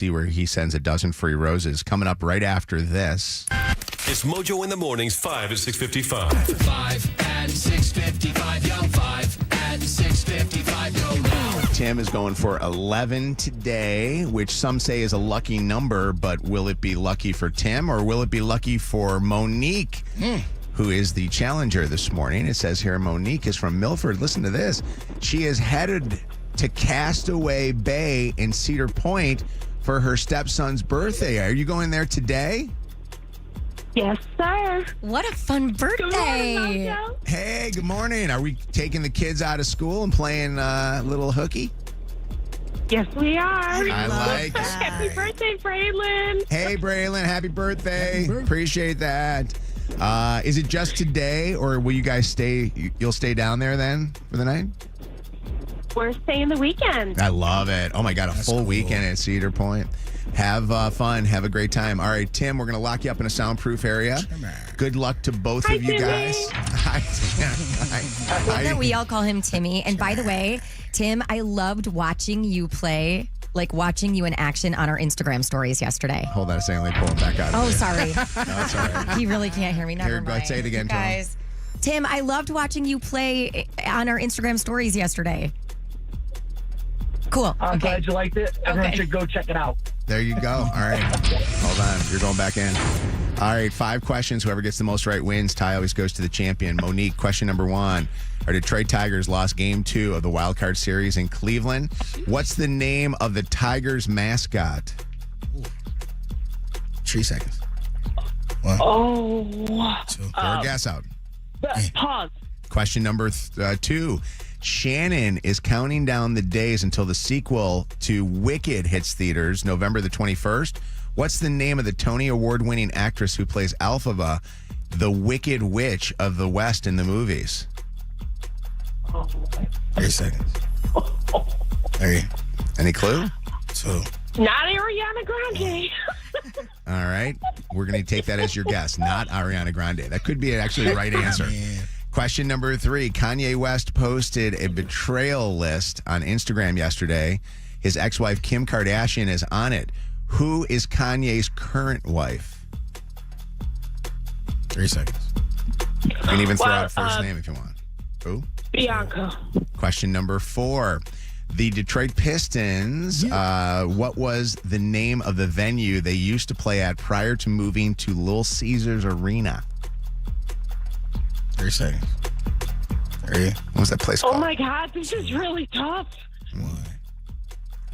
See where he sends a dozen free roses. Coming up right after this. It's Mojo in the mornings, 5 at 6:55. 5 and 6:55, yo. 5 and 6:55, yo. Now. Tim is going for 11 today, which some say is a lucky number, but will it be lucky for Tim or will it be lucky for Monique, who is the challenger this morning? It says here Monique is from Milford. Listen to this. She is headed to Castaway Bay in Cedar Point for her stepson's birthday. Are you going there today? Yes, sir. What a fun birthday. Good morning, Mojo. Hey, good morning. Are we taking the kids out of school and playing little hooky? Yes, we are. I like it. Happy birthday, Braylon. Hey, Braylon, happy birthday. Appreciate that. Is it just today, or will you guys stay? You'll stay down there then for the night? We're staying the weekend. I love it. Oh, my God, a full weekend at Cedar Point. Have fun. Have a great time. All right, Tim, we're going to lock you up in a soundproof area. Good luck to both of you Timmy. guys. Hi, Tim. I love that we all call him Timmy. And by the way, Tim, I loved watching you play, like watching you in action on our Instagram stories yesterday. Hold on a second. Let me pull him back out. Oh, sorry. No, it's all right. He really can't hear me. Never Here, go mind. say it again to him. Guys. Tim, I loved watching you play on our Instagram stories yesterday. Cool. I'm Okay. glad you liked it. Everyone should go check it out. There you go. All right. Hold on. You're going back in. All right. 5 questions. Whoever gets the most right wins. Tie always goes to the champion. Monique, question number 1. Our Detroit Tigers lost game 2 of the Wild Card Series in Cleveland. What's the name of the Tigers mascot? 3 seconds. 1, Oh. 2. Throw a guess out. Pause. Question number 2. Shannon is counting down the days until the sequel to Wicked hits theaters November the 21st. What's the name of the Tony Award-winning actress who plays Alphaba, the Wicked Witch of the West in the movies? 3 seconds. 3, Any clue? 2. Not Ariana Grande. All right. We're going to take that as your guess, not Ariana Grande. That could be actually the right answer. Man. Question number 3. Kanye West posted a betrayal list on Instagram yesterday. His ex-wife, Kim Kardashian, is on it. Who is Kanye's current wife? 3 seconds. You can even throw out first name if you want. Who? Bianca. Question number 4. The Detroit Pistons, what was the name of the venue they used to play at prior to moving to Little Caesars Arena? 3 seconds. 3, What was that place Oh, called? my God. This is really tough. 1. All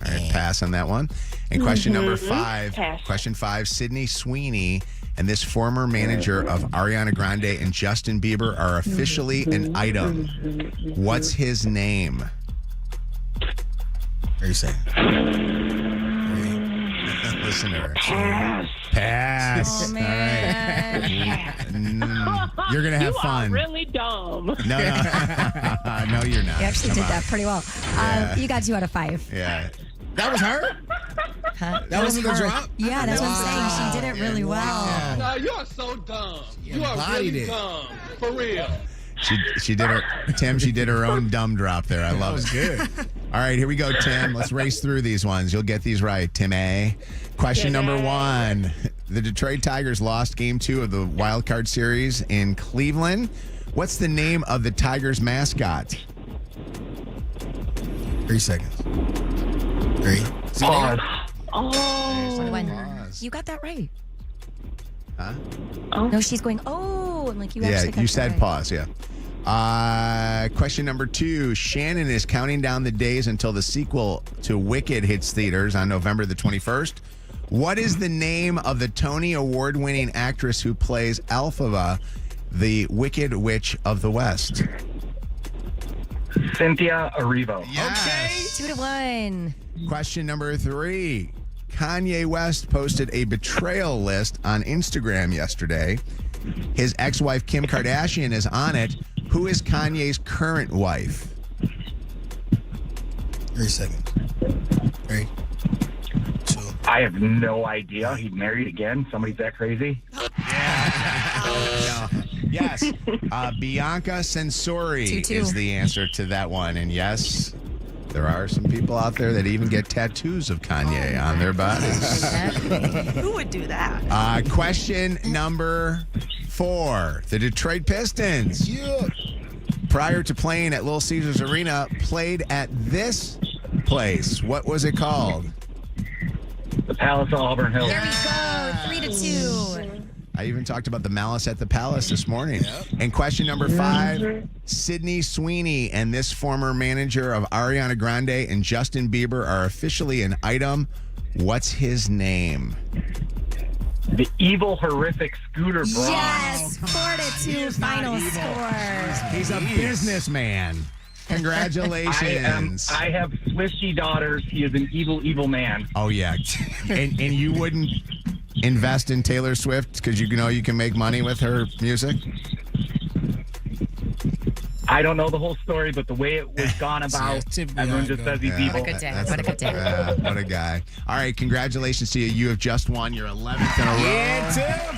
right, pass on that one. And question number 5. Pass. Question 5, Sydney Sweeney and this former manager of Ariana Grande and Justin Bieber are officially an item. What's his name? 3 seconds. 3. Listen to her. Pass. Pass. Oh, man. You're going to have You fun. are really dumb. No, no. No, you're not. You actually Come did on. that pretty well. You got 2 out of 5. Yeah. That was her? Huh? That was the drop? Yeah, that's what I'm saying. She did it really well. Nah, you are so dumb. You are embodied really it. dumb. For real. She did her, Tim, she did her own dumb drop there. I love it. Good. All right, here we go, Tim. Let's race through these ones. You'll get these right, Tim A. Question number 1. The Detroit Tigers lost game 2 of the Wild Card Series in Cleveland. What's the name of the Tigers mascot? 3 seconds. 3. Pause. Oh. 1-1. You got that right. Huh? No, she's going, oh. I'm like, you Yeah, actually got you that said right. pause, yeah. Question number 2. Shannon is counting down the days until the sequel to Wicked hits theaters on November the 21st. What is the name of the Tony Award-winning actress who plays Alphaba, the Wicked Witch of the West? Cynthia Erivo. Yes. 2-1. Question number 3. Kanye West posted a betrayal list on Instagram yesterday. His ex-wife, Kim Kardashian, is on it. Who is Kanye's current wife? 3 seconds. 3, 2. I have no idea. He married again. Somebody's that crazy. No. Yes. Bianca Censori 2-2. is the answer to that one. And yes, There are some people out there that even get tattoos of Kanye on their bodies. Who would do that? Question number 4. The Detroit Pistons, prior to playing at Little Caesars Arena, played at this place. What was it called? The Palace of Auburn Hills. There we go. 3-2. I even talked about the Malice at the Palace this morning. And question number 5, Sydney Sweeney and this former manager of Ariana Grande and Justin Bieber are officially an item. What's his name? The evil, horrific Scooter Braun. Yes, 4-2 final score. He's a businessman. Congratulations. I have Swishy daughters. He is an evil, evil man. Oh, yeah. And you wouldn't invest in Taylor Swift because you know you can make money with her music? I don't know the whole story, but the way it was gone about, everyone just says he's evil. What a good day. What a good day. What a guy. All right, congratulations to you. You have just won your 11th in a row. Yeah,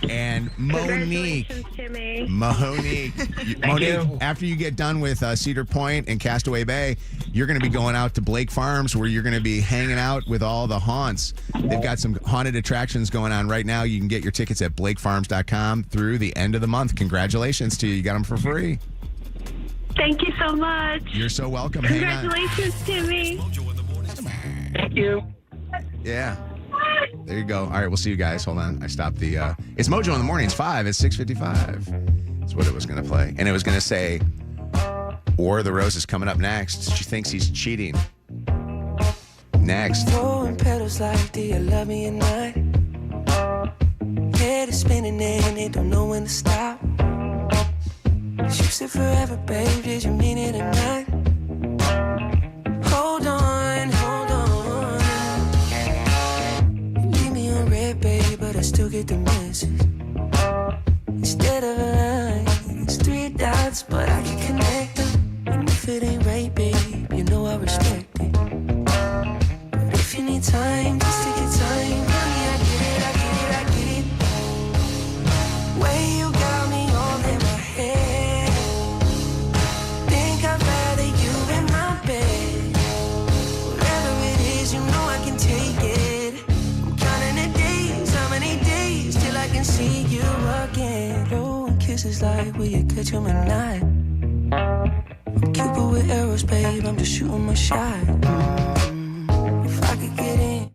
and Monique. Congratulations, Timmy. Monique, after you get done with Cedar Point and Castaway Bay, you're going to be going out to Blake Farms where you're going to be hanging out with all the haunts. They've got some haunted attractions going on right now. You can get your tickets at blakefarms.com through the end of the month. Congratulations to you. You got them for free. Thank you so much. You're so welcome. Hang on. Congratulations, Timmy. Mojo in the morning. Thank you. Yeah. There you go. All right, we'll see you guys. Hold on. I stopped the... it's Mojo in the mornings, 5 at 6:55. That's what it was going to play. And it was going to say, War of the Roses coming up next. She thinks he's cheating. Next. Throwing petals like, do you love me or not? Head is spinning and they don't know when to stop. You said forever, babe, did you mean it or not? Hold on, hold on. You leave me on red, babe, but I still get the message. Instead of a line, it's 3 dots, but I can connect them. And if it ain't right, babe, you know I respect it. But if you need time, just take your time. Honey, I get it, I get it, I get it. Way you got me all in my head. See you again. Blowing kisses like, will you catch him or not? I'm Cupid with arrows, babe. I'm just shooting my shot. If I could get in.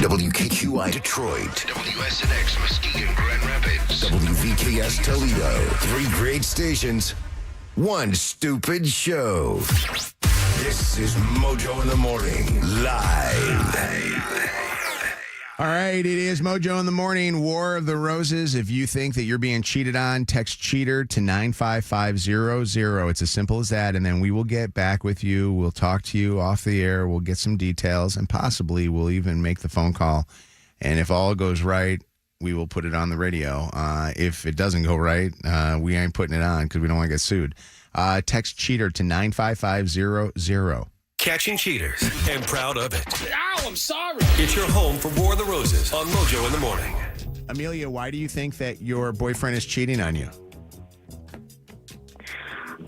WKQI Detroit, WSNX Muskegon Grand Rapids, WVKS Toledo. 3 great stations, 1 stupid show. This is Mojo in the Morning, live. All right, it is Mojo in the Morning, War of the Roses. If you think that you're being cheated on, text cheater to 95500. It's as simple as that, and then we will get back with you. We'll talk to you off the air. We'll get some details, and possibly we'll even make the phone call. And if all goes right, we will put it on the radio. If it doesn't go right, we ain't putting it on because we don't want to get sued. Text cheater to 95500. Catching cheaters and proud of it. Ow, I'm sorry. It's your home for War of the Roses on Mojo in the morning. Amelia, why do you think that your boyfriend is cheating on you?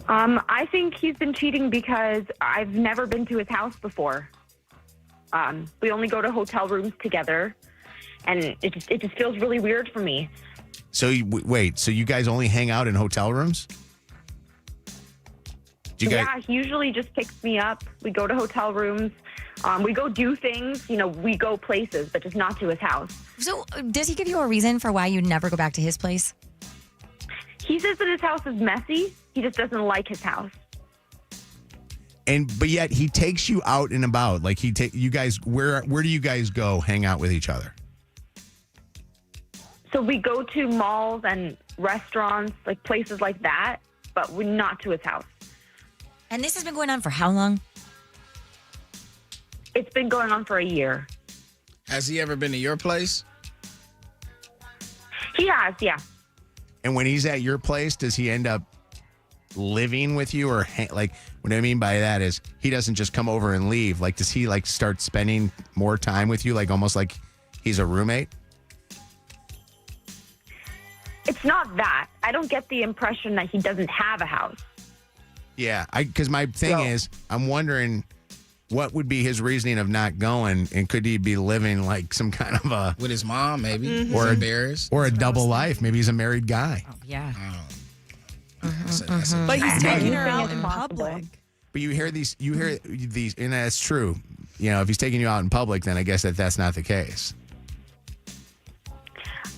I think he's been cheating because I've never been to his house before. We only go to hotel rooms together, and it just feels really weird for me. So wait, so you guys only hang out in hotel rooms? Yeah, he usually just picks me up. We go to hotel rooms. We go do things. We go places, but just not to his house. So does he give you a reason for why you never go back to his place? He says that his house is messy. He just doesn't like his house. But yet he takes you out and about. Like you guys, where do you guys go hang out with each other? So we go to malls and restaurants, like places like that, but we're not to his house. And this has been going on for how long? It's been going on for a year. Has he ever been to your place? He has, yeah. And when he's at your place, does he end up living with you, or what I mean by that is he doesn't just come over and leave. Like, does he start spending more time with you, almost like he's a roommate? It's not that. I don't get the impression that he doesn't have a house. Yeah, because my thing is, I'm wondering what would be his reasoning of not going, and could he be living some kind of a with his mom, maybe, Mm-hmm. or embarrassed, or a double life? Maybe he's a married guy. Oh, yeah. But he's taking her out in public. But you hear these, and that's true. If he's taking you out in public, then I guess that's not the case.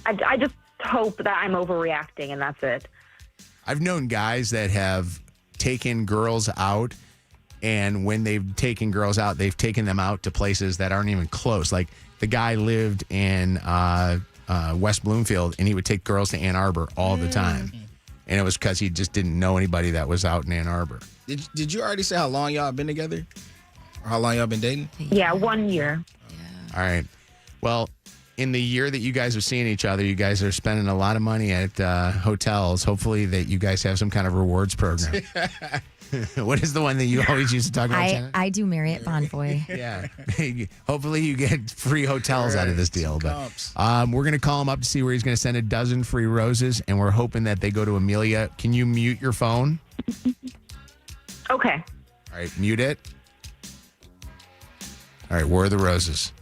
I just hope that I'm overreacting, and that's it. I've known guys that have taken girls out, and when they've taken girls out, they've taken them out to places that aren't even close. Like the guy lived in West Bloomfield, and he would take girls to Ann Arbor all the time. And it was because he just didn't know anybody that was out in Ann Arbor. Did you already say how long y'all been together? Or how long y'all been dating? Yeah, 1 year. All right. Well, in the year that you guys are seeing each other, you guys are spending a lot of money at hotels. Hopefully that you guys have some kind of rewards program. What is the one that you always used to talk about, Shannon? I do Marriott Bonvoy. Yeah. Hopefully you get free hotels out of this deal. But we're going to call him up to see where he's going to send a dozen free roses, and we're hoping that they go to Amelia. Can you mute your phone? Okay. All right, mute it. All right, where are the roses?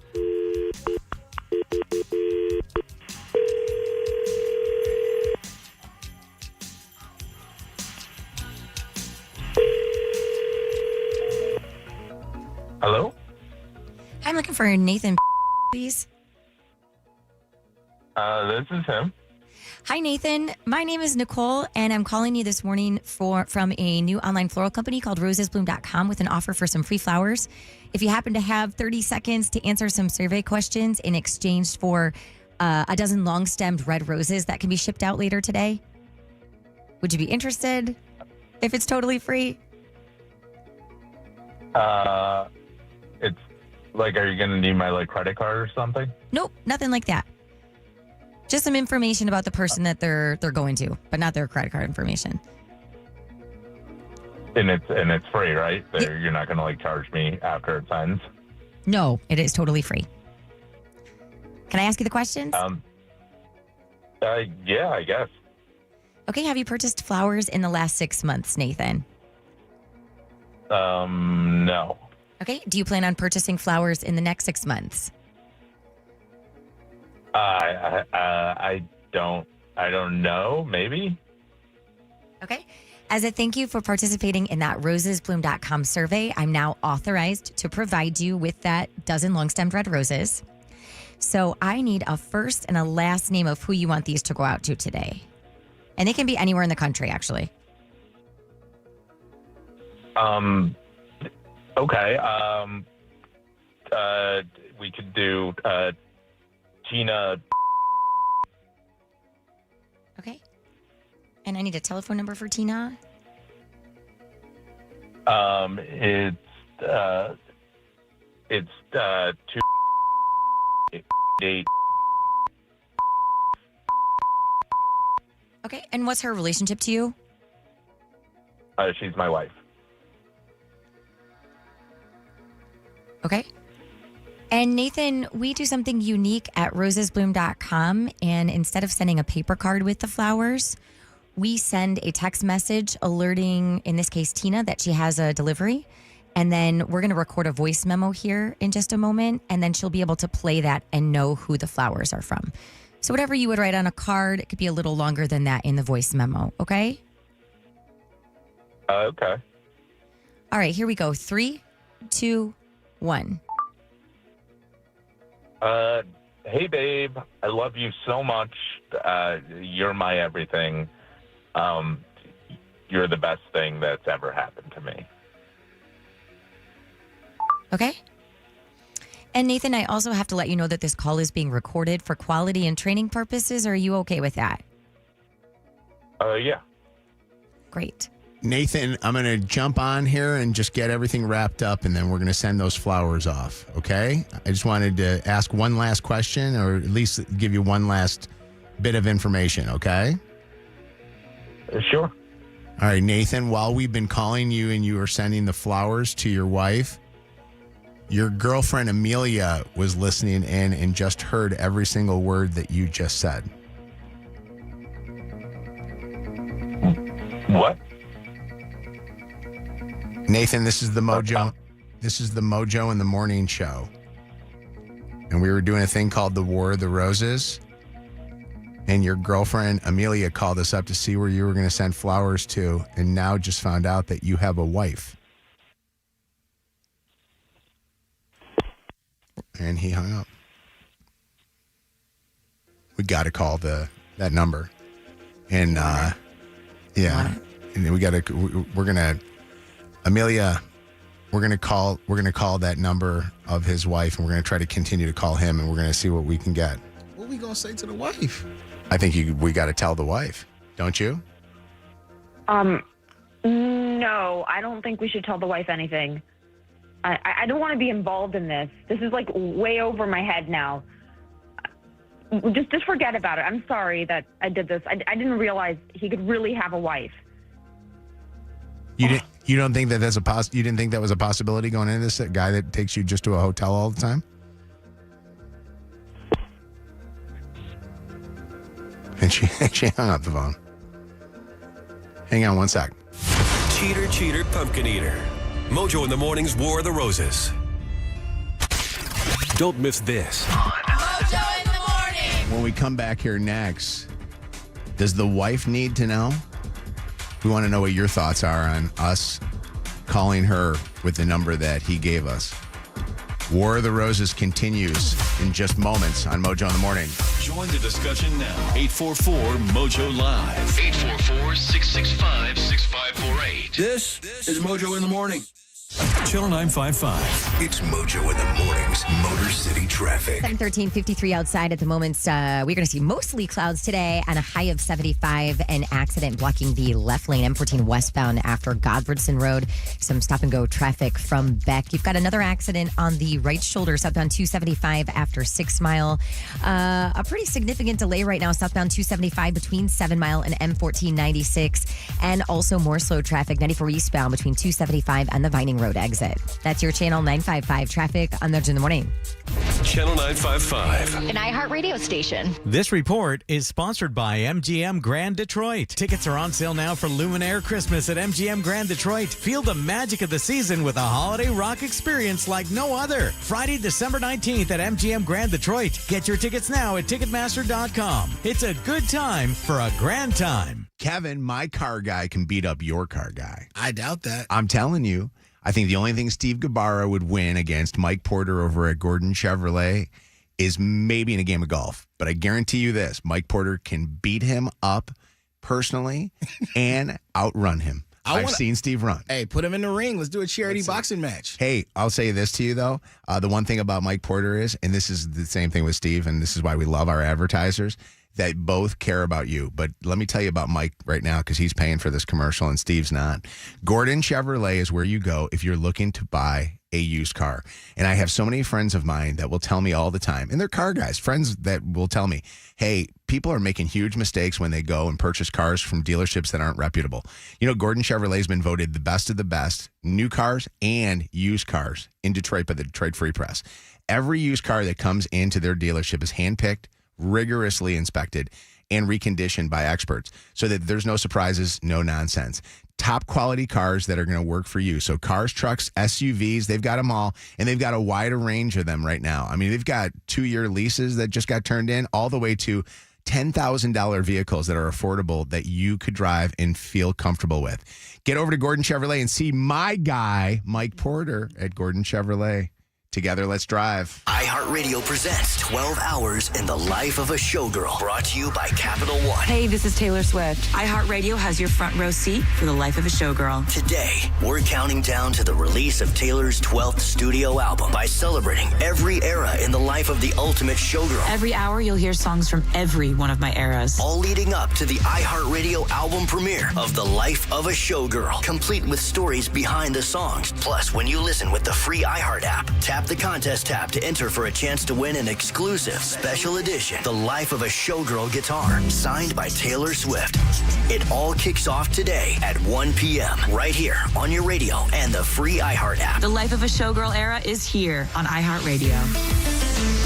Hello? I'm looking for Nathan, please. This is him. Hi, Nathan. My name is Nicole, and I'm calling you this morning from a new online floral company called rosesbloom.com with an offer for some free flowers. If you happen to have 30 seconds to answer some survey questions in exchange for a dozen long-stemmed red roses that can be shipped out later today, would you be interested if it's totally free? It's are you going to need my credit card or something? Nope, nothing like that. Just some information about the person that they're going to, but not their credit card information. And it's free, right? You're not going to charge me after it ends? No, it is totally free. Can I ask you the questions? Yeah, I guess. Okay, have you purchased flowers in the last 6 months, Nathan? No. Okay, do you plan on purchasing flowers in the next 6 months? I don't know. Maybe. Okay. As a thank you for participating in that rosesbloom.com survey, I'm now authorized to provide you with that dozen long-stemmed red roses. So I need a first and a last name of who you want these to go out to today. And they can be anywhere in the country, actually. Okay. We could do Tina. Okay. And I need a telephone number for Tina. It's 288. Okay. And what's her relationship to you? She's my wife. Okay. And Nathan, we do something unique at rosesbloom.com. And instead of sending a paper card with the flowers, we send a text message alerting, in this case, Tina, that she has a delivery. And then we're going to record a voice memo here in just a moment. And then she'll be able to play that and know who the flowers are from. So whatever you would write on a card, it could be a little longer than that in the voice memo. Okay? Okay. All right, here we go. 3, 2, 1. Hey, babe. I love you so much. You're my everything. You're the best thing that's ever happened to me. Okay. And Nathan, I also have to let you know that this call is being recorded for quality and training purposes. Are you okay with that? Yeah. Great. Nathan, I'm going to jump on here and just get everything wrapped up, and then we're going to send those flowers off, okay? I just wanted to ask one last question, or at least give you one last bit of information, okay? Sure. All right, Nathan, while we've been calling you and you were sending the flowers to your wife, your girlfriend Amelia was listening in and just heard every single word that you just said. What? Nathan, this is the Mojo. This is the Mojo in the Morning Show. And we were doing a thing called the War of the Roses. And your girlfriend Amelia called us up to see where you were going to send flowers to, and now just found out that you have a wife. And he hung up. We got to call that number. And yeah. And we got to we're going to Amelia, we're going to call that number of his wife, and we're going to try to continue to call him, and we're going to see what we can get. What we going to say to the wife? I think we got to tell the wife, don't you? No, I don't think we should tell the wife anything. I don't want to be involved in this. This is like way over my head now. Just forget about it. I'm sorry that I did this. I didn't realize he could really have a wife. You don't think that you didn't think that was a possibility going into this? A guy that takes you just to a hotel all the time? And she hung up the phone. Hang on one sec. Cheater, cheater, pumpkin eater. Mojo in the Morning's War of the Roses. Don't miss this. Mojo in the morning. When we come back here next, does the wife need to know? We want to know what your thoughts are on us calling her with the number that he gave us. War of the Roses continues in just moments on Mojo in the Morning. Join the discussion now. 844-MOJO Live. 844-665-6548. This is Mojo in the morning. Channel 955. It's Mojo in the Mornings, Motor City Traffic. 7:13:53 outside at the moment. We're going to see mostly clouds today and a high of 75. An accident blocking the left lane, M14 westbound after Godfredson Road. Some stop-and-go traffic from Beck. You've got another accident on the right shoulder, southbound 275 after 6 Mile. A pretty significant delay right now, southbound 275 between 7 Mile and M14 96. And also more slow traffic, 94 eastbound between 275 and the Vining Road exit. That's your Channel 955 traffic on Mojo in the Morning. Channel 955. An iHeartRadio station. This report is sponsored by MGM Grand Detroit. Tickets are on sale now for Luminaire Christmas at MGM Grand Detroit. Feel the magic of the season with a holiday rock experience like no other. Friday, December 19th at MGM Grand Detroit. Get your tickets now at Ticketmaster.com. It's a good time for a grand time. Kevin, my car guy can beat up your car guy. I doubt that. I'm telling you. I think the only thing Steve Gabarra would win against Mike Porter over at Gordon Chevrolet is maybe in a game of golf. But I guarantee you this, Mike Porter can beat him up personally and outrun him. I've seen Steve run. Hey, put him in the ring. Let's do a charity boxing match. Hey, I'll say this to you, though. The one thing about Mike Porter is, and this is the same thing with Steve, and this is why we love our advertisers, that both care about you. But let me tell you about Mike right now, because he's paying for this commercial and Steve's not. Gordon Chevrolet is where you go if you're looking to buy a used car. And I have so many friends of mine that will tell me all the time, and they're car guys, friends that will tell me, hey, people are making huge mistakes when they go and purchase cars from dealerships that aren't reputable. You know, Gordon Chevrolet has been voted the best of the best, new cars and used cars in Detroit by the Detroit Free Press. Every used car that comes into their dealership is handpicked, rigorously inspected, and reconditioned by experts so that there's no surprises, no nonsense. Top quality cars that are going to work for you. So cars, trucks, SUVs, they've got them all, and they've got a wider range of them right now. I mean, they've got 2-year leases that just got turned in all the way to $10,000 vehicles that are affordable that you could drive and feel comfortable with. Get over to Gordon Chevrolet and see my guy, Mike Porter, at Gordon Chevrolet. Together, let's drive. iHeartRadio presents 12 Hours in the Life of a Showgirl. Brought to you by Capital One. Hey, this is Taylor Swift. iHeartRadio has your front row seat for the life of a showgirl. Today, we're counting down to the release of Taylor's 12th studio album by celebrating every era in the life of the ultimate showgirl. Every hour, you'll hear songs from every one of my eras. All leading up to the iHeartRadio album premiere of The Life of a Showgirl, complete with stories behind the songs. Plus, when you listen with the free iHeart app, tap the contest tab to enter for a chance to win an exclusive special edition The Life of a Showgirl guitar signed by Taylor Swift. It all kicks off today at 1 p.m. right here on your radio and the free iHeart app. The Life of a Showgirl era is here on iHeartRadio.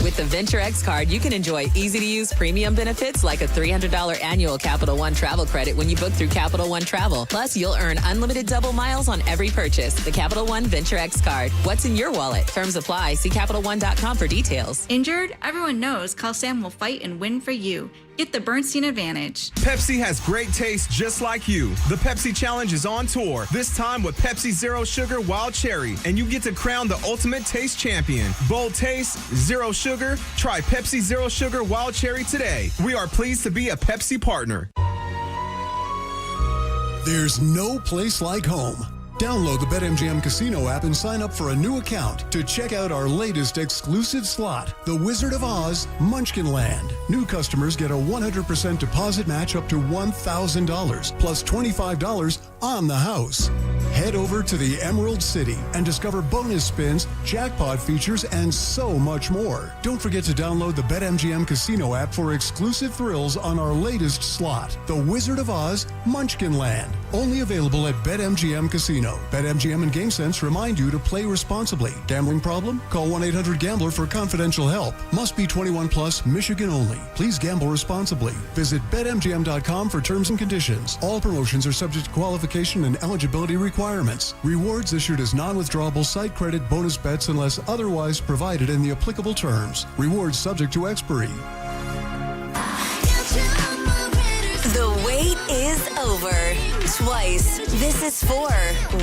With the Venture X card, you can enjoy easy-to-use premium benefits like a $300 annual Capital One travel credit when you book through Capital One Travel. Plus, you'll earn unlimited double miles on every purchase. The Capital One Venture X card. What's in your wallet? Terms apply. See CapitalOne.com for details. Injured? Everyone knows Call Sam will fight and win for you. Get the Bernstein advantage. Pepsi has great taste just like you. The Pepsi Challenge is on tour, this time with Pepsi Zero Sugar Wild Cherry, and you get to crown the ultimate taste champion. Bold taste, zero sugar. Try Pepsi Zero Sugar Wild Cherry today. We are pleased to be a Pepsi partner. There's no place like home. Download the BetMGM Casino app and sign up for a new account to check out our latest exclusive slot, The Wizard of Oz Munchkin Land. New customers get a 100% deposit match up to $1,000 plus $25 on the house. Head over to the Emerald City and discover bonus spins, jackpot features, and so much more. Don't forget to download the BetMGM Casino app for exclusive thrills on our latest slot, The Wizard of Oz Munchkin Land. Only available at BetMGM Casino. BetMGM and GameSense remind you to play responsibly. Gambling problem? Call 1-800-GAMBLER for confidential help. Must be 21 plus, Michigan only. Please gamble responsibly. Visit BetMGM.com for terms and conditions. All promotions are subject to qualification and eligibility requirements. Rewards issued as non-withdrawable site credit bonus bets unless otherwise provided in the applicable terms. Rewards subject to expiry. The wait is over. Twice. This is for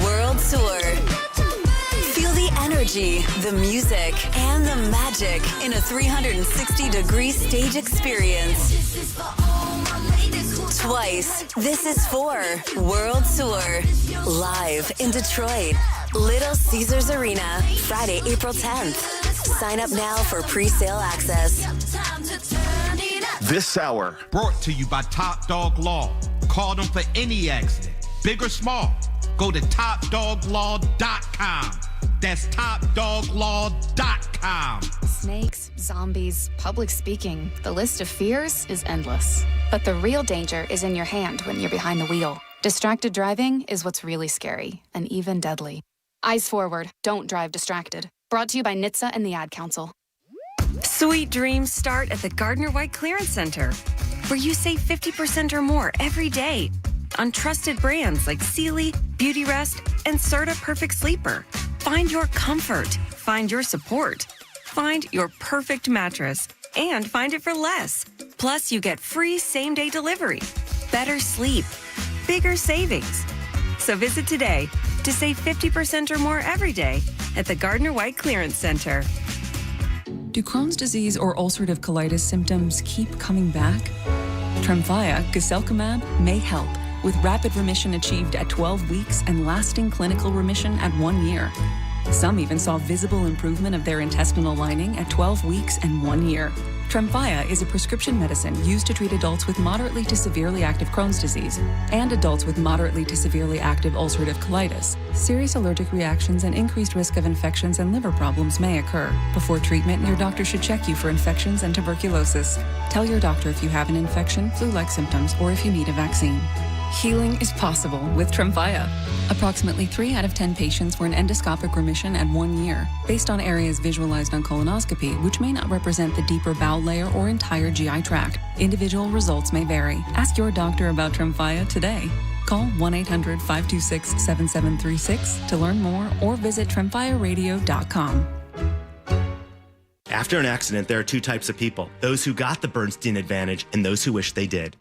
World Tour. Feel the energy, the music, and the magic in a 360-degree stage experience. Twice. This is for World Tour. Live in Detroit. Little Caesars Arena. Friday, April 10th. Sign up now for pre-sale access. This hour brought to you by Top Dog Law. Call them for any accident, big or small. Go to topdoglaw.com. That's topdoglaw.com. Snakes, zombies, public speaking. The list of fears is endless. But the real danger is in your hand when you're behind the wheel. Distracted driving is what's really scary and even deadly. Eyes forward. Don't drive distracted. Brought to you by NHTSA and the Ad Council. Sweet dreams start at the Gardner White Clearance Center, where you save 50% or more every day on trusted brands like Sealy, Beauty Rest, and Serta Perfect Sleeper. Find your comfort, find your support, find your perfect mattress, and find it for less. Plus, you get free same-day delivery, better sleep, bigger savings. So visit today to save 50% or more every day at the Gardner White Clearance Center. Do Crohn's disease or ulcerative colitis symptoms keep coming back? Tremfya, guselkumab, may help, with rapid remission achieved at 12 weeks and lasting clinical remission at 1 year. Some even saw visible improvement of their intestinal lining at 12 weeks and 1 year. Tremfya is a prescription medicine used to treat adults with moderately to severely active Crohn's disease and adults with moderately to severely active ulcerative colitis. Serious allergic reactions and increased risk of infections and liver problems may occur. Before treatment, your doctor should check you for infections and tuberculosis. Tell your doctor if you have an infection, flu-like symptoms, or if you need a vaccine. Healing is possible with Tremfya. Approximately 3 out of 10 patients were in endoscopic remission at 1 year, based on areas visualized on colonoscopy, which may not represent the deeper bowel layer or entire GI tract. Individual results may vary. Ask your doctor about Tremfya today. Call 1-800-526-7736 to learn more or visit TremfyaRadio.com. After an accident, there are 2 types of people: those who got the Bernstein advantage and those who wish they did.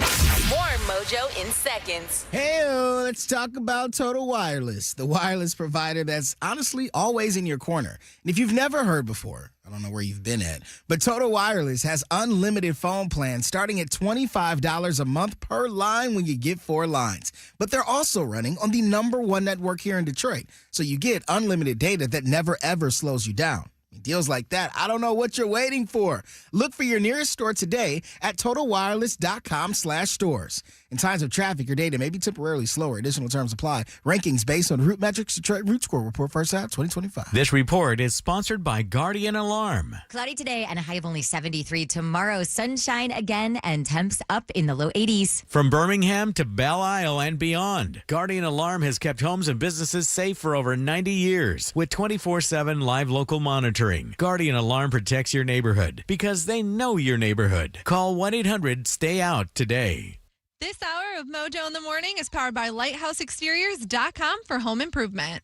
More Mojo in seconds. Hey, let's talk about Total Wireless, the wireless provider that's honestly always in your corner. And if you've never heard before, I don't know where you've been at, but Total Wireless has unlimited phone plans starting at $25 a month per line when you get 4 lines. But they're also running on the #1 network here in Detroit, so you get unlimited data that never ever slows you down. Deals like that, I don't know what you're waiting for. Look for your nearest store today at TotalWireless.com/stores. In times of traffic, your data may be temporarily slower. Additional terms apply. Rankings based on Root Metrics Detroit Root Score Report first half 2025. This report is sponsored by Guardian Alarm. Cloudy today and a high of only 73. Tomorrow, sunshine again and temps up in the low 80s. From Birmingham to Belle Isle and beyond, Guardian Alarm has kept homes and businesses safe for over 90 years with 24/7 live local monitoring. Guardian Alarm protects your neighborhood because they know your neighborhood. Call 1-800-STAY-OUT today. This hour of Mojo in the Morning is powered by LighthouseExteriors.com for home improvement.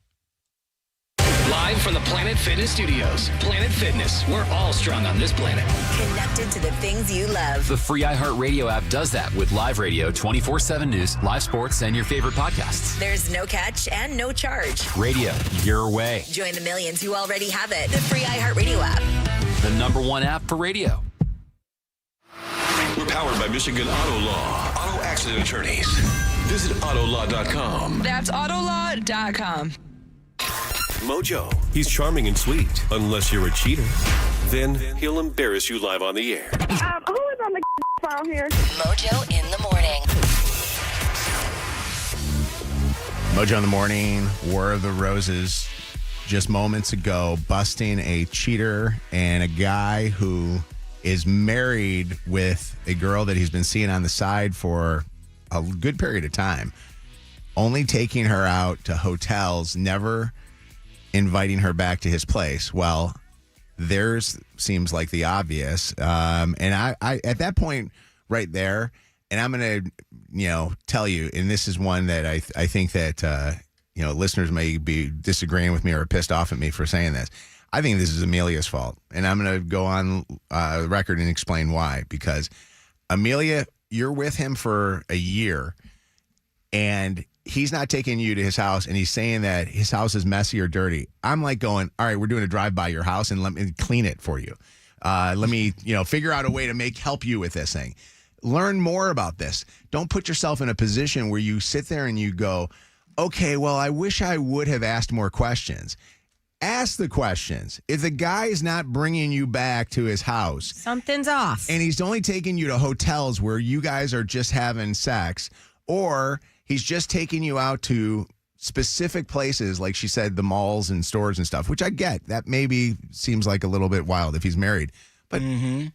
Live from the Planet Fitness Studios. Planet Fitness, we're all strong on this planet. Connected to the things you love. The free iHeartRadio app does that with live radio, 24/7 news, live sports, and your favorite podcasts. There's no catch and no charge. Radio, your way. Join the millions who already have it. The free iHeartRadio app. The #1 app for radio. We're powered by Michigan Auto Law. Auto accident attorneys. Visit autolaw.com. That's autolaw.com. Mojo. He's charming and sweet, unless you're a cheater. Then he'll embarrass you live on the air. Who is on the phone here? Mojo in the Morning. Mojo in the Morning, War of the Roses. Just moments ago, busting a cheater and a guy who is married with a girl that he's been seeing on the side for a good period of time, only taking her out to hotels, never inviting her back to his place. Well, theirs seems like the obvious. And I at that point right there, and I'm going to, tell you, and this is one that I think that, listeners may be disagreeing with me or pissed off at me for saying this. I think this is Amelia's fault, and I'm going to go on the record and explain why. Because, Amelia, you're with him for a year, and he's not taking you to his house, and he's saying that his house is messy or dirty. I'm like going, all right, we're doing a drive-by your house, and let me clean it for you. Let me, figure out a way to help you with this thing. Learn more about this. Don't put yourself in a position where you sit there and you go, okay, well, I wish I would have asked more questions. Ask the questions. If the guy is not bringing you back to his house, something's off. And he's only taking you to hotels where you guys are just having sex, or he's just taking you out to specific places, like she said, the malls and stores and stuff, which I get. That maybe seems like a little bit wild if he's married. But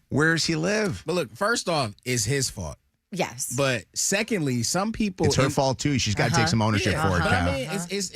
where does he live? But look, first off, it's his fault. Yes. But secondly, some people... It's her fault, too. She's got to take some ownership for it, But Cal. I mean,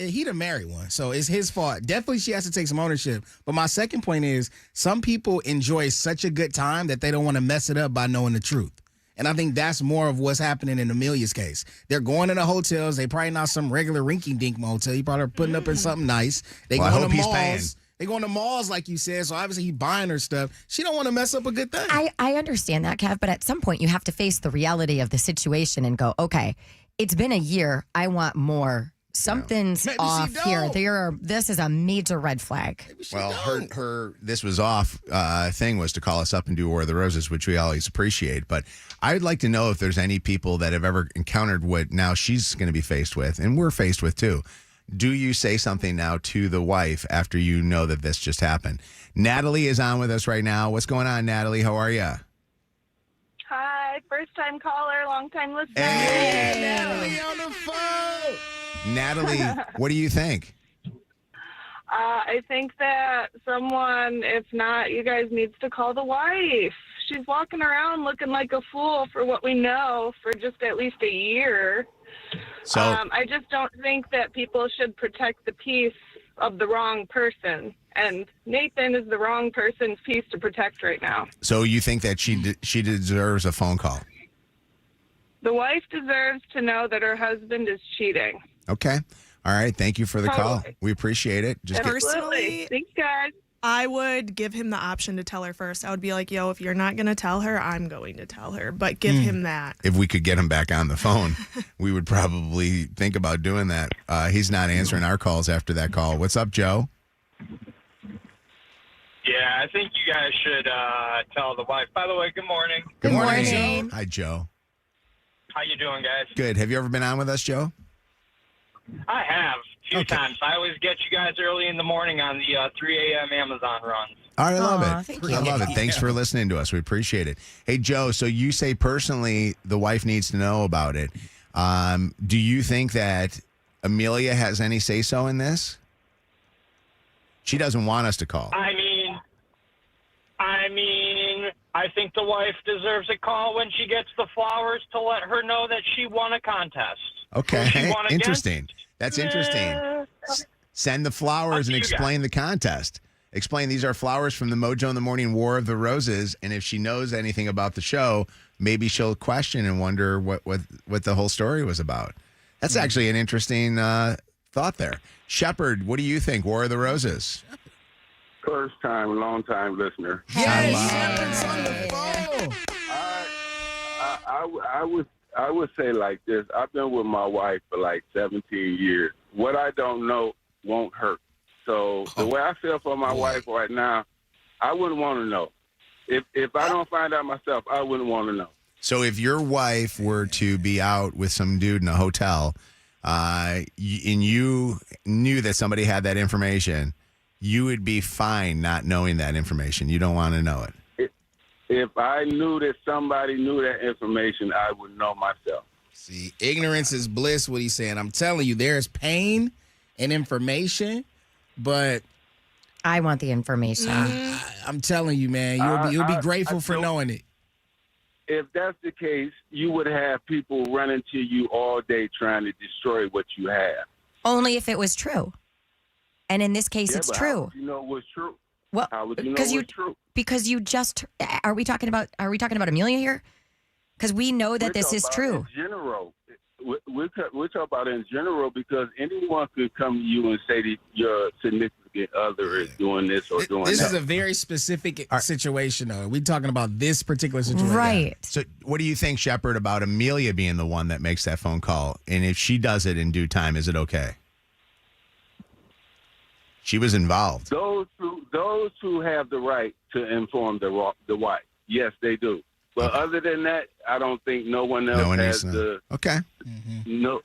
he the married one, so it's his fault. Definitely she has to take some ownership. But my second point is, some people enjoy such a good time that they don't want to mess it up by knowing the truth. And I think that's more of what's happening in Amelia's case. They're going into hotels. They probably not some regular rinky-dink motel. You probably are putting up in something nice. They Well, I go hope to he's malls. paying. They going to malls, like you said, so obviously he buying her stuff. She don't want to mess up a good thing. I understand that, Kev, but at some point you have to face the reality of the situation and go, okay, it's been a year. I want more. Something's Maybe she off don't. here. This is a major red flag. Well, her this was off thing was to call us up and do War of the Roses, which we always appreciate. But I'd like to know if there's any people that have ever encountered what now she's going to be faced with, and we're faced with too. Do you say something now to the wife after you know that this just happened? Natalie is on with us right now. What's going on, Natalie? How are you? Hi, first-time caller, long-time listener. Hey, Natalie on the phone. Natalie, what do you think? I think that someone, if not you guys, needs to call the wife. She's walking around looking like a fool for what we know for just at least a year. So I just don't think that people should protect the peace of the wrong person. And Nathan is the wrong person's peace to protect right now. So you think that she deserves a phone call? The wife deserves to know that her husband is cheating. Okay. All right. Thank you for the call. Totally. We appreciate it. Absolutely. Thanks, guys. I would give him the option to tell her first. I would be like, yo, if you're not going to tell her, I'm going to tell her. But give him that. If we could get him back on the phone, we would probably think about doing that. He's not answering our calls after that call. What's up, Joe? Yeah, I think you guys should tell the wife. By the way, good morning. Good morning, Joe. Hi, Joe. How you doing, guys? Good. Have you ever been on with us, Joe? I have a few times. I always get you guys early in the morning on the 3 a.m. Amazon runs. All right, I love Aw, it. thank you. I love it. Thanks for listening to us. We appreciate it. Hey, Joe, so you say personally the wife needs to know about it. Do you think that Amelia has any say-so in this? She doesn't want us to call. I think the wife deserves a call when she gets the flowers to let her know that she won a contest. Okay, Who she won against. interesting. That's interesting. Send the flowers and explain the contest. Explain these are flowers from the Mojo in the Morning War of the Roses, and if she knows anything about the show, maybe she'll question and wonder what the whole story was about. That's actually an interesting thought there. Shepard, what do you think? War of the Roses. First time, long time listener. Shepard's on the phone. I would say like this. I've been with my wife for like 17 years. What I don't know won't hurt. So the way I feel for my wife right now, I wouldn't want to know. If I don't find out myself, I wouldn't want to know. So if your wife were to be out with some dude in a hotel, and you knew that somebody had that information, you would be fine not knowing that information. You don't want to know it. If I knew that somebody knew that information, I would know myself. See, ignorance is bliss, what he's saying. I'm telling you, there's pain in information, but I want the information. I'm telling you, man, you'll be grateful for knowing it. If that's the case, you would have people running to you all day trying to destroy what you have. Only if it was true. And in this case, it's but true. How would you know what's true? Well, how would you know what's true? Because you just are we talking about Amelia here? Because we know that this is true. In general, we're talking about it in general because anyone could come to you and say that your significant other is doing this or doing This that. is a very specific situation, though. We're talking about this particular situation. Right. So what do you think, Shepard, about Amelia being the one that makes that phone call? And if she does it in due time, is it okay? She was involved. Those who have the right to inform the wife, yes, they do. But other than that, I don't think no one else has needs to know. the. Okay. No,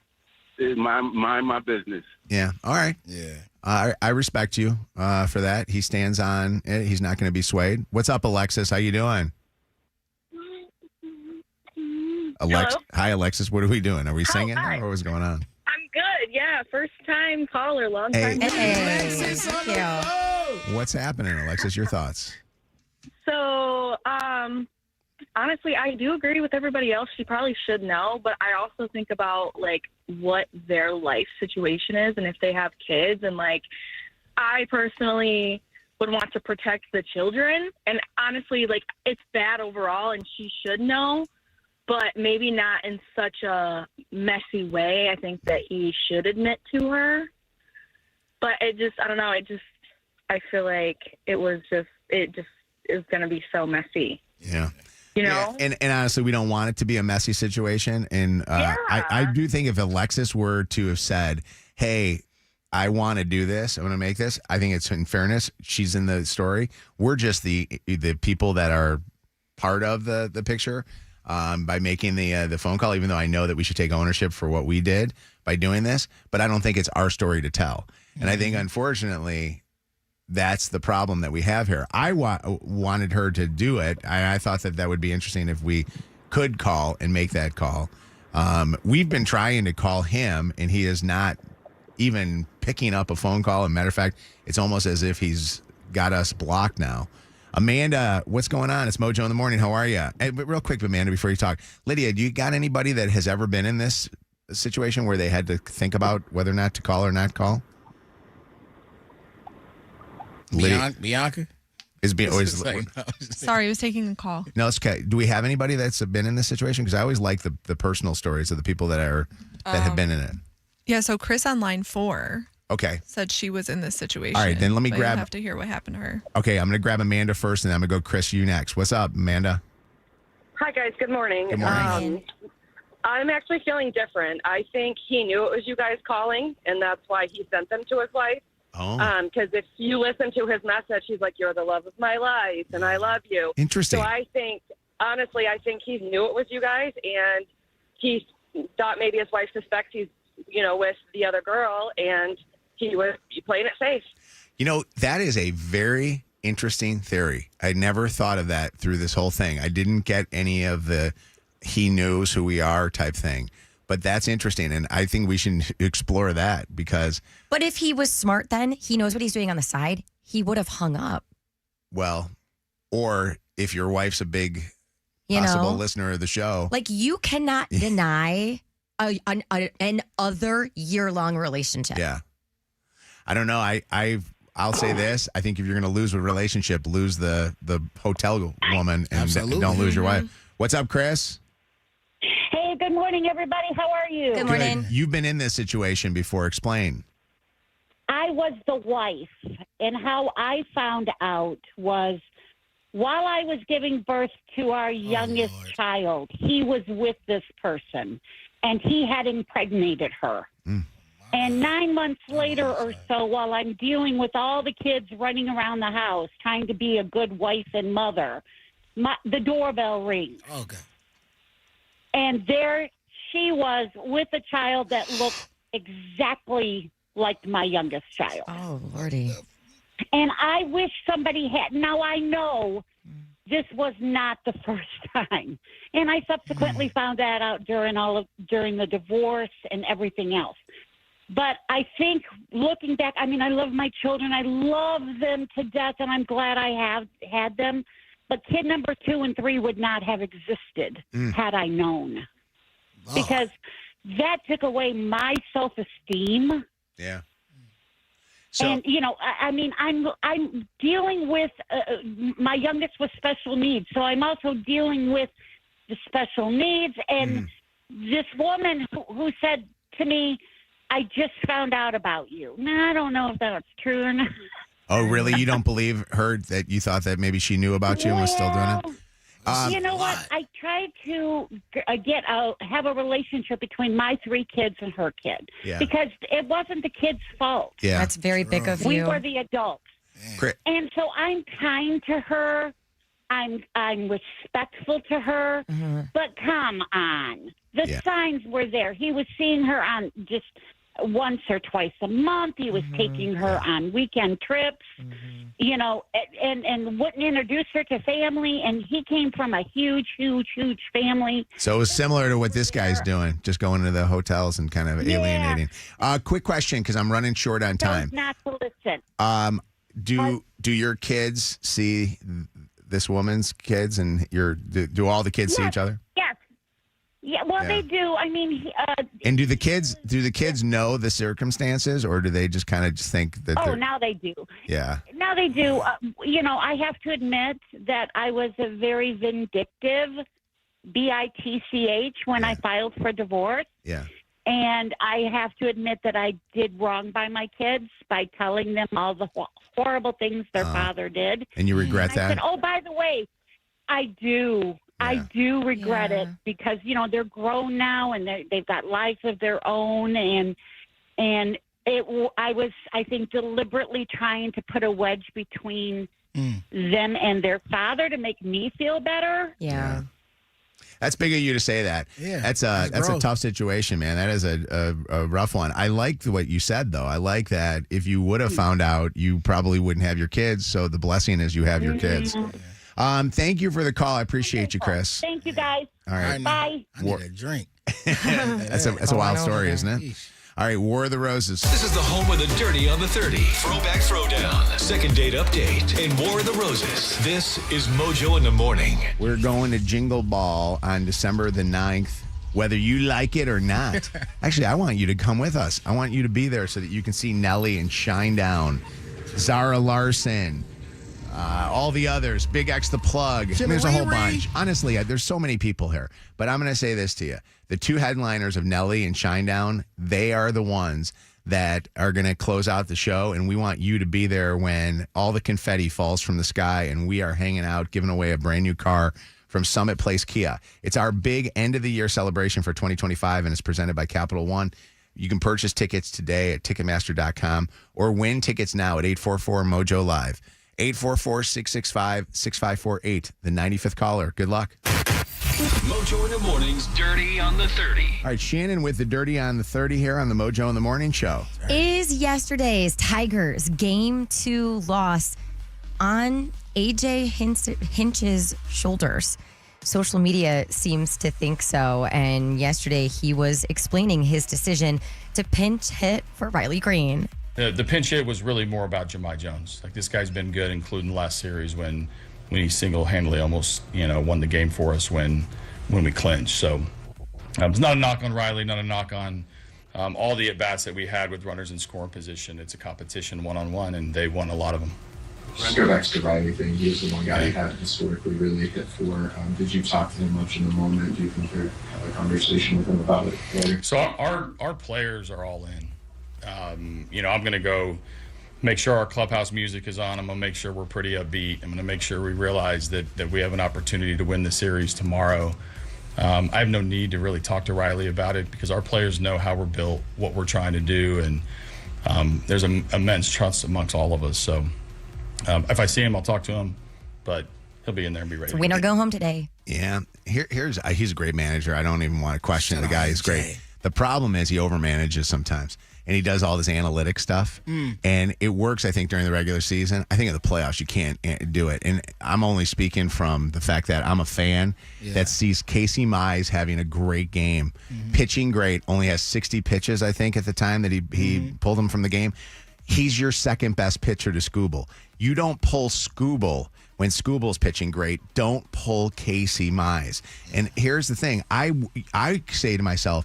mind my business. Yeah. All right. Yeah. I respect you for that. He stands on it. He's not going to be swayed. What's up, Alexis? How you doing? Hello? Hi, Alexis. What are we doing? Are we singing hi. or what's going on? I'm good. Yeah, first time caller, long Hey. time. What's happening, Alexis? Your thoughts? So, honestly, I do agree with everybody else. She probably should know, but I also think about like what their life situation is and if they have kids. And like, I personally would want to protect the children. And honestly, like, it's bad overall, and she should know, but maybe not in such a messy way. I think that he should admit to her. But it just, I don't know. I feel like it is going to be so messy. Yeah. You know? Yeah. And honestly, we don't want it to be a messy situation. And I do think if Alexis were to have said, hey, I want to do this, I want to make this, I think it's in fairness. She's in the story. We're just the people that are part of the picture by making the phone call, even though I know that we should take ownership for what we did by doing this. But I don't think it's our story to tell. And I think, unfortunately, that's the problem that we have here. I wanted her to do it. I thought that would be interesting if we could call and make that call. We've been trying to call him, and he is not even picking up a phone call. As a matter of fact, it's almost as if he's got us blocked now. Amanda, what's going on? It's Mojo in the Morning. How are you? But real quick, Amanda, before you talk. Lydia, do you got anybody that has ever been in this situation where they had to think about whether or not to call or not call? Bianca? Sorry, I was taking a call. No, it's okay. Do we have anybody that's been in this situation? Because I always like the personal stories of the people that have been in it. Yeah, so Chris on line 4 said she was in this situation. All right, then let me but grab. You have to hear what happened to her. Okay, I'm going to grab Amanda first, and then I'm going to go Chris, you next. What's up, Amanda? Hi, guys. Good morning. Good morning. I'm actually feeling different. I think he knew it was you guys calling, and that's why he sent them to his wife. Oh. Because if you listen to his message, he's like, "You're the love of my life, and I love you." Interesting. So I think, honestly, he knew it was you guys, and he thought maybe his wife suspects he's, with the other girl, and he was playing it safe. That is a very interesting theory. I never thought of that through this whole thing. I didn't get any of the he knows who we are type thing. But that's interesting, and I think we should explore that because... But if he was smart then, he knows what he's doing on the side, he would have hung up. Well, or if your wife's a big possible listener of the show... Like, you cannot deny an other year-long relationship. Yeah. I don't know. I'll say this. I think if you're going to lose a relationship, lose the hotel woman and don't lose your wife. What's up, Chris? Hey, good morning, everybody. How are you? Good morning. You've been in this situation before. Explain. I was the wife, and how I found out was while I was giving birth to our youngest child, he was with this person, and he had impregnated her. And 9 months later or so, while I'm dealing with all the kids running around the house, trying to be a good wife and mother, the doorbell rings. Okay. And there she was with a child that looked exactly like my youngest child. Oh, Lordy. And I wish somebody had. Now, I know this was not the first time. And I subsequently found that out during the divorce and everything else. But I think looking back, I love my children. I love them to death, and I'm glad I have had them. But kid number 2 and 3 would not have existed had I known. Because that took away my self-esteem. Yeah. So, and, I'm dealing with my youngest with special needs. So I'm also dealing with the special needs. And this woman who said to me, "I just found out about you." Now, I don't know if that's true or not. Oh, really? You don't believe her that you thought that maybe she knew about you and was still doing it? You know what? I tried to have a relationship between my 3 kids and her kid because it wasn't the kid's fault. Yeah. That's very big of you. We were the adults. And so I'm kind to her. I'm respectful to her. But come on. The signs were there. He was seeing her on just once or twice a month. He was taking her on weekend trips, and wouldn't introduce her to family. And he came from a huge, huge, huge family. So it was similar to what this guy's doing, just going to the hotels and kind of alienating. Quick question, because I'm running short on time. Not to listen. Do your kids see this woman's kids, and do all the kids see each other? Yes. Yeah, well, they do. And do the kids know the circumstances, or do they just kind of think that? Oh, now they do. Yeah. Now they do. I have to admit that I was a very vindictive, bitch, when I filed for divorce. Yeah. And I have to admit that I did wrong by my kids by telling them all the horrible things their father did. And you regret that? I said, "Oh, by the way, I do. I do regret it because, they're grown now and they've got lives of their own. And I was, I think, deliberately trying to put a wedge between them and their father to make me feel better. Yeah. That's big of you to say that. Yeah. That's a tough situation, man. That is a rough one. I like what you said, though. I like that if you would have found out, you probably wouldn't have your kids. So the blessing is you have your kids. Thank you for the call. I appreciate you, Chris. Thank you, guys. All right. Bye. I need a drink. That's a wild story, isn't it? All right, War of the Roses. This is the home of the Dirty on the 30. Throwback Throwdown. Second date update. And War of the Roses. This is Mojo in the Morning. We're going to Jingle Ball on December the 9th. whether you like it or not. Actually, I want you to come with us. I want you to be there so that you can see Nelly and Shinedown, Zara Larson, all the others, Big X the Plug. There's a whole bunch. Honestly, there's so many people here. But I'm going to say this to you. The two headliners of Nelly and Shinedown, they are the ones that are going to close out the show, and we want you to be there when all the confetti falls from the sky and we are hanging out, giving away a brand new car from Summit Place Kia. It's our big end-of-the-year celebration for 2025, and it's presented by Capital One. You can purchase tickets today at Ticketmaster.com or win tickets now at 844-MOJO Live. 844-665-6548. The 95th caller. Good luck. Mojo in the Morning's Dirty on the 30. All right, Shannon with the Dirty on the 30 here on the Mojo in the Morning show. Is yesterday's Tigers Game 2 loss on AJ Hinch's shoulders? Social media seems to think so. And yesterday he was explaining his decision to pinch hit for Riley Green. The pinch hit was really more about Jahmai Jones. Like, this guy's been good, including the last series when he single-handedly almost, won the game for us when we clinched. So it's not a knock on Riley, not a knock on all the at-bats that we had with runners in scoring position. It's a competition one-on-one, and they won a lot of them. Just go back to the Riley thing. He was the one guy you had historically really hit for. Did you talk to him much in the moment? Do you think you have a conversation with him about it later? So our players are all in. I'm going to go make sure our clubhouse music is on. I'm going to make sure we're pretty upbeat. I'm going to make sure we realize that we have an opportunity to win the series tomorrow. I have no need to really talk to Riley about it because our players know how we're built, what we're trying to do, and there's an immense trust amongst all of us. So if I see him, I'll talk to him, but he'll be in there and be ready. It's win or go home today. Yeah. He's a great manager. I don't even want to question the guy. He's great. The problem is he overmanages sometimes. And he does all this analytic stuff. And it works, I think, during the regular season. I think in the playoffs, you can't do it. And I'm only speaking from the fact that I'm a fan that sees Casey Mize having a great game. Pitching great. Only has 60 pitches, I think, at the time that he pulled him from the game. He's your second best pitcher to Skubal. You don't pull Skubal when Skubal's pitching great. Don't pull Casey Mize. And here's the thing. I say to myself,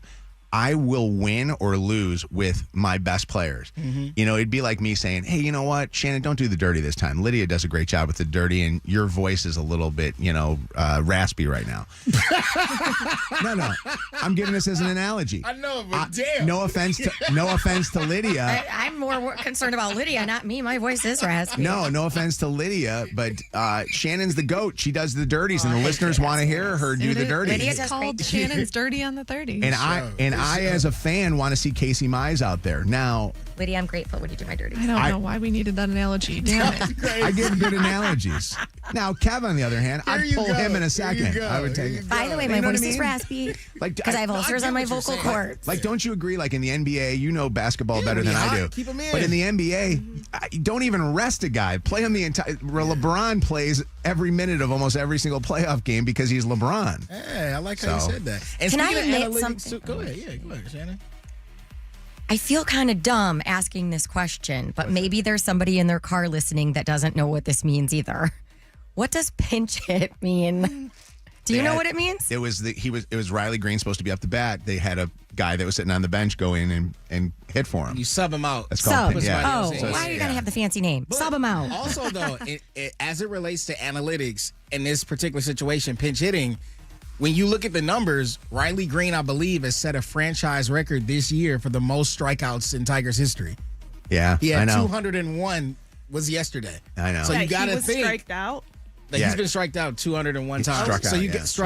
I will win or lose with my best players. It'd be like me saying, hey, you know what, Shannon, don't do the dirty this time. Lydia does a great job with the dirty, and your voice is a little bit, raspy right now. No. I'm giving this as an analogy. I know, but damn. No offense to Lydia. I'm more concerned about Lydia, not me. My voice is raspy. No offense to Lydia, but Shannon's the goat. She does the dirties, and the listeners want to hear her do the dirties. It's called Shannon's Dirty on the 30. And I, as a fan, want to see Casey Mize out there. Now, Lydia, I'm grateful when you do my dirty. I don't know why we needed that analogy. Damn it. I give good analogies. Now, Kev, on the other hand, I'd pull him in a second. I would take it. By the way, my voice is raspy because I have ulcers on my vocal cords. Like, don't you agree? Like in the NBA, you know basketball better than I do. Keep him in. But in the NBA, don't even rest a guy. Play him the entire. LeBron plays every minute of almost every single playoff game because he's LeBron. Hey, I like how you said that. And can I admit analytics, something? Go ahead, Shannon. I feel kind of dumb asking this question, but maybe there's somebody in their car listening that doesn't know what this means either. What does pinch hit mean? Do you know what it means? It was Riley Green supposed to be up to bat. They had a guy that was sitting on the bench go in and hit for him. You sub him out. That's called pinch. Why are you gonna have the fancy name? Sub him out. Also, though, as it relates to analytics in this particular situation, pinch hitting. When you look at the numbers, Riley Green, I believe, has set a franchise record this year for the most strikeouts in Tigers history. Yeah, he had I know. 201 was yesterday. I know. So you got to think. Striked out. Like he's been striked out 201 times. Struck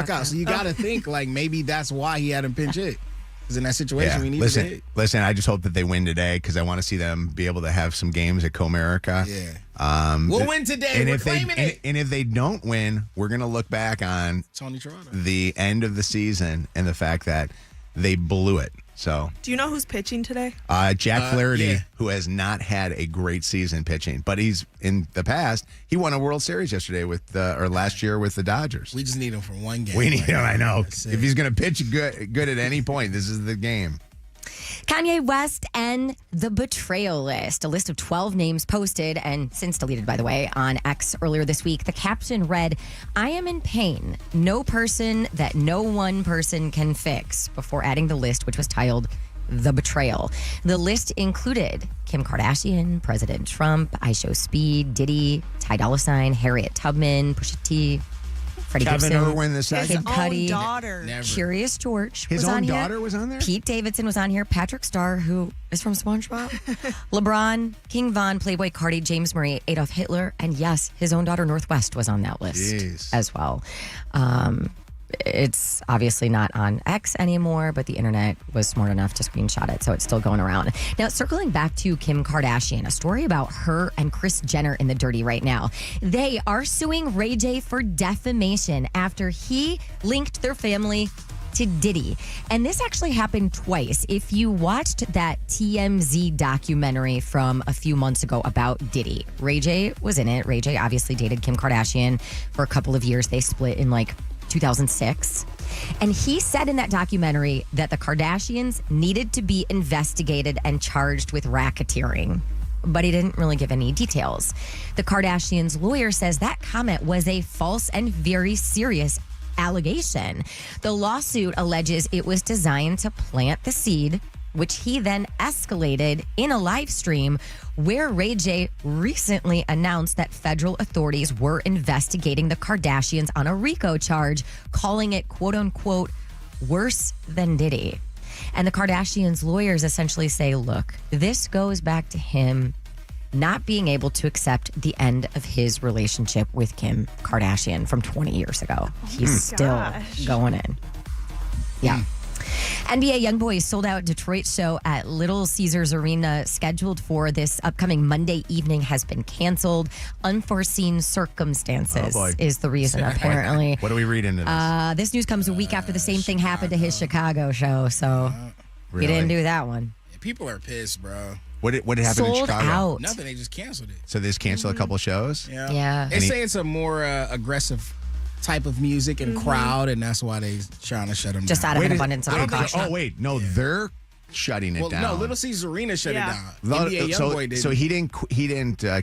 out. So you got to think like maybe that's why he had him pinch hit. Because in that situation, we need to hit. Listen, I just hope that they win today because I want to see them be able to have some games at Comerica. Yeah. We'll win today. And We're if claiming it. And if they don't win, we're going to look back on Tony Toronto. The end of the season and the fact that they blew it. So, do you know who's pitching today? Jack Flaherty, who has not had a great season pitching, but he's in the past. He won a World Series yesterday or last year with the Dodgers. We just need him for one game. We need him. I know. If he's going to pitch good at any point, this is the game. Kanye West and the betrayal list, a list of 12 names posted and since deleted, by the way, on X earlier this week. The caption read, "I am in pain. No person that no one person can fix," before adding the list, which was titled The Betrayal. The list included Kim Kardashian, President Trump, IShowSpeed, Diddy, Ty Dolla $ign, Harriet Tubman, Pusha T, Freddie Kevin Gibson, Irwin II? Kid Cudi, daughter. Never. Curious George His was own on here. daughter was on there? Pete Davidson was on here. Patrick Starr, who is from SpongeBob. LeBron, King Von, Playboy Cardi, James Murray, Adolf Hitler, and yes, his own daughter Northwest was on that list as well. It's obviously not on X anymore, but the internet was smart enough to screenshot it, so it's still going around. Now, circling back to Kim Kardashian, a story about her and Kris Jenner in the dirty right now. They are suing Ray J for defamation after he linked their family to Diddy. And this actually happened twice. If you watched that TMZ documentary from a few months ago about Diddy, Ray J was in it. Ray J obviously dated Kim Kardashian for a couple of years. They split in 2006. And he said in that documentary that the Kardashians needed to be investigated and charged with racketeering. But he didn't really give any details. The Kardashians' lawyer says that comment was a false and very serious allegation. The lawsuit alleges it was designed to plant the seed, which he then escalated in a live stream where Ray J recently announced that federal authorities were investigating the Kardashians on a RICO charge, calling it, quote unquote, worse than Diddy. And the Kardashians' lawyers essentially say, look, this goes back to him not being able to accept the end of his relationship with Kim Kardashian from 20 years ago. He's still going in. Yeah. NBA YoungBoy's sold-out Detroit show at Little Caesars Arena, scheduled for this upcoming Monday evening, has been canceled. Unforeseen circumstances is the reason, apparently. What do we read into this? This news comes a week after the same thing happened to his Chicago show, so he didn't do that one. People are pissed, bro. What happened in Sold Chicago? out. Nothing. They just canceled it. So they just canceled a couple shows? Yeah. They say it's a more aggressive type of music and crowd, and that's why they trying to shut them Just down. out of an abundance of caution. Oh, wait. No, they're shutting it down. No, Little Caesars Arena shut it down. NBA YoungBoy did. So he didn't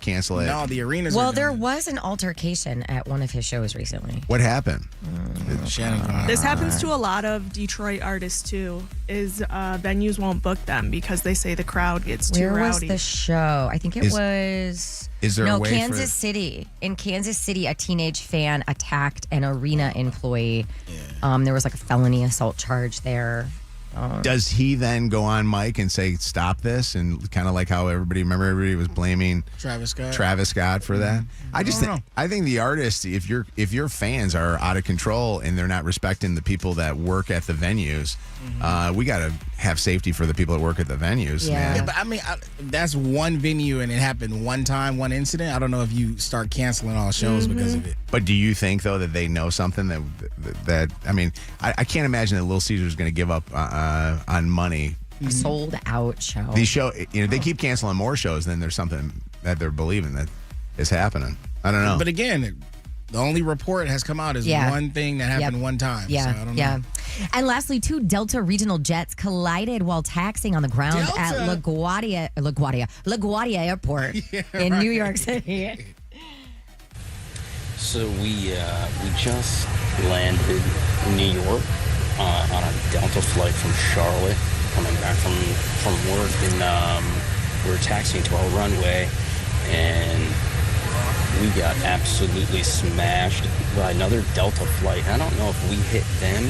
cancel it. No, the arenas. Well, there was an altercation at one of his shows recently. What happened? Shannon. This happens to a lot of Detroit artists too. Is venues won't book them because they say the crowd gets too Where was rowdy. the show? I think it was. Is there a way Kansas City. In Kansas City, a teenage fan attacked an arena employee. There was a felony assault charge there. Does he then go on mic and say, stop this? And kind of like how everybody was blaming Travis Scott for that. I think the artists, if your fans are out of control and they're not respecting the people that work at the venues, we got to have safety for the people that work at the venues. Yeah. Man. But I mean, that's one venue and it happened one time, one incident. I don't know if you start canceling all shows because of it. But do you think, though, that they know something that I mean, I can't imagine that Little Caesars is going to give up on money. A sold out show. These show, they keep canceling more shows, then there's something that they're believing that is happening. I don't know. But again, the only report has come out is one thing that happened one time. Yeah, so I don't know. And lastly, 2 Delta regional jets collided while taxiing on the ground at LaGuardia Airport in New York City. So we just landed in New York on a Delta flight from Charlotte, coming back from work, and we were taxiing to our runway, and we got absolutely smashed by another Delta flight. I don't know if we hit them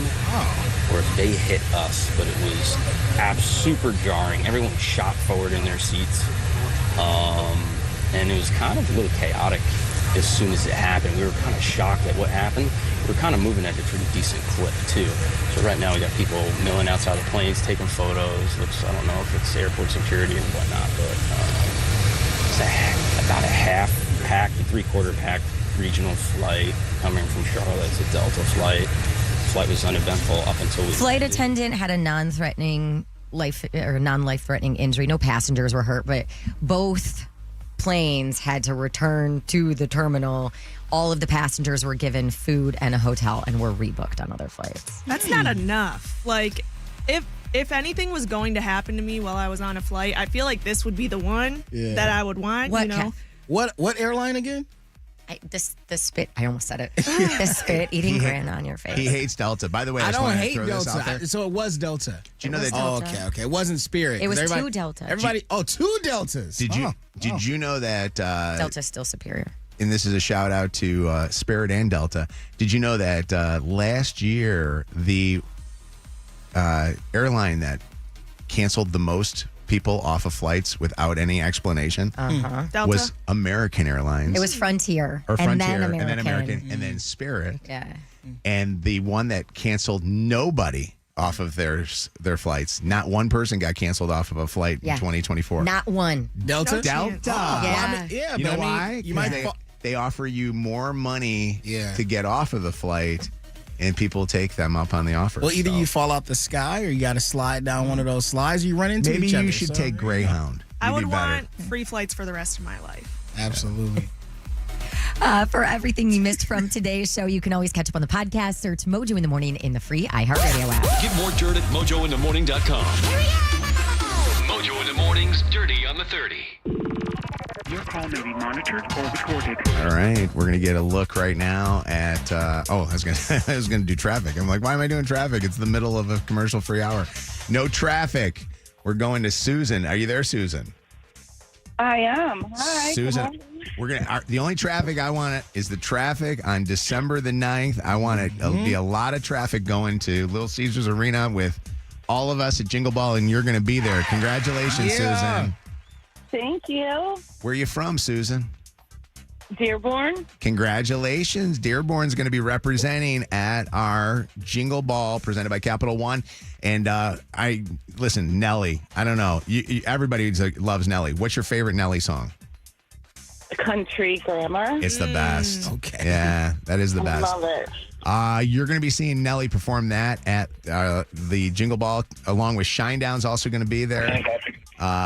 or if they hit us, but it was super jarring. Everyone shot forward in their seats, and it was kind of a little chaotic as soon as it happened. We were kind of shocked at what happened. We're kind of moving at a pretty decent clip, too. So right now we got people milling outside the planes, taking photos. I don't know if it's airport security or whatnot, but it's about a half-packed, 3/4 packed regional flight coming from Charlotte. It's a Delta flight. The flight was uneventful up until we Flight attendant had a non-life-threatening injury. No passengers were hurt, but both planes had to return to the terminal. All of the passengers were given food and a hotel and were rebooked on other flights. That's not enough. If If anything was going to happen to me while I was on a flight, I feel like this would be the one that I would want. What, you know? Kev? What airline again? The spit. I almost said it. The spit eating grin on your face. He hates Delta. By the way, I, I just don't wanted to hate throw this out there. Delta. So it was Delta. Do you know that? Oh, okay. It wasn't Spirit. It was 'Cause two Delta. Everybody. Oh, two Deltas. Did you know that Delta's still superior? and this is a shout out to Spirit and Delta. Did you know that last year the airline that canceled the most people off of flights without any explanation was American Airlines? It was Frontier. Or Frontier, and then American, and then Spirit. Yeah. And the one that canceled nobody off of their flights. Not one person got canceled off of a flight in 2024. Not one. Delta? No chance. Delta. Yeah. You know why? You might they offer you more money to get off of the flight, and people take them up on the offer. Well, either you fall out the sky or you got to slide down one of those slides. You run into Maybe each other. you should take Greyhound. I would You'd be better. want free flights for the rest of my life. Absolutely. For everything you missed from today's show, you can always catch up on the podcast. Search Mojo in the Morning in the free iHeartRadio app. Get more dirt at mojointhemorning.com. Mojo in the Morning's Dirty on the 30. Your call may be monitored or recorded. All right, we're gonna get a look right now at. I was gonna do traffic. I'm like, why am I doing traffic? It's the middle of a commercial-free hour. No traffic. We're going to Susan. Are you there, Susan? I am. Hi. Susan. We're gonna. The only traffic I want is the traffic on December the 9th. I want it to be a lot of traffic going to Little Caesars Arena with all of us at Jingle Ball, and you're gonna be there. Congratulations, Susan. Thank you. Where are you from, Susan? Dearborn. Congratulations. Dearborn's going to be representing at our Jingle Ball presented by Capital One. And listen, Nelly, I don't know. Everybody loves Nelly. What's your favorite Nelly song? Country Grammar. It's the best. Okay. Yeah, that is the best. Love it. You're going to be seeing Nelly perform that at the Jingle Ball, along with Shinedown's also going to be there.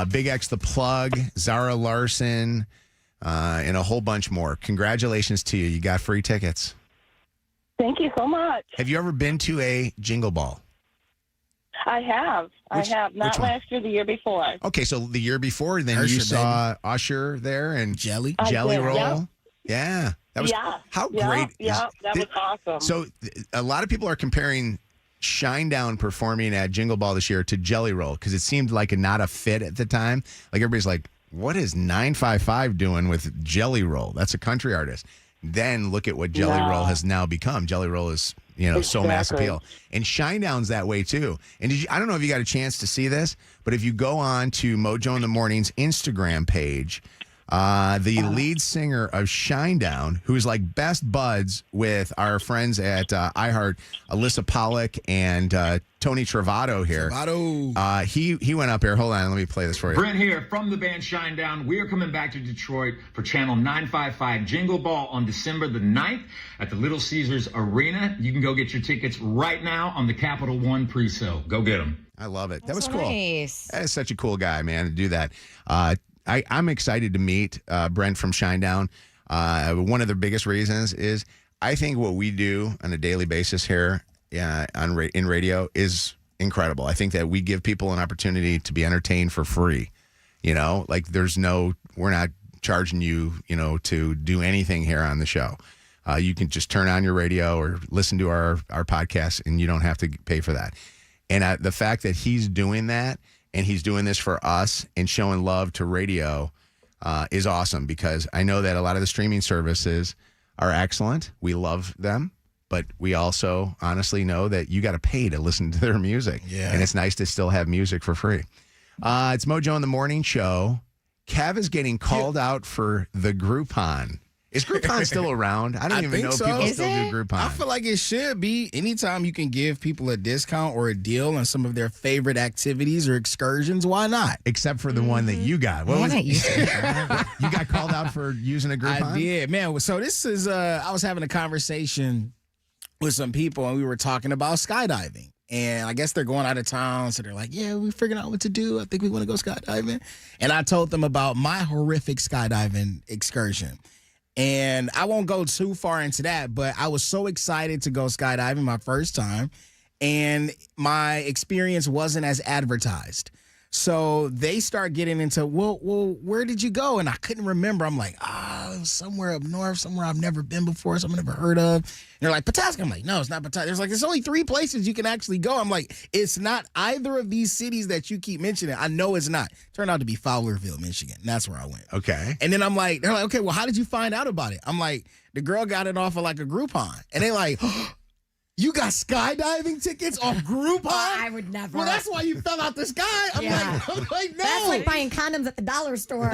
Big X The Plug, Zara Larson, and a whole bunch more. Congratulations to you. You got free tickets. Thank you so much. Have you ever been to a Jingle Ball? I have. Not last year, the year before. Okay, so the year before, then Usher, you saw Usher there and Jelly Roll. Yep. Yeah. That was how great. Yeah, that was awesome. So a lot of people are comparing Shinedown performing at Jingle Ball this year to Jelly Roll because it seemed like not a fit at the time. Like everybody's like, what is 955 doing with Jelly Roll? That's a country artist. Then look at what Jelly Roll has now become. Jelly Roll is, so mass appeal. And Shinedown's that way too. And I don't know if you got a chance to see this, but if you go on to Mojo in the Morning's Instagram page, the lead singer of Shinedown, who's like best buds with our friends at iHeart, Alyssa Pollock and Tony Travato here. He went up here. Hold on, let me play this for you. Brent here from the band Shinedown. We are coming back to Detroit for Channel 955 Jingle Ball on December the 9th at the Little Caesars Arena. You can go get your tickets right now on the Capital One pre-sale. Go get them. I love it. That was so cool. nice. That is such a cool guy, man, to do that. I'm excited to meet Brent from Shinedown. One of the biggest reasons is I think what we do on a daily basis here in radio is incredible. I think that we give people an opportunity to be entertained for free. Like we're not charging you, to do anything here on the show. You can just turn on your radio or listen to our podcast, and you don't have to pay for that. And the fact that he's doing that, and he's doing this for us and showing love to radio is awesome, because I know that a lot of the streaming services are excellent. We love them, but we also honestly know that you got to pay to listen to their music. Yeah. And it's nice to still have music for free. It's Mojo in the Morning Show. Kev is getting called out for the Groupon. Is Groupon still around? I don't even know if people still do Groupon. I feel like it should be. Anytime you can give people a discount or a deal on some of their favorite activities or excursions, why not? Except for the one that you got. What was it? You got called out for using a Groupon? I did, man. So this is, I was having a conversation with some people, and we were talking about skydiving. And I guess they're going out of town, so they're like, yeah, we're figuring out what to do. I think we want to go skydiving. And I told them about my horrific skydiving excursion. And I won't go too far into that, but I was so excited to go skydiving my first time. and my experience wasn't as advertised. So they start getting into, well, where did you go? And I couldn't remember. I'm like, it was somewhere up north, somewhere I've never been before, somewhere I've never heard of. And they're like, Pawtucket. I'm like, no, it's not Pawtucket. There's like, there's only 3 places you can actually go. I'm like, it's not either of these cities that you keep mentioning. I know it's not. Turned out to be Fowlerville, Michigan. And that's where I went. Okay. And then I'm like, they're like, okay, well, how did you find out about it? I'm like, the girl got it off of like a Groupon. And they like, you got skydiving tickets off Groupon? I would never. Well, that's why you fell out the sky. I'm like, no. That's like buying condoms at the dollar store.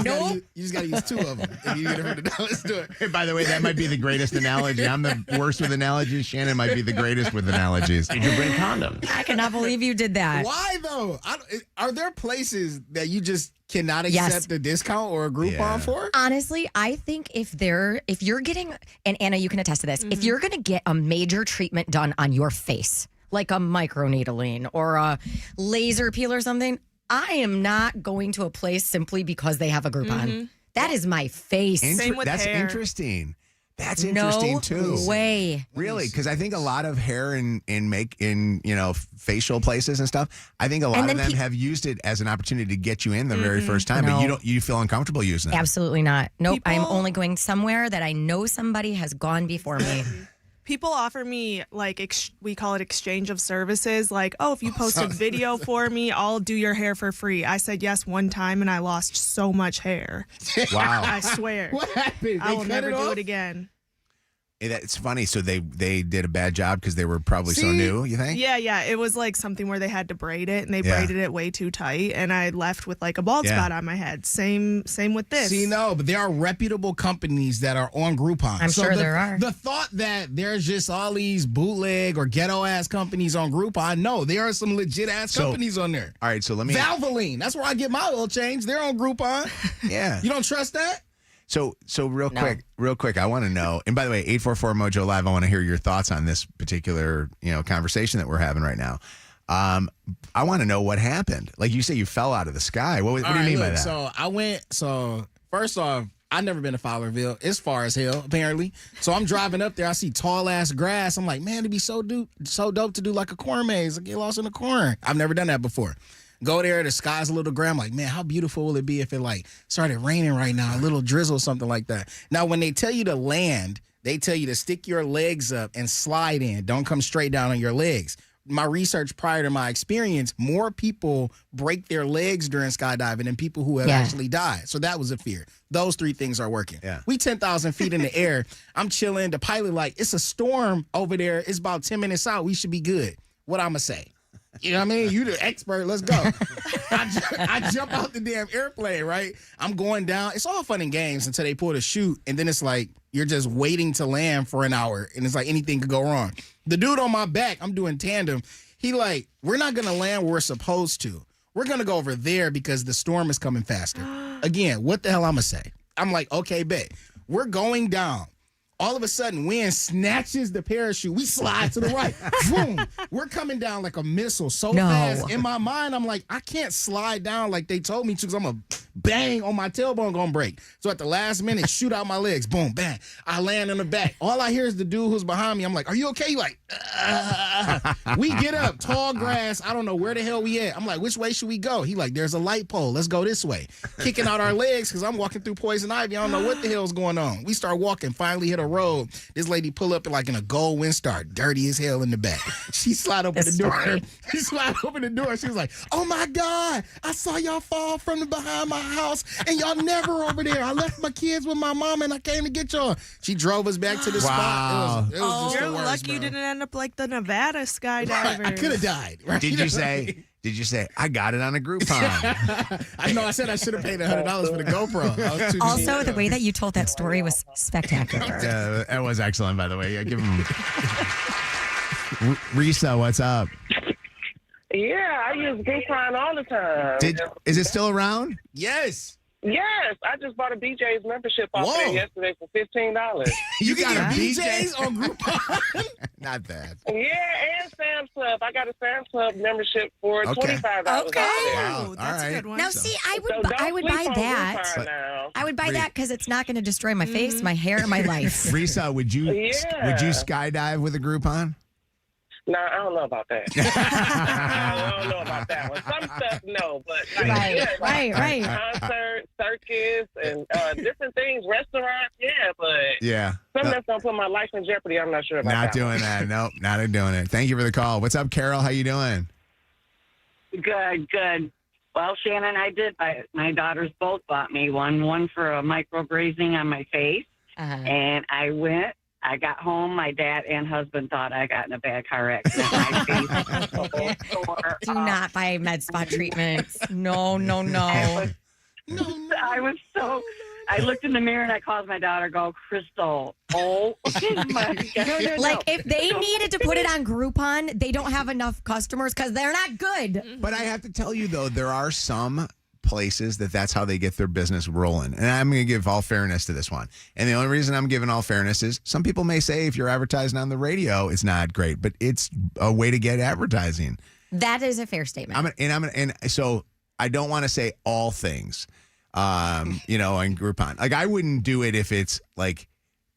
No. You just got to use 2 of them if you get it from the dollar store. Hey, by the way, that might be the greatest analogy. I'm the worst with analogies. Shannon might be the greatest with analogies. Did you bring condoms? I cannot believe you did that. Why, though? Are there places that you just cannot accept a discount or a Groupon for? Honestly, I think if you're getting, and Anna, you can attest to this, if you're going to get a major treatment done on your face, like a microneedling or a laser peel or something, I am not going to a place simply because they have a Groupon. That is my face. Same with That's hair. interesting. That's interesting too. No way. Really? Because I think a lot of hair in facial places and stuff, I think a lot of them have used it as an opportunity to get you in the very first time, but you feel uncomfortable using it. Absolutely not. Nope. I'm only going somewhere that I know somebody has gone before me. People offer me, like, we call it exchange of services. Like, oh, if you post a video for me, I'll do your hair for free. I said yes one time, and I lost so much hair. Wow. I swear. What happened? I will cut never it do off? it again. It's funny. So they did a bad job because they were probably so new, you think? Yeah. It was like something where they had to braid it, and they braided it way too tight, and I left with like a bald spot on my head. Same with this. See, no, but there are reputable companies that are on Groupon. I'm sure there are. The thought that there's just all these bootleg or ghetto-ass companies on Groupon, no, there are some legit-ass companies on there. All right, so let me... Valvoline, that's where I get my oil change. They're on Groupon. Yeah. You don't trust that? So real quick, I want to know, and by the way, 844 Mojo Live, I want to hear your thoughts on this particular, conversation that we're having right now. I want to know what happened. Like you say, you fell out of the sky. What do you mean by that? So first off, I've never been to Fowlerville. It's far as hell, apparently. So I'm driving up there. I see tall ass grass. I'm like, man, it'd be so dope to do like a corn maze. I get lost in the corn. I've never done that before. Go there, the sky's a little gray. I'm like, man, how beautiful will it be if it like started raining right now, a little drizzle, something like that. Now, when they tell you to land, they tell you to stick your legs up and slide in. Don't come straight down on your legs. My research prior to my experience, more people break their legs during skydiving than people who have actually died. So that was a fear. Those 3 things are working. Yeah. We 10,000 feet in the air. I'm chilling. The pilot like, it's a storm over there. It's about 10 minutes out. We should be good. What I'm going to say? You know what I mean? You the expert. Let's go. I jump out the damn airplane, right? I'm going down. It's all fun and games until they pull the chute, and then it's like you're just waiting to land for an hour, and it's like anything could go wrong. The dude on my back, I'm doing tandem. He like, we're not going to land where we're supposed to. We're going to go over there because the storm is coming faster. Again, what the hell I'm going to say? I'm like, okay, bet. We're going down. All of a sudden, wind snatches the parachute. We slide to the right. Boom. We're coming down like a missile so fast. In my mind, I'm like, I can't slide down like they told me to because I'm going to bang on my tailbone going to break. So at the last minute, shoot out my legs. Boom, bang. I land on the back. All I hear is the dude who's behind me. I'm like, are you okay? He like, We get up, tall grass. I don't know where the hell we at. I'm like, which way should we go? He like, there's a light pole. Let's go this way. Kicking out our legs because I'm walking through poison ivy. I don't know what the hell's going on. We start walking, finally hit a road. This lady pull up like in a gold Windstar, dirty as hell in the back. She slide open the door. She slide open the door. She was like, oh my God, I saw y'all fall from the behind my house and y'all never over there. I left my kids with my mom and I came to get y'all. She drove us back to the spot. It was just you're the worst, lucky you didn't end up like the Nevada skydiver. I could have died. Right? Did you say, I got it on a Groupon? I know. I said I should have paid $100 for the GoPro. Also, the way that you told that story was spectacular. Yeah, that was excellent, by the way. Yeah, give him... Risa, what's up? Yeah, I use Groupon all the time. Is it still around? Yes. Yes, I just bought a BJ's membership off there yesterday for $15. You got a BJ's on Groupon? Not bad. Yeah, and Sam's Club. I got a Sam's Club membership for $25. Okay. Wow. All right. Now, see, I would don't buy sleep on that. Groupon now. I would buy that because it's not going to destroy my face, my hair, my life. Risa, would you Yeah. skydive with a Groupon? No, I don't know about that. I don't know about that one. Some stuff, no, but Right. Concerts, circus, and different things, restaurants, but Yeah. something that's gonna put my life in jeopardy. I'm not sure about Not that. doing that. Nope, not doing it. Thank you for the call. What's up, Carol? How you doing? Good. Well, Shannon, I did buy it. My daughters both bought me one for a microbrazing on my face, and I went. I got home. My dad and husband thought I got in a bad car accident. My face was so sore. Do not buy med spa treatments. No. I looked in the mirror and I called my daughter, go, Crystal, oh my God. Like, if they needed to put it on Groupon, they don't have enough customers because they're not good. But I have to tell you, though, there are some places that's how they get their business rolling. And I'm going to give all fairness to this one. And the only reason I'm giving all fairness is some people may say if you're advertising on the radio, it's not great, but it's a way to get advertising. That is a fair statement. And so I don't want to say all things, on Groupon. Like, I wouldn't do it if it's like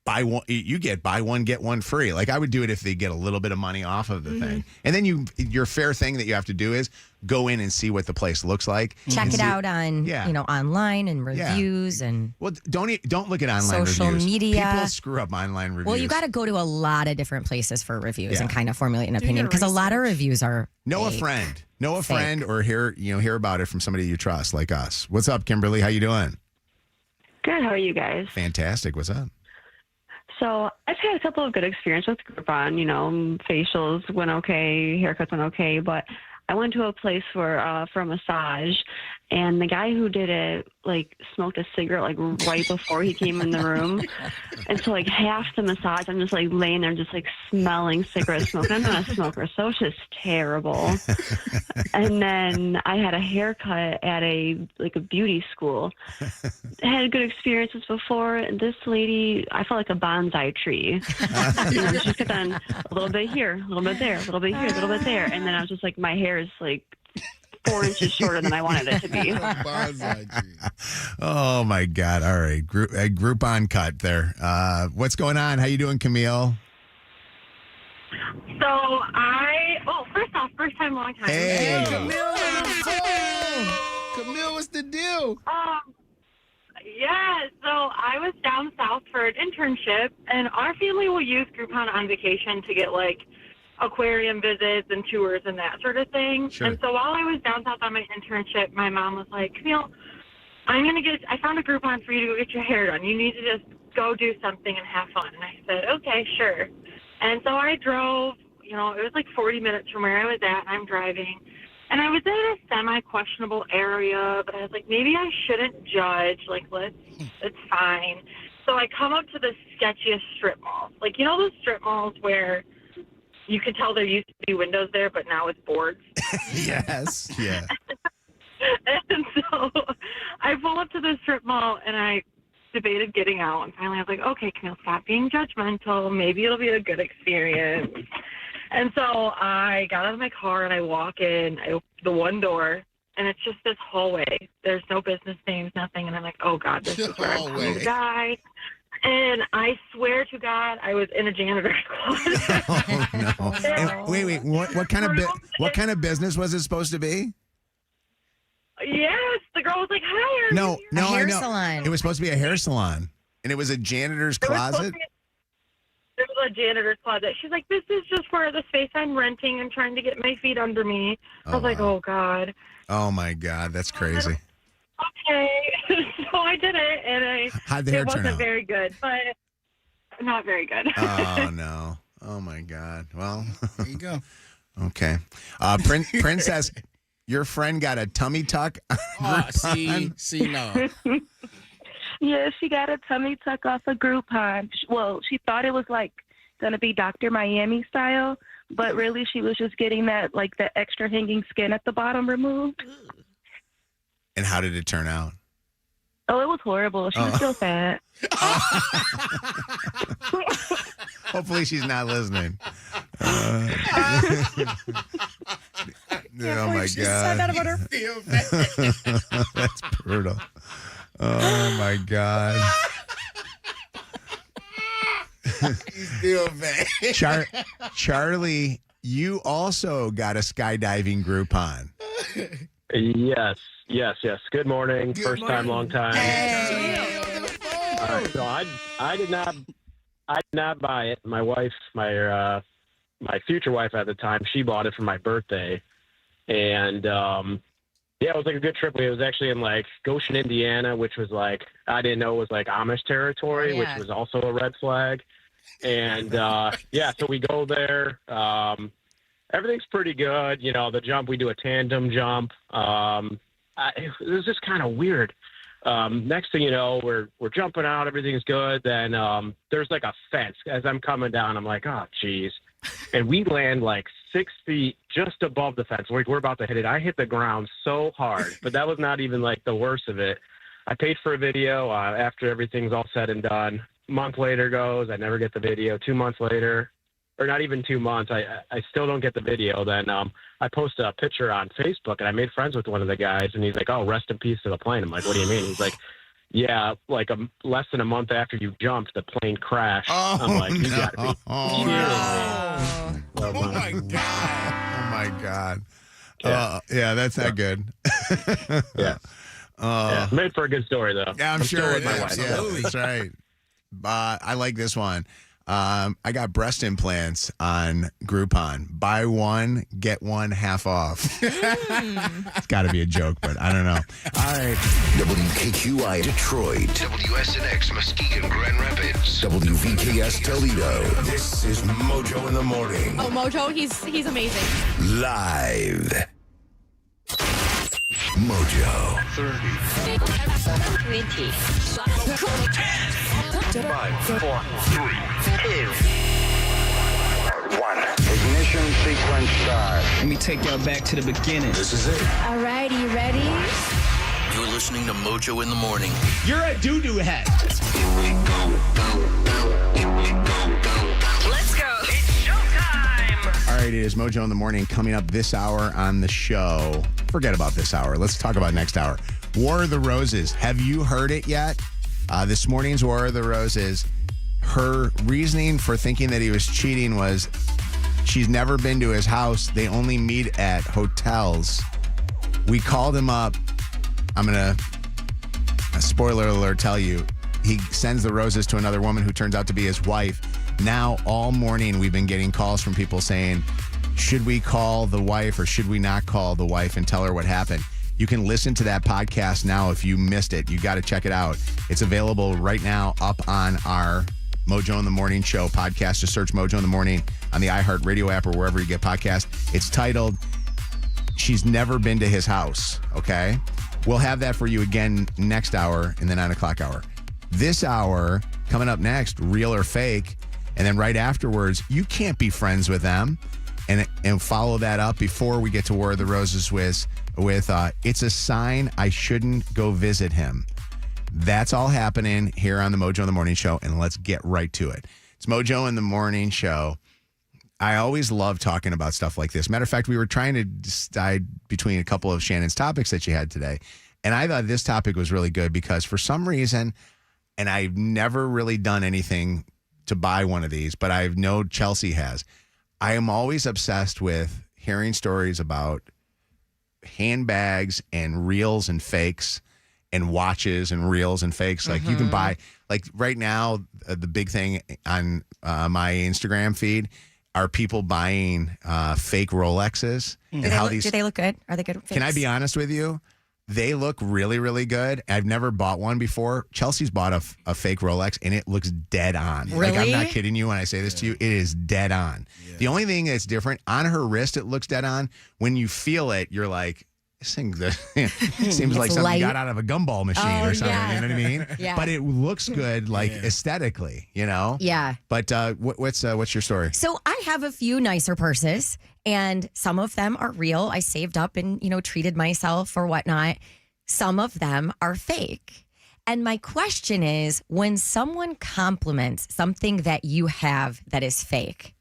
buy one, get one free. Like, I would do it if they get a little bit of money off of the thing. And then your fair thing that you have to do is go in and see what the place looks like. Check it out on, online and reviews and. Well, don't look at online social reviews. media. People screw up online reviews. Well, you got to go to a lot of different places for reviews Yeah. and kind of formulate an opinion because a lot of reviews are. Know a fake. friend. Know a Fake. friend or hear about it from somebody you trust, like us. What's up, Kimberly? How you doing? Good. How are you guys? Fantastic. What's up? So I've had a couple of good experiences with Groupon. Facials went okay, haircuts went okay, but I went to a place for a massage, and the guy who did it smoked a cigarette right before he came in the room, and so half the massage I'm just laying there just smelling cigarette smoke. I'm not a smoker, so it's just terrible. And then I had a haircut at a beauty school. I had good experiences before, and this lady, I felt like a bonsai tree. She just kept on a little bit here, a little bit there, a little bit here, a little bit there, and then I was just my hair is 4 inches shorter than I wanted it to be. Oh my God! All right, Groupon cut there. What's going on? How you doing, Camille? So first off, first time, long time. Hey, Camille, what's the deal? Yeah, so I was down south for an internship, and our family will use Groupon on vacation to get aquarium visits and tours and that sort of thing. Sure. And so while I was down south on my internship, my mom was like, Camille, I found a Groupon for you to go get your hair done. You need to just go do something and have fun. And I said, okay, sure. And so I drove, it was 40 minutes from where I was at, and I'm driving. And I was in a semi-questionable area, but I was like, maybe I shouldn't judge. It's fine. So I come up to the sketchiest strip mall. Those strip malls where you can tell there used to be windows there, but now it's boards. Yes. Yeah. And so I pull up to the strip mall, and I debated getting out. And finally I was like, okay, Camille, stop being judgmental. Maybe it'll be a good experience. And so I got out of my car, and I walk in. I open the one door, and it's just this hallway. There's no business names, nothing. And I'm like, oh, God, this is where I'm coming to die. And I swear to God, I was in a janitor's closet. Oh no! And wait. What kind of business was it supposed to be? Yes, the girl was like, "Hi, No, hair I know. salon. It was supposed to be a hair salon, and it was a janitor's closet. There was a janitor's closet. She's like, this is just for the space I'm renting and trying to get my feet under me. I was like, oh, God. Oh my God, that's crazy. Okay. So I did it, and How'd the hair it turn wasn't out? very good, but not very good. Oh no! Oh my God! Well, there you go. Okay, Princess, your friend got a tummy tuck. See, no. Yeah, she got a tummy tuck off a Groupon. Well, she thought it was going to be Dr. Miami style, but really she was just getting that the extra hanging skin at the bottom removed. And how did it turn out? horrible. She was still fat. Hopefully she's not listening. Oh my God. That's brutal. Oh my God. He's still bad. Charlie, you also got a skydiving Groupon. Yes. Good morning. First time, long time. All right, so I did not buy it. My wife, my future wife at the time, she bought it for my birthday, and it was like a good trip. It was actually in like Goshen, Indiana, which was like I didn't know it was like Amish territory, which was also a red flag. And so we go there. Everything's pretty good. You know, the jump, we do a tandem jump. It was just kind of weird. Next thing you know, we're jumping out. Everything's good. Then there's like a fence. As I'm coming down, I'm like, oh, geez. And we land like 6 feet just above the fence. We're about to hit it. I hit the ground so hard, but that was not even like the worst of it. I paid for a video after everything's all said and done. A month later goes, I never get the video. 2 months later, or not even 2 months, I still don't get the video. Then I post a picture on Facebook, and I made friends with one of the guys, and he's like, oh, rest in peace to the plane. I'm like, what do you mean? He's like, yeah, like less than a month after you jumped, the plane crashed. Oh, I'm like, you got to be oh, kidding me. Oh, my God. Oh, my God. Yeah, that's not good. Yeah. Made for a good story, though. Yeah, I'm sure still it with my is. wife. Yeah, that's right. I like this one. I got breast implants on Groupon. Buy one, get one half off. It's got to be a joke, but I don't know. All right. WKQI Detroit. WSNX Muskegon Grand Rapids. WVKS Toledo. This is Mojo in the Morning. Oh, Mojo, he's amazing. Live. Mojo. 30. 20. 5, 4, 3, 2, 1. Ignition sequence start. Let me take y'all back to the beginning. This is it. All right, you ready? You're listening to Mojo in the Morning. You're a doo-doo head. Let's go. It's showtime. All right, it is Mojo in the Morning coming up this hour on the show. Forget about this hour. Let's talk about next hour. War of the Roses. Have you heard it yet? This morning's War of the Roses, her reasoning for thinking that he was cheating was she's never been to his house. They only meet at hotels. We called him up. I'm going to, spoiler alert, tell you, he sends the roses to another woman who turns out to be his wife. Now, all morning, we've been getting calls from people saying, should we call the wife or should we not call the wife and tell her what happened? You can listen to that podcast now if you missed it. You got to check it out. It's available right now up on our Mojo in the Morning show podcast. Just search Mojo in the Morning on the iHeartRadio app or wherever you get podcasts. It's titled, She's Never Been to His House, okay? We'll have that for you again next hour in the 9 o'clock hour. This hour, coming up next, Real or Fake, and then right afterwards, you can't be friends with them. And follow that up before we get to War of the Roses with it's a sign I shouldn't go visit him. That's all happening here on the Mojo in the Morning show, and let's get right to it. It's Mojo in the Morning show. I always love talking about stuff like this. Matter of fact, we were trying to decide between a couple of Shannon's topics that she had today, and I thought this topic was really good because for some reason, and I've never really done anything to buy one of these, but I know Chelsea has. I am always obsessed with hearing stories about handbags and reels and fakes and watches and reels and fakes. Like you can buy, like right now, the big thing on my Instagram feed are people buying fake Rolexes. Do they look good? Are they good? Fakes? Can I be honest with you? They look really, really good. I've never bought one before. Chelsea's bought a fake Rolex, and it looks dead on. Really? Like, I'm not kidding you when I say this to you. It is dead on. Yeah. The only thing that's different, on her wrist, it looks dead on. When you feel it, you're like, this thing seems like something got out of a gumball machine or something. Yeah. You know what I mean? Yeah. But it looks good, like, aesthetically, you know? Yeah. But what's your story? So I have a few nicer purses, and some of them are real. I saved up and, treated myself or whatnot. Some of them are fake. And my question is, when someone compliments something that you have that is fake,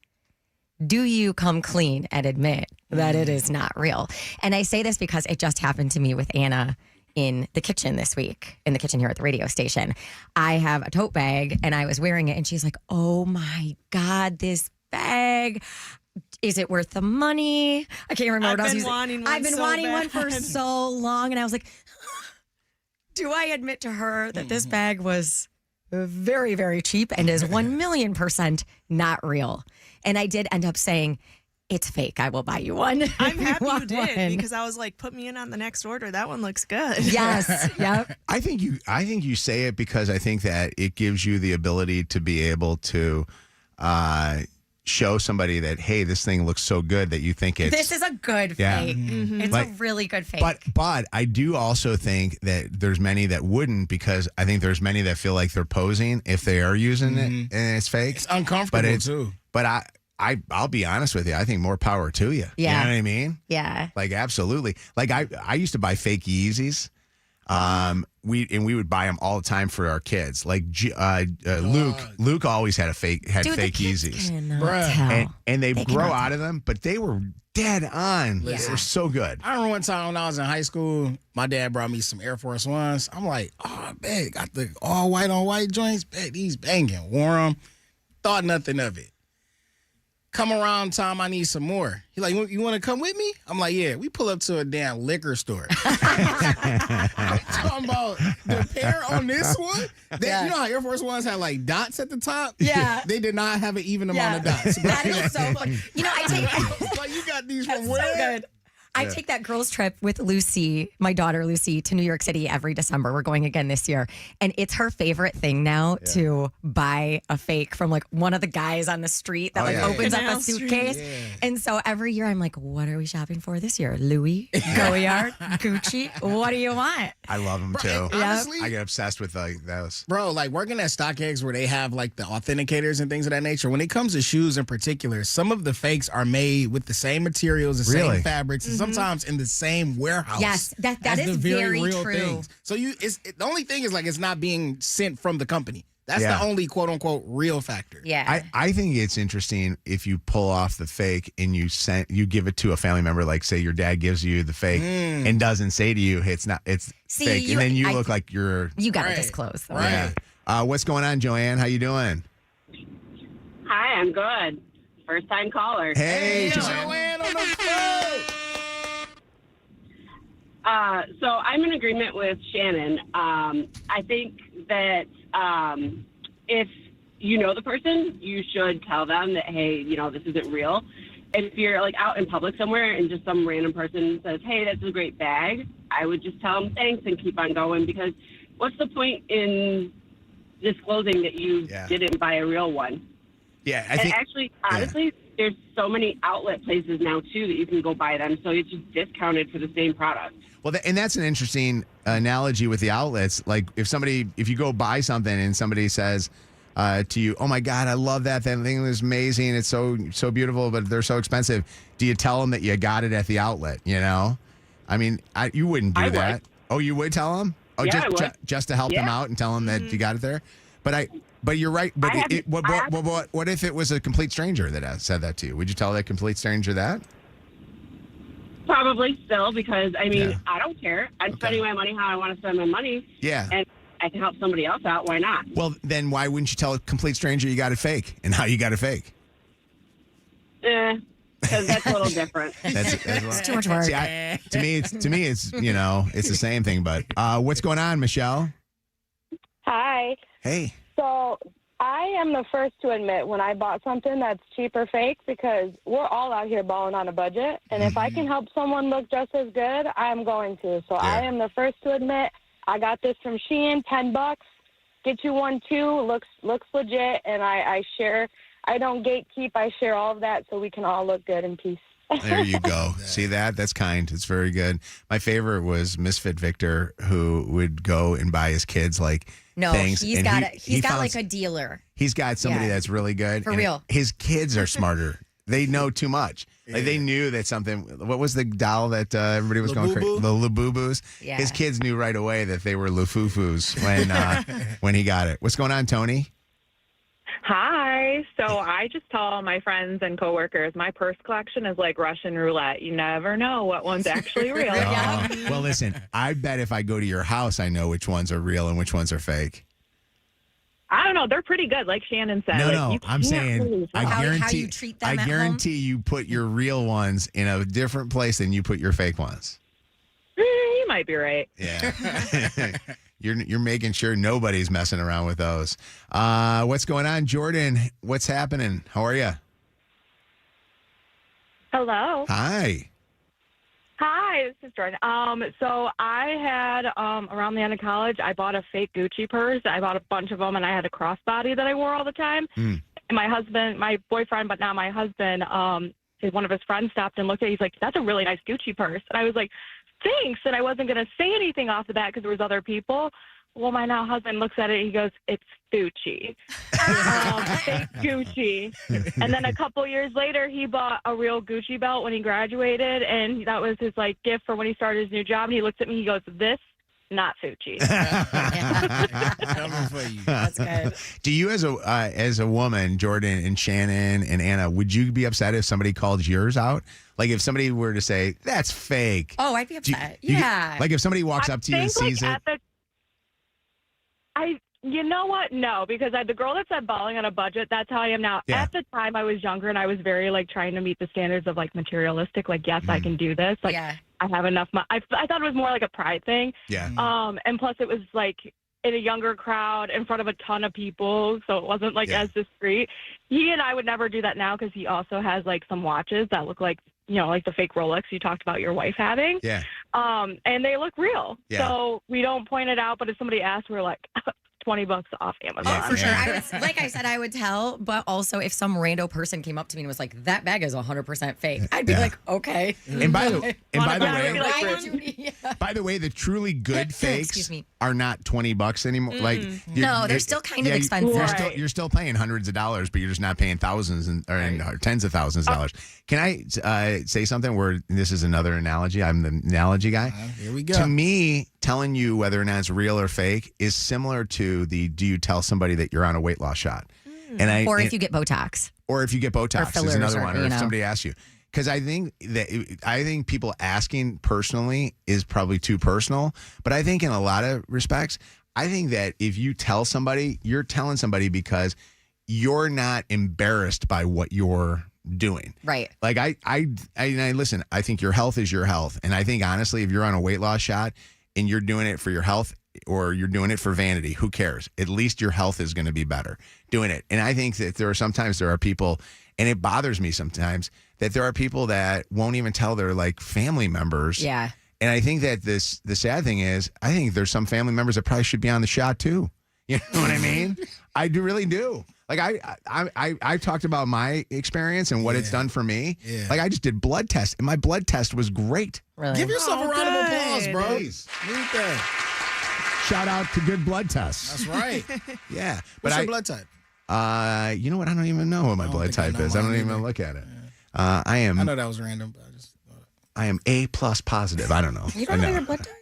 do you come clean and admit that it is not real? And I say this because it just happened to me with Anna in the kitchen this week, in the kitchen here at the radio station. I have a tote bag and I was wearing it and she's like, oh my God, this bag. Is it worth the money? I can't remember what I was using. I've been wanting one for so long. And I was like, do I admit to her that this bag was very, very cheap and is 1,000,000% not real? And I did end up saying, it's fake. I will buy you one. I'm happy you did because I was like, put me in on the next order. That one looks good. Yes. Yep. I think you say it because I think that it gives you the ability to be able to show somebody that, hey, this thing looks so good that you think it's... This is a good fake. It's a really good fake. But I do also think that there's many that wouldn't, because I think there's many that feel like they're posing if they are using it and it's fake. It's uncomfortable too. But I'll be honest with you. I think more power to you. Yeah. You know what I mean? Yeah. Like, absolutely. Like, I used to buy fake Yeezys. We would buy them all the time for our kids. Like Luke always had fake Yeezys. And they grow out of them, but they were dead on. Yeah. They were so good. I remember one time when I was in high school, my dad brought me some Air Force Ones. I'm like, oh, man, got the all white on white joints. Bet these banging. Wore them. Thought nothing of it. Come around time I need some more. He like, you want to come with me? I'm like, yeah. We pull up to a damn liquor store. I'm talking about the pair on this one. You know how Air Force Ones had like dots at the top? Yeah. They did not have an even amount of dots. That is so funny. You know, I take like, you got these from so where? good. I take that girls trip with Lucy, my daughter Lucy, to New York City every December. We're going again this year. And it's her favorite thing now to buy a fake from like one of the guys on the street that opens up a suitcase. Yeah. And so every year I'm like, what are we shopping for this year? Louis, Goyard, Gucci. What do you want? I love them too. Honestly, I get obsessed with those. Bro, like working at StockX where they have like the authenticators and things of that nature. When it comes to shoes in particular, some of the fakes are made with the same materials, the same fabrics, and sometimes in the same warehouse. Yes, that is the very real true. Things. So the only thing is like it's not being sent from the company. That's the only quote unquote real factor. Yeah. I think it's interesting if you pull off the fake and you give it to a family member, like say your dad gives you the fake and doesn't say to you, it's fake, and then you look like you're... You got to disclose. Though. Right. What's going on, Joanne? How you doing? Hi, I'm good. First time caller. Hey, Joanne on the phone. So I'm in agreement with Shannon. I think that if you know the person, you should tell them that, hey, this isn't real. If you're like out in public somewhere and just some random person says, hey, that's a great bag, I would just tell them thanks and keep on going, because what's the point in disclosing that you didn't buy a real one? Yeah, I think... Actually, honestly, there's so many outlet places now, too, that you can go buy them, so it's just discounted for the same product. Well, and that's an interesting analogy with the outlets. Like if you go buy something and somebody says to you, oh my God, I love that thing is amazing. It's so beautiful, but they're so expensive. Do you tell them that you got it at the outlet? I mean, you wouldn't do that. Would. Oh, you would tell them? Oh, yeah, just to help them out and tell them that you got it there? But you're right. But what if it was a complete stranger that said that to you? Would you tell that complete stranger that? Probably still, because, I mean, I don't care. I'm spending my money how I want to spend my money. Yeah. And I can help somebody else out. Why not? Well, then why wouldn't you tell a complete stranger you got it fake and how you got it fake? Because that's a little different. It's too much work. See, to me, it's it's the same thing. But what's going on, Michelle? Hi. Hey. So I am the first to admit when I bought something that's cheap or fake, because we're all out here balling on a budget. And if I can help someone look just as good, I'm going to. So I am the first to admit I got this from Shan, $10. Get you one too. Looks legit. And I share. I don't gatekeep. I share all of that so we can all look good in peace. There you go. See that? That's kind. It's very good. My favorite was Misfit Victor, who would go and buy his kids things. He's got like a dealer. He's got somebody that's really good. For real. His kids are smarter They know too much. Like they knew that something. What was the doll that everybody was going crazy? The Labubu's. Yeah. His kids knew right away that they were Lafufus when he got it. What's going on, Tony? Hi. So I just tell all my friends and coworkers my purse collection is like Russian roulette. You never know what one's actually real. Well, listen. I bet if I go to your house, I know which ones are real and which ones are fake. I don't know. They're pretty good, like Shannon said. No, You I'm can't saying really I tell. guarantee. How you treat them I at guarantee you put your real ones in a different place than you put your fake ones. You might be right. Yeah. You're making sure nobody's messing around with those. What's going on, Jordan? What's happening? How are you? Hello. Hi. Hi, this is Jordan. So I had around the end of college, I bought a fake Gucci purse. I bought a bunch of them, and I had a crossbody that I wore all the time. And my boyfriend, but now my husband, one of his friends stopped and looked at it. He's like, "That's a really nice Gucci purse." And I was like, "Thanks." And I wasn't going to say anything off the bat because there was other people. Well, my now husband looks at it. He goes, "It's Gucci." Fake Gucci. And then a couple years later, he bought a real Gucci belt when he graduated, and that was his like gift for when he started his new job. And he looks at me. He goes, "This, not Gucci." Coming for you. That's good. Do you, as a woman, Jordan and Shannon and Anna, would you be upset if somebody called yours out? Like if somebody were to say that's fake? Oh, I'd be upset. Do you- Yeah. Like if somebody walks up to you and sees it. You know what? No, because the girl that said balling on a budget, that's how I am now. Yeah. At the time I was younger and I was very like trying to meet the standards of like materialistic, like, yes, I can do this. Like I have enough money. I thought it was more like a pride thing. Yeah. And plus it was like in a younger crowd in front of a ton of people. So it wasn't like as discreet. He and I would never do that now because he also has like some watches that look like, you know, like the fake Rolex you talked about your wife having. Yeah. And they look real. Yeah. So we don't point it out, but if somebody asks, we're like, $20 off Amazon. Oh, for sure. Like I said, I would tell, but also if some rando person came up to me and was like, "That bag is 100% fake," I'd be like, "Okay." And by the way, Yeah. by the way, the truly good fakes Excuse me. are not $20 anymore. Like No, they're still kind of expensive. You're still paying hundreds of dollars, but you're just not paying thousands or tens of thousands of dollars. Can I say something where this is another analogy? I'm the analogy guy. Here we go. To me, telling you whether or not it's real or fake is similar to do you tell somebody that you're on a weight loss shot? Or if you get Botox. Or if you get Botox is fillers another or, one. Or you if know. somebody asks you. Because I think people asking personally is probably too personal. But I think in a lot of respects, I think that if you tell somebody, you're telling somebody because you're not embarrassed by what you're doing. Right. Like I listen, I think your health is your health. And I think honestly, if you're on a weight loss shot and you're doing it for your health or you're doing it for vanity, who cares? At least your health is going to be better doing it. And I think that there are people, and it bothers me sometimes, that there are people that won't even tell their like family members. Yeah. And I think that the sad thing is, I think there's some family members that probably should be on the shot too. You know what I mean? I really do. Like I talked about my experience and what it's done for me. Yeah. Like I just did blood tests, and my blood test was great. Really? Give yourself a round of applause, bro. Please. Need that. Shout out to good blood tests. That's right. Yeah. What's your blood type? You know what? I don't even know what my blood type is. I don't even look at it. I know that was random, but I am A+ positive. I don't know. You don't know your blood type?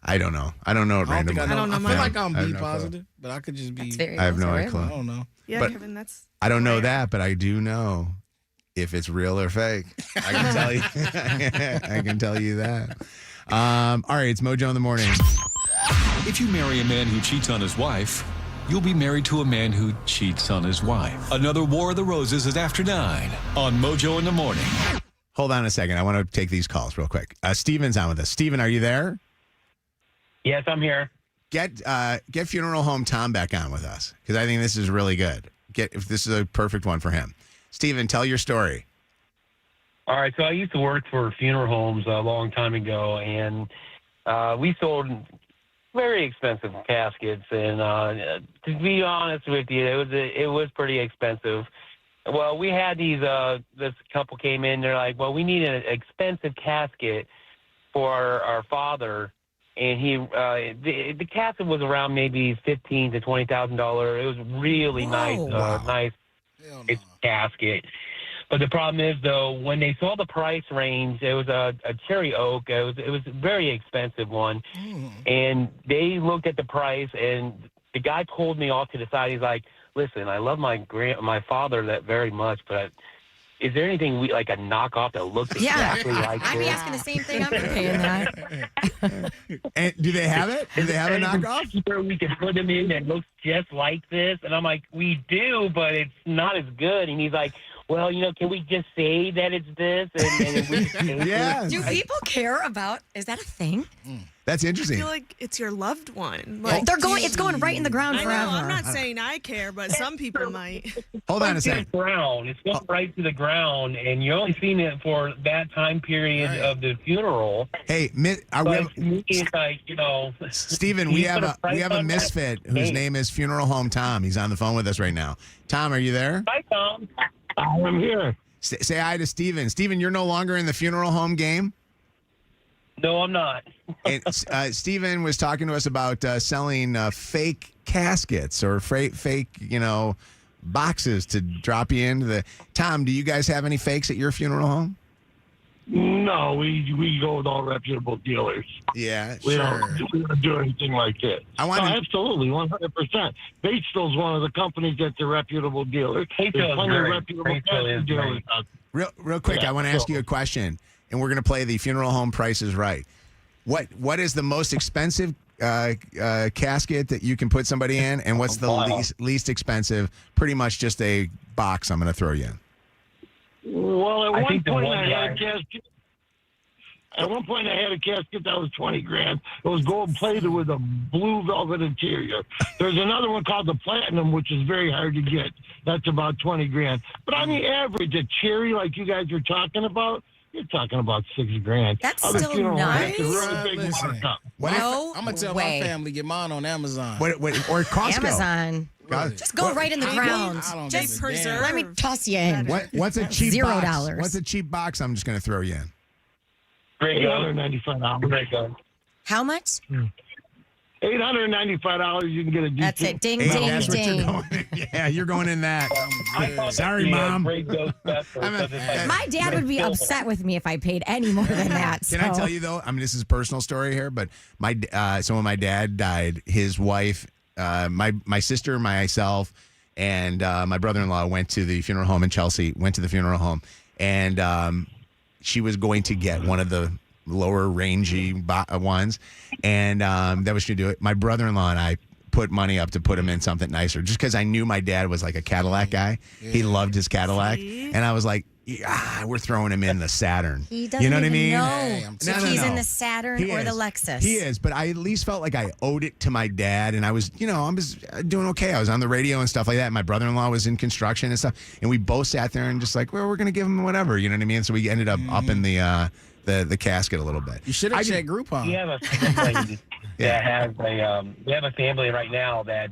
I don't know. I don't know what random. I don't know. I feel like I'm I have B no positive, but I could just be. very I have no clue. I don't know. Yeah, But Kevin, that's. I don't know that, but I do know if it's real or fake. I can tell you. I can tell you that. All right, it's Mojo in the morning. If you marry a man who cheats on his wife, you'll be married to a man who cheats on his wife. Another War of the Roses is after 9 on Mojo in the morning. Hold on a second. I want to take these calls real quick. Steven's on with us. Steven, are you there? Yes, I'm here. Get Funeral Home Tom back on with us because I think this is really good. If this is a perfect one for him. Steven, tell your story. All right, so I used to work for funeral homes a long time ago, and we sold very expensive caskets. And to be honest with you, it was pretty expensive. Well, we had these. This couple came in. They're like, "Well, we need an expensive casket for our father." And the casket was around maybe $15,000 to $20,000. It was really nice casket. But the problem is, though, when they saw the price range, it was a cherry oak. It was a very expensive one. And they looked at the price, and the guy pulled me off to the side. He's like, listen, I love my father that very much, but is there anything like a knockoff that looks exactly like this? I'd be asking the same thing. I'm paying that. And do they have it? Do they have a knockoff? Where we can put them in that looks just like this. And I'm like, we do, but it's not as good. And he's like, well, can we just say that it's this? And we just Yeah. Do people care about? Is that a thing? That's interesting. I feel like it's your loved one. Like, it's going right in the ground I forever. know, I'm not saying I care, but some people might. Hold on a It's second. ground. It's going right to the ground, and you're only seeing it for that time period of the funeral. Hey, it's like, Steven, we you have put a price on misfit that? whose Hey. name is Funeral Home Tom. He's on the phone with us right now. Tom, are you there? Hi, Tom. I'm here. Say hi to Steven. Steven, you're no longer in the funeral home game? No, I'm not. And Steven was talking to us about selling fake caskets or fake, boxes to drop you into the. Tom, do you guys have any fakes at your funeral home? No, we go with all reputable dealers. Yeah, We sure. don't do anything like that. Absolutely, 100%. Batesville is one of the companies that's a reputable dealer. There's Batesville is plenty of great. reputable Batesville is dealers great. out Real quick, Yeah, I want to ask so- you a question, and we're going to play the funeral home Price is Right. What is the most expensive casket that you can put somebody in, and what's the least expensive? Pretty much just a box I'm going to throw you in. Well, I at one think the point one I had a guy- casket. At one point, I had a casket that was $20,000. It was gold plated with a blue velvet interior. There's another one called the Platinum, which is very hard to get. That's about $20,000. But on the average, a cherry like you guys were talking about, you're talking about $6,000. That's Other still funeral homes, that's a nice. really big Listen. markup. I'm gonna tell way. my family get mine on Amazon. Or Costco. Amazon. God. Just go right in the ground. I don't Just give a damn. let me toss you in. What's a cheap $0. box? What's a cheap box I'm just going to throw you in? Great go. $895. Great go. How much? $895. You can get a decent. That's it. Ding, Hey, ding, that's what you're ding. going in. Yeah, you're going in that. Sorry, Mom. Great go special. My dad would be upset with me if I paid any more than that. Can I tell you though? I mean, this is a personal story here, but so when my dad died, his wife, my sister, myself, and my brother-in-law went to the funeral home in Chelsea. Went to the funeral home, and she was going to get one of the lower rangy ones, and that was to do it. My brother-in-law and I put money up to put him in something nicer, just because I knew my dad was like a Cadillac guy. He loved his Cadillac, and I was like, we're throwing him in the Saturn. He doesn't you know what I even mean? know if he's in the Saturn He or the is. Lexus. He is, but I at least felt like I owed it to my dad, and I was doing okay. I was on the radio and stuff like that. My brother-in-law was in construction and stuff, and we both sat there and just like, well, we're gonna give him whatever, you know what I mean? So we ended up in the casket a little bit. You should have checked Groupon. We have a family that has we have a family right now that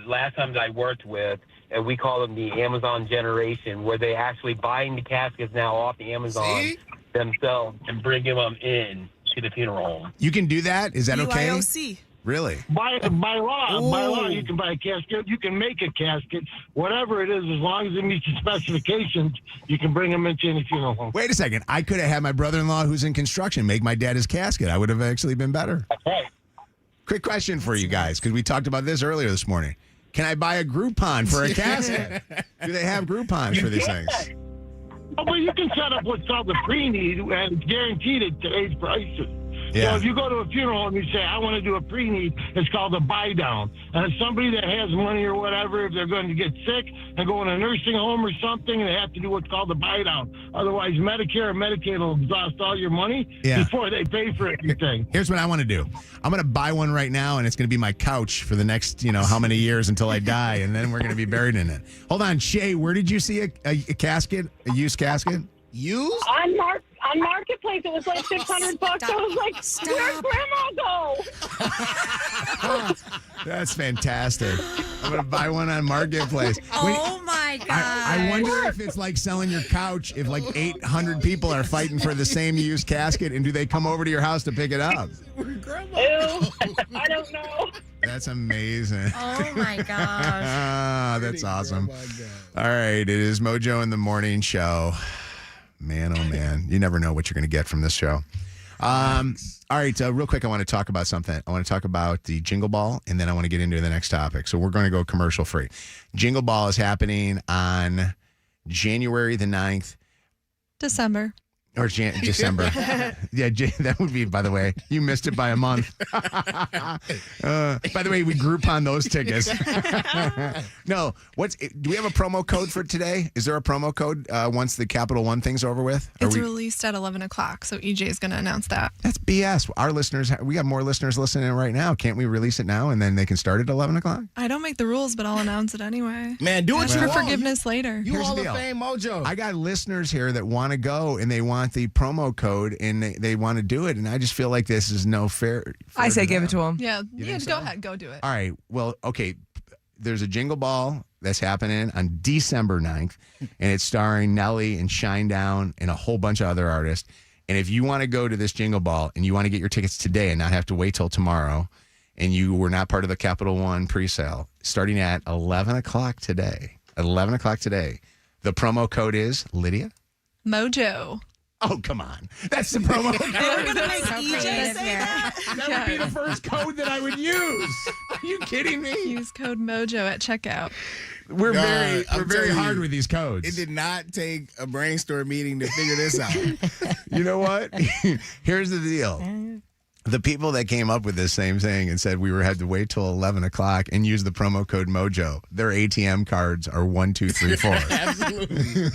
last time that I worked with, and we call them the Amazon generation, where they actually buying the caskets now off the Amazon themselves and bringing them in to the funeral home. You can do that? Is that okay? BYOC. Really? By law, you can buy a casket. You can make a casket, whatever it is, as long as it meets the specifications. You can bring them into any funeral home. Wait a second. I could have had my brother-in-law who's in construction make my dad his casket. I would have actually been better. That's right. Quick question for you guys, because we talked about this earlier this morning. Can I buy a Groupon for a casket? Do they have Groupons for these things? Oh, but you can set up what's called the pre-need, and it's guaranteed at today's prices. Yeah. So if you go to a funeral home and you say, I want to do a pre-need, it's called a buy-down. And if somebody that has money or whatever, if they're going to get sick and go in a nursing home or something, they have to do what's called a buy-down. Otherwise, Medicare and Medicaid will exhaust all your money before they pay for anything. Here's what I want to do. I'm going to buy one right now, and it's going to be my couch for the next, how many years until I die, and then we're going to be buried in it. Hold on, Shay, where did you see a casket, a used casket? Used? On Marketplace, it was like $600. I was like, where'd Grandma go? That's fantastic. I'm going to buy one on Marketplace. Oh, my God. I wonder if it's like selling your couch, if like 800 people are fighting for the same used casket, and do they come over to your house to pick it up? Ew, I don't know. That's amazing. Oh my gosh. That's awesome. All right, it is Mojo in the Morning Show. Man, oh man, you never know what you're going to get from this show. All right, real quick, I want to talk about something. I want to talk about the Jingle Ball, and then I want to get into the next topic. So we're going to go commercial free. Jingle Ball is happening on January the 9th. December. Or December. Yeah, that would be, by the way, you missed it by a month. By the way, we Groupon those tickets. No, do we have a promo code for today? Is there a promo code once the Capital One thing's over with? It's released at 11 o'clock, so EJ is going to announce that. That's BS. Our listeners, we have more listeners listening right now. Can't we release it now and then they can start at 11 o'clock? I don't make the rules, but I'll announce it anyway. Man, do what Ask you for want. forgiveness later. You Hall of Fame Mojo. I got listeners here that want to go and they want the promo code and they want to do it. And I just feel like this is no fair. I say give it to them. Yeah, think go so? ahead. Go do it. All right. Well, okay. There's a Jingle Ball that's happening on December 9th, and it's starring Nelly and Shinedown and a whole bunch of other artists. And if you want to go to this Jingle Ball and you want to get your tickets today and not have to wait till tomorrow, and you were not part of the Capital One presale, starting at 11 o'clock today. At 11 o'clock today. The promo code is, Lydia? Mojo. Oh, come on. That's the promo code. We're going to make EJ say that. That would be the first code that I would use. Are you kidding me? Use code Mojo at checkout. We're God, very I'm telling hard you, with these codes. It did not take a brainstorm meeting to figure this out. You know what? Here's the deal. The people that came up with this same thing and said we had to wait till 11 o'clock and use the promo code Mojo, their ATM cards are 1, 2, 3, 4. Absolutely.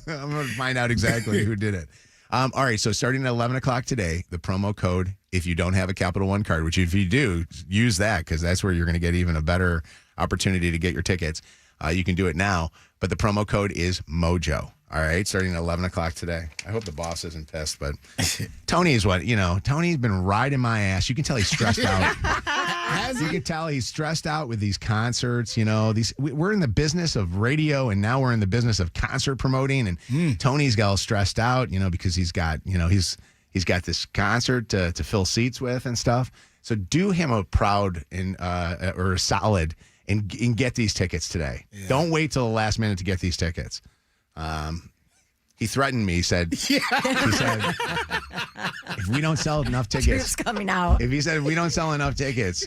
I'm going to find out exactly who did it. All right, so starting at 11 o'clock today, the promo code, if you don't have a Capital One card, which if you do, use that because that's where you're going to get even a better opportunity to get your tickets. You can do it now, but the promo code is Mojo. All right, starting at 11 o'clock today. I hope the boss isn't pissed, but Tony's Tony's been riding my ass. You can tell he's stressed out. You can tell he's stressed out with these concerts. We're in the business of radio, and now we're in the business of concert promoting. And Tony's got all stressed out, because he's got, he's got this concert to fill seats with and stuff. So do him a proud or a solid and get these tickets today. Yeah. Don't wait till the last minute to get these tickets. He threatened me. He said, if we don't sell enough tickets, Truth's coming out. If we don't sell enough tickets,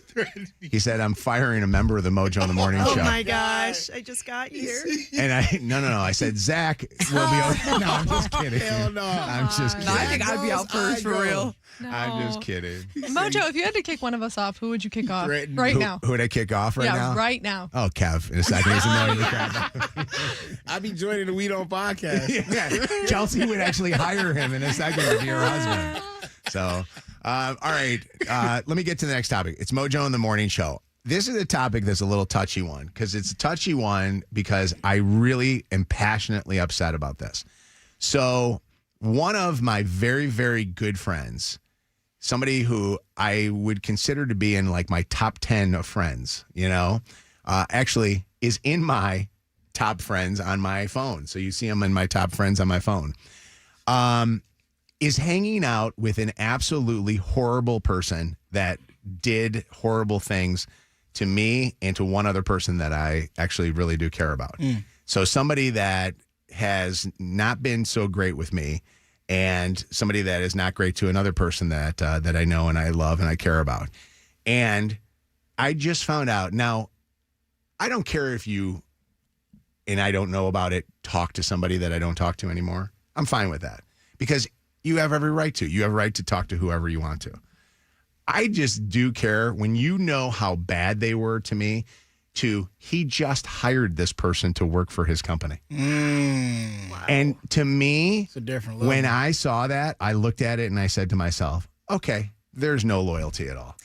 he said, I'm firing a member of the Mojo in the Morning Show. Oh my gosh, I just got here. And I said, Zach will be over. No, I'm just kidding. Hell no. I'm just kidding. I think I'd be out first for real. No. I'm just kidding. Mojo, if you had to kick one of us off, who would you kick off now? Who would I kick off now? Yeah, right now. Oh, Kev. In a second. He's annoying the crap. I'd be joining the We Don't podcast. Yeah. Chelsea would actually hire him in a second to be her husband. So, all right. Let me get to the next topic. It's Mojo in the Morning Show. This is a topic that's a little touchy one because it's a touchy one because I really am passionately upset about this. So, one of my very, very good friends, somebody who I would consider to be in like my top 10 of friends, actually is in my top friends on my phone. So you see him in my top friends on my phone. Is hanging out with an absolutely horrible person that did horrible things to me and to one other person that I actually really do care about. So somebody that has not been so great with me and somebody that is not great to another person that I know and I love and I care about. And I just found out. Now, I don't care if you, and I don't know about it, talk to somebody that I don't talk to anymore. I'm fine with that because you have every right to. You have a right to talk to whoever you want to. I just do care when you know how bad they were to me. He just hired this person to work for his company. Wow. And to me, it's a different level. When I saw that, I looked at it and I said to myself, okay, there's no loyalty at all.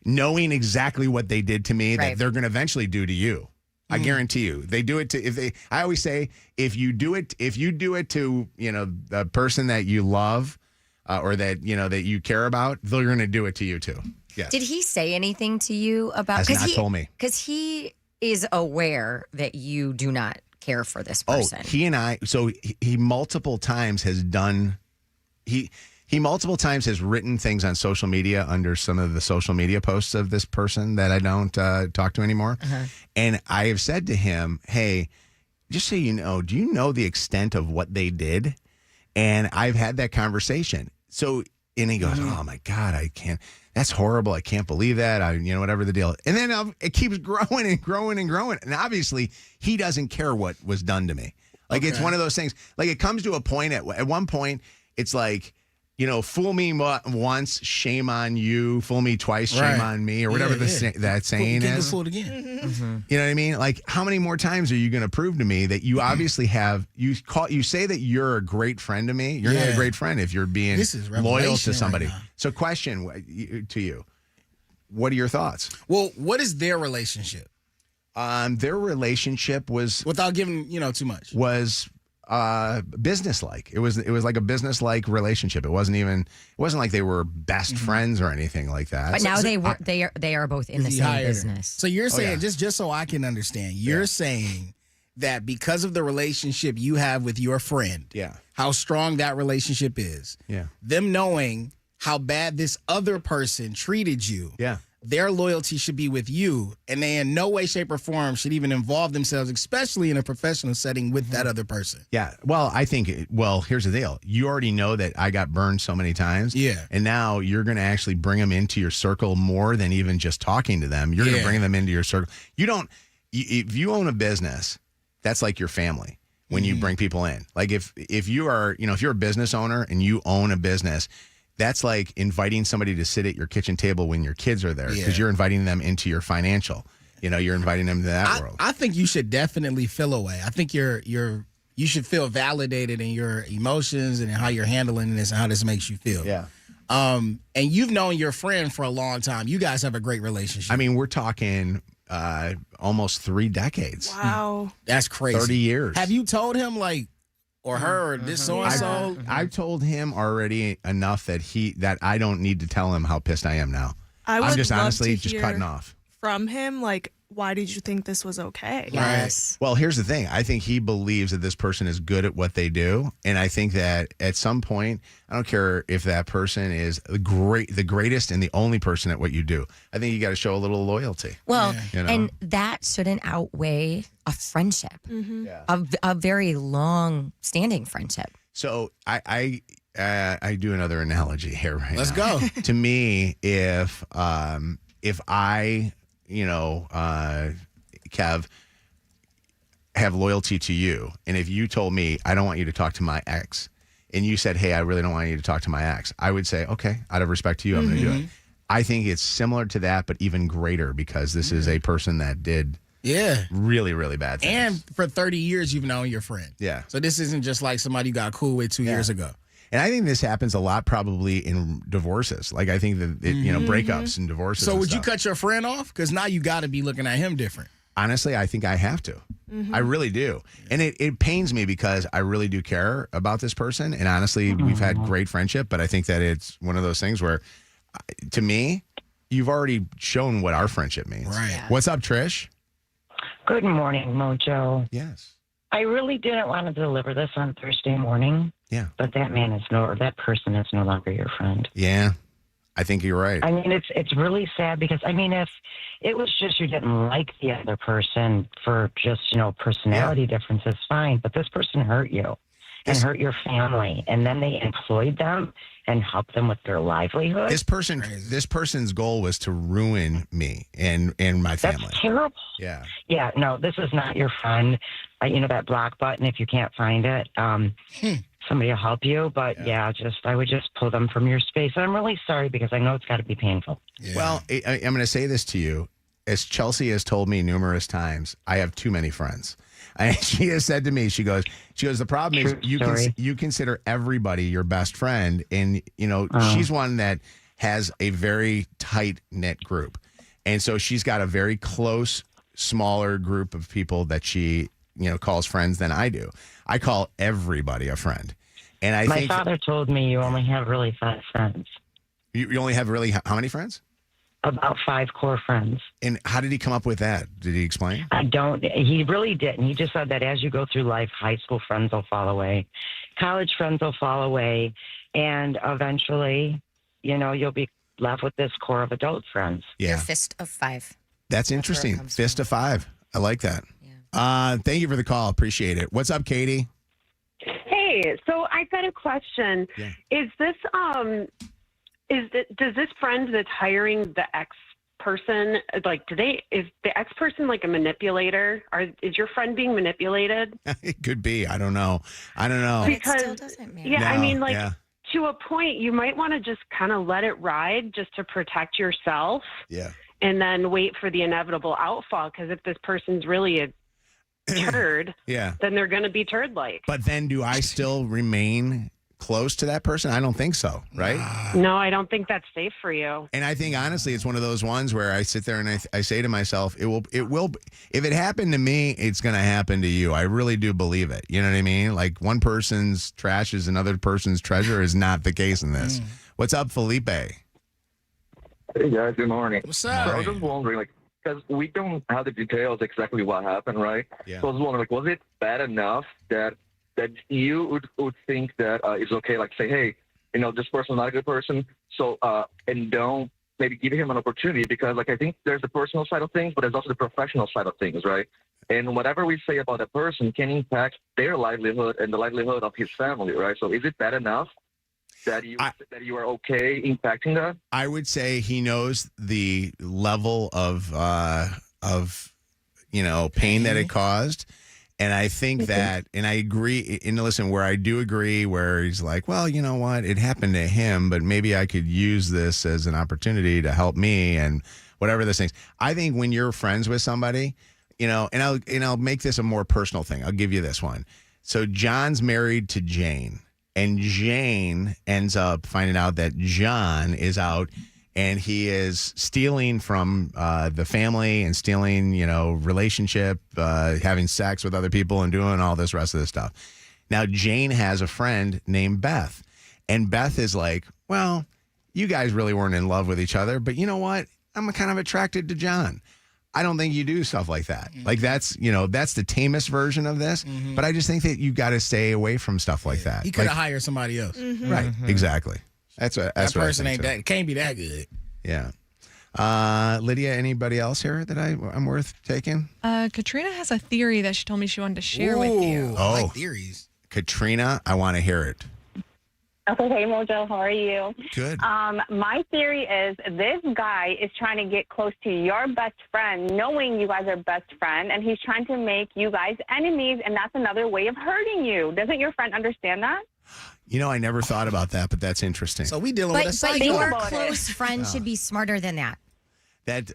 Knowing exactly what they did to me, that they're going to eventually do to you. I guarantee you. They do it to, I always say, if you do it to, the person that you love or that, that you care about, they're going to do it to you too. Yes. Did he say anything to you about? Has not told me. Because he is aware that you do not care for this person. Oh, he and I. So he multiple times has done. He multiple times has written things on social media under some of the social media posts of this person that I don't talk to anymore. And I have said to him, hey, just so you know, do you know the extent of what they did? And I've had that conversation. So, and he goes, oh my God, I can't, that's horrible. I can't believe that. Whatever the deal. And then it keeps growing and growing and growing. And obviously he doesn't care what was done to me. Like, it's one of those things, like it comes to a point at one point, it's like, fool me once, shame on you. Fool me twice, shame on me, or whatever that saying is. Fooled again. You know what I mean? Like, how many more times are you going to prove to me that you obviously have? You say that you're a great friend to me. You're not a great friend if you're being loyal to somebody. So, question to you: what are your thoughts? Well, what is their relationship? Their relationship was, without giving too much, was business-like. It was like a business-like relationship. It wasn't like they were best friends or anything like that. But now they are both in the same business. So you're saying, just so I can understand, you're saying that because of the relationship you have with your friend, how strong that relationship is, them knowing how bad this other person treated you, their loyalty should be with you, and they in no way, shape, or form should even involve themselves, especially in a professional setting, with that other person. Yeah. Well, I think, here's the deal. You already know that I got burned so many times. Yeah. And now you're going to actually bring them into your circle more than even just talking to them. You're going to bring them into your circle. If you own a business, that's like your family when you bring people in. Like if you are, if you're a business owner and you own a business, that's like inviting somebody to sit at your kitchen table when your kids are there, because you're inviting them into your financial. You're inviting them to that world. I think you should definitely feel away. I think you should feel validated in your emotions and in how you're handling this and how this makes you feel. Yeah. And you've known your friend for a long time. You guys have a great relationship. I mean, we're talking almost 3 decades. Wow. That's crazy. 30 years. Have you told him or her or this so-and-so? I've told him already enough that I don't need to tell him how pissed I am now. I'm just honestly just cutting off. From him, why did you think this was okay? Yes. Well, here's the thing. I think he believes that this person is good at what they do. And I think that at some point, I don't care if that person is the greatest and the only person at what you do. I think you got to show a little loyalty. Well, and that shouldn't outweigh a friendship, a very long-standing friendship. So I do another analogy here right Let's now. go. To me, if I, Kev, have loyalty to you, and if you told me I don't want you to talk to my ex, and you said, hey, I really don't want you to talk to my ex, I would say, okay, out of respect to you, I'm going to do it. I think it's similar to that, but even greater, because this is a person that did really, really bad things. And for 30 years, you've known your friend. Yeah. So this isn't just like somebody you got cool with 2 years ago. And I think this happens a lot probably in divorces. Like, I think that, breakups and divorces. So and would you stuff. cut your friend off? Because now you got to be looking at him different. Honestly, I think I have to. I really do. And it pains me because I really do care about this person. And honestly, we've had great friendship, but I think that it's one of those things where, to me, you've already shown what our friendship means. Right. Yeah. What's up, Trish? Good morning, Mojo. Yes. I really didn't want to deliver this on Thursday morning. Yeah. But that person is no longer your friend. Yeah. I think you're right. I mean, it's really sad because, if it was just you didn't like the other person for just, personality differences, fine. But this person hurt you and hurt your family. And then they employed them and helped them with their livelihood. This person's goal was to ruin me and my family. That's terrible. Yeah. Yeah, no, this is not your friend. That block button, if you can't find it, somebody will help you. But I would just pull them from your space. And I'm really sorry because I know it's got to be painful. Yeah. Well, I'm going to say this to you. As Chelsea has told me numerous times, I have too many friends. And she has said to me, she goes, the problem is you consider everybody your best friend. And, she's one that has a very tight knit group. And so she's got a very close, smaller group of people that she, calls friends than I do. I call everybody a friend. And My father told me you only have really 5 friends. You only have really how many friends? About 5 core friends. And how did he come up with that? Did he explain? He really didn't. He just said that as you go through life, high school friends will fall away, college friends will fall away, and eventually, you'll be left with this core of adult friends. Yeah. Your fist of 5. That's interesting. Fist of 5. I like that. Yeah. Thank you for the call. Appreciate it. What's up, Katie? Hey, so I've got a question. Yeah. Is this does this friend that's hiring the ex person, like, is the ex person like a manipulator? Is your friend being manipulated? It could be. I don't know. Because it still doesn't matter. Yeah, I mean, yeah. to a point, you might want to just kind of let it ride just to protect yourself. Yeah. And then wait for the inevitable outfall. Because if this person's really a turd, Yeah. then they're going to be turd-like. But then do I still remain close to that person? I don't think so, right? No, I don't think that's safe for you. And I think, honestly, it's one of those ones where I sit there and I say to myself, it will, if it happened to me, it's going to happen to you. I really do believe it. You know what I mean? Like, one person's trash is another person's treasure is not the case in this. What's up, Felipe? Hey, guys. Good morning. What's up? So I was just wondering, because we don't have the details exactly what happened, right? Yeah. So I was wondering, was it bad enough that you would think that it's okay, say, hey, this person's not a good person, so and don't maybe give him an opportunity, because I think there's the personal side of things, but there's also the professional side of things, right? And whatever we say about a person can impact their livelihood and the livelihood of his family, right? So is it bad enough that you are okay impacting that? I would say he knows the level of pain that it caused. And I think that, and I agree, and listen, where I do agree, where he's like, well, you know what, it happened to him, but maybe I could use this as an opportunity to help me and whatever those things. I think when you're friends with somebody, and I'll make this a more personal thing. I'll give you this one. So John's married to Jane, and Jane ends up finding out that John is out and he is stealing from the family and stealing, relationship, having sex with other people and doing all this rest of this stuff. Now, Jane has a friend named Beth. And Beth is like, well, you guys really weren't in love with each other, but you know what? I'm kind of attracted to John. I don't think you do stuff like that. Like, that's the tamest version of this. But I just think that you got to stay away from stuff like that. He could have hired somebody else. Right. Exactly. That's that person ain't that. Can't be that good. Yeah. Lydia, anybody else here that I'm worth taking? Katrina has a theory that she told me she wanted to share with you. I like theories. Katrina, I want to hear it. Okay, hey Mojo, how are you? Good. My theory is this guy is trying to get close to your best friend, knowing you guys are best friend, and he's trying to make you guys enemies, and that's another way of hurting you. Doesn't your friend understand that? I never thought about that, but that's interesting. So we dealing with a But psycho. your close friend should be smarter than that. That,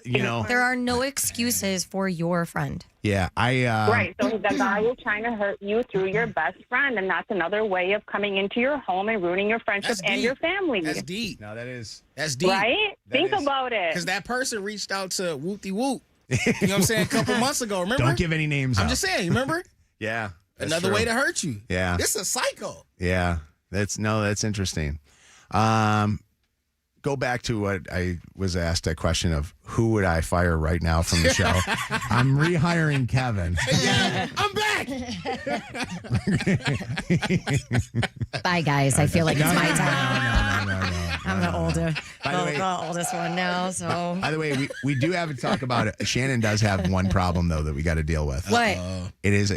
There are no excuses for your friend. Yeah, Right, so the guy is trying to hurt you through your best friend, and that's another way of coming into your home and ruining your friendship and your family. That's deep. No, that's deep. Right? Think about it. Because that person reached out to Whoopty Whoop. You know what I'm saying? A couple months ago, remember? Don't give any names I'm out. just saying, remember? Yeah. that's Another true. way to hurt you. Yeah. This is a psycho. Yeah. That's interesting. Go back to what I was asked, a question of who would I fire right now from the show? I'm rehiring Kevin. Yeah, I'm back. Bye, guys. I feel like it's my time. No. I'm the the oldest one now. So, by the way, we do have to talk about it. Shannon does have one problem though that we got to deal with. What? It is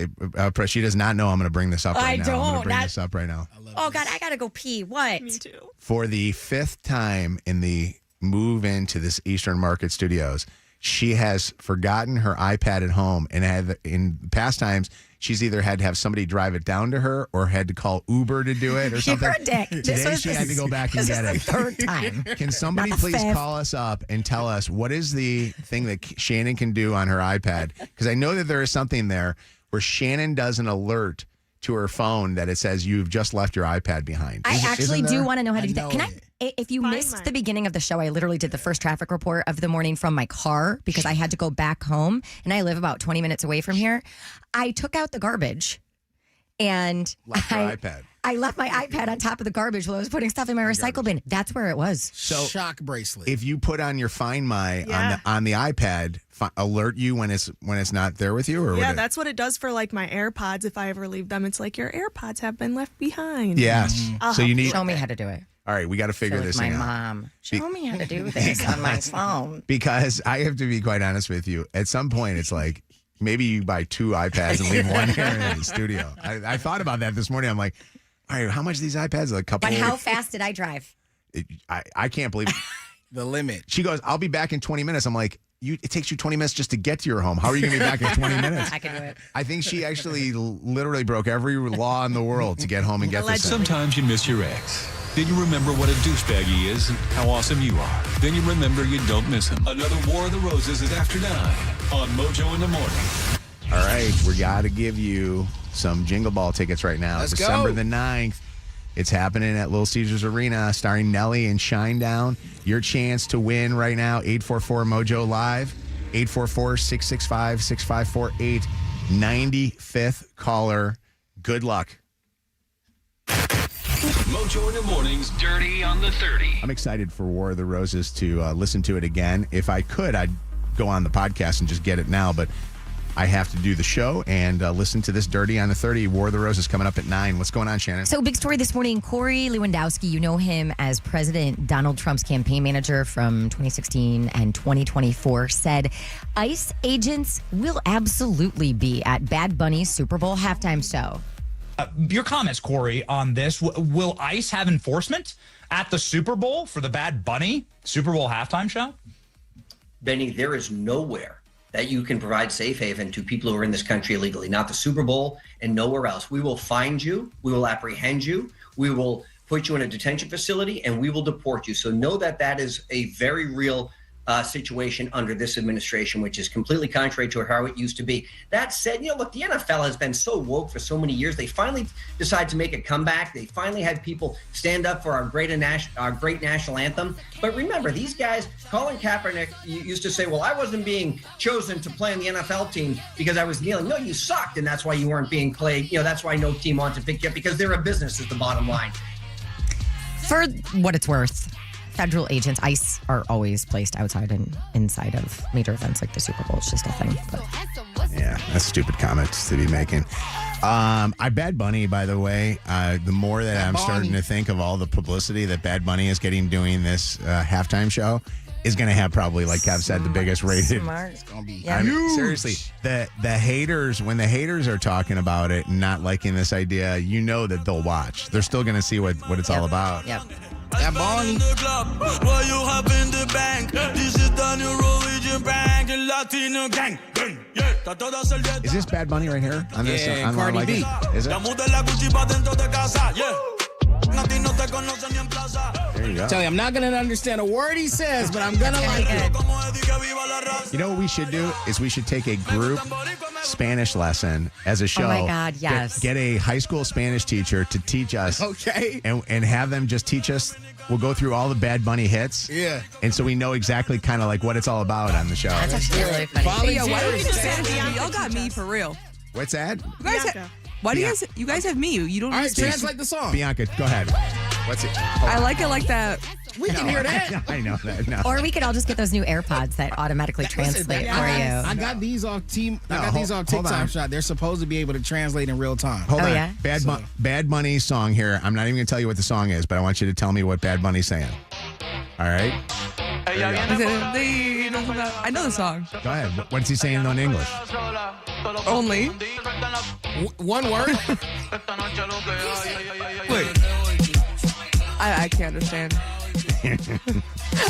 she does not know I'm going to bring this up right now. don't. I'm going to bring this up right now. Oh God, I gotta go pee. What? Me too. For the 5th time in the move into this Eastern Market Studios, she has forgotten her iPad at home, and in past times she's either had to have somebody drive it down to her or had to call Uber to do it or something. You're a dick. Today she had to go back and get it. This is the 3rd time. Can somebody Not the please 5th. call us up and tell us what is the thing that Shannon can do on her iPad? Because I know that there is something there where Shannon does an alert to her phone that it says you've just left your iPad behind. I actually do want to know how to do that. Can know if you missed the beginning of the show, I literally did the first traffic report of the morning from my car because I had to go back home, and I live about 20 minutes away from here. I took out the garbage and Left your iPad. I left my iPad on top of the garbage while I was putting stuff in my recycle bin. That's where it was. So shock bracelet. If you put on your Find My Yeah. on the iPad, alert you when it's not there with you, or Yeah, would it- that's what it does for like my AirPods. If I ever leave them, it's like your AirPods have been left behind. Yes. I'll So you help need. Show me how to do it. All right, we got to figure So this like thing my out. mom. Show me how to do this on my phone. Because I have to be quite honest with you. At some point, it's like maybe you buy 2 iPads and leave one here in the studio. I thought about that this morning. I'm like, all right, how much are these iPads? A couple. But how fast did I drive? I can't believe the limit. She goes, I'll be back in 20 minutes. I'm like, it takes you 20 minutes just to get to your home. How are you going to be back in 20 minutes? I can do it. I think she actually literally broke every law in the world to get home and get this thing. Sometimes you miss your ex. Then you remember what a douchebag he is and how awesome you are. Then you remember you don't miss him. Another War of the Roses is after 9 on Mojo in the Morning. All right, we got to give you some Jingle Ball tickets right now. Let's December go. the 9th. It's happening at Little Caesars Arena, starring Nelly and Shinedown. Your chance to win right now, 844-MOJO Live, 844-665-6548, 95th caller. Good luck. Mojo in the Morning's Dirty on the 30. I'm excited for War of the Roses to listen to it again. If I could, I'd go on the podcast and just get it now, but I have to do the show and listen to this Dirty on the 30. War of the Roses coming up at 9. What's going on, Shannon? So, big story this morning. Corey Lewandowski, you know him as President Donald Trump's campaign manager from 2016 and 2024, said ICE agents will absolutely be at Bad Bunny's Super Bowl halftime show. Your comments, Corey, on this. Will ICE have enforcement at the Super Bowl for the Bad Bunny Super Bowl halftime show? Benny, there is nowhere that you can provide safe haven to people who are in this country illegally, not the Super Bowl and nowhere else. We will find you. We will apprehend you. We will put you in a detention facility and we will deport you. So know that that is a very real situation under this administration, which is completely contrary to how it used to be. That said, look, the NFL has been so woke for so many years. They finally decided to make a comeback. They finally had people stand up for our great national anthem. But remember, these guys, Colin Kaepernick used to say, well, I wasn't being chosen to play on the NFL team because I was kneeling. No, you sucked, and that's why you weren't being played. That's why no team wants to pick you up, because they're a business is the bottom line. For what it's worth, federal agents, ICE, are always placed outside and inside of major events like the Super Bowl. It's just a thing. But. Yeah, that's stupid comments to be making. Bad Bunny, by the way, the more that I'm starting to think of all the publicity that Bad Bunny is getting doing this halftime show, is going to have probably, like Kev said, the biggest rated. It's going to be I mean, seriously, the haters, when the haters are talking about it and not liking this idea, you know that they'll watch. They're still going to see what it's all about. Yep. That Bonnie. While you hop in the bank, this is the new Norwegian bank, Latino gang. Is this Bad Bunny right here? On this, Yeah, on Cardi B. Is it? There you go. Tell you, I'm not going to understand a word he says, but I'm going to like it. You know what we should do is we should take a group Spanish lesson as a show. Oh my God, yes. Get a high school Spanish teacher to teach us. Okay. And have them just teach us. We'll go through all the Bad Bunny hits. Yeah. And so we know exactly kind of like what it's all about on the show. That's actually really funny. Hey, yo, why don't you just say it to me? Y'all got me for real. What's that? You guys why do you guys have me? You don't All right, understand. translate the song. Bianca, go ahead. What's it? I like it like that. We can hear that. I know that. No. Or we could all just get those new AirPods that automatically translate for you. I got these off TikTok Shop. They're supposed to be able to translate in real time. Hold on. yeah? Bad Bunny song here. I'm not even going to tell you what the song is, but I want you to tell me what Bad Bunny's saying. All right? I know the song. Go ahead. What's he saying in English? Only. One word? Wait. I can't understand.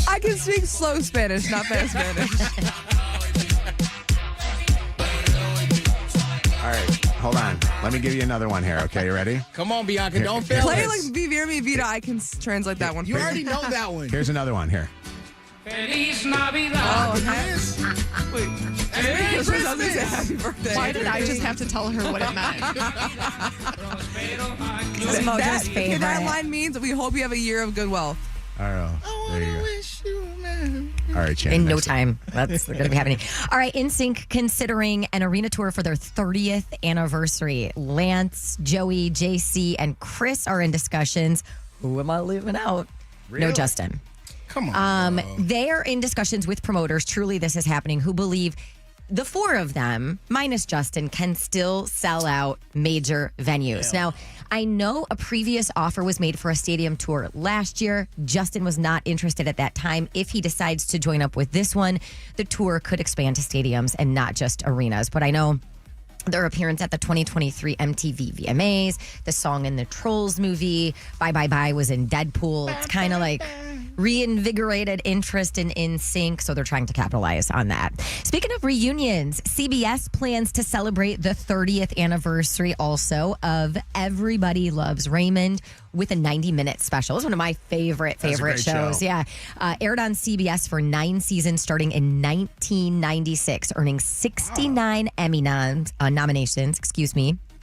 I can speak slow Spanish, not fast Spanish. All right. Hold on. Let me give you another one here. Okay, you ready? Come on, Bianca. Don't fail Play us. like Vivir Mi Vida. I can translate that one. You already know that one. Here's another one here. Feliz Navidad. Oh, wait. Merry Christmas. I was gonna say happy birthday. Why did I just have to tell her what it meant? That line means we hope you have a year of good wealth. I don't know. There you go. Wish you, man. All right, Shannon. In no next up. time. That's going to be happening. All right, NSYNC considering an arena tour for their 30th anniversary. Lance, Joey, JC, and Chris are in discussions. Who am I leaving out? Really? No, Justin. Come on. They are in discussions with promoters. Truly, this is happening. Who believe the four of them, minus Justin, can still sell out major venues. Now, I know a previous offer was made for a stadium tour last year. Justin was not interested at that time. If he decides to join up with this one, the tour could expand to stadiums and not just arenas. But I know their appearance at the 2023 MTV VMAs, the song in the Trolls movie, Bye Bye Bye was in Deadpool. It's kind of like reinvigorated interest in NSYNC, so they're trying to capitalize on that. Speaking of reunions, CBS plans to celebrate the 30th anniversary also of Everybody Loves Raymond with a 90-minute special. It's one of my favorite shows. Show. Yeah. Aired on CBS for 9 seasons starting in 1996, earning 69 Emmy nominations,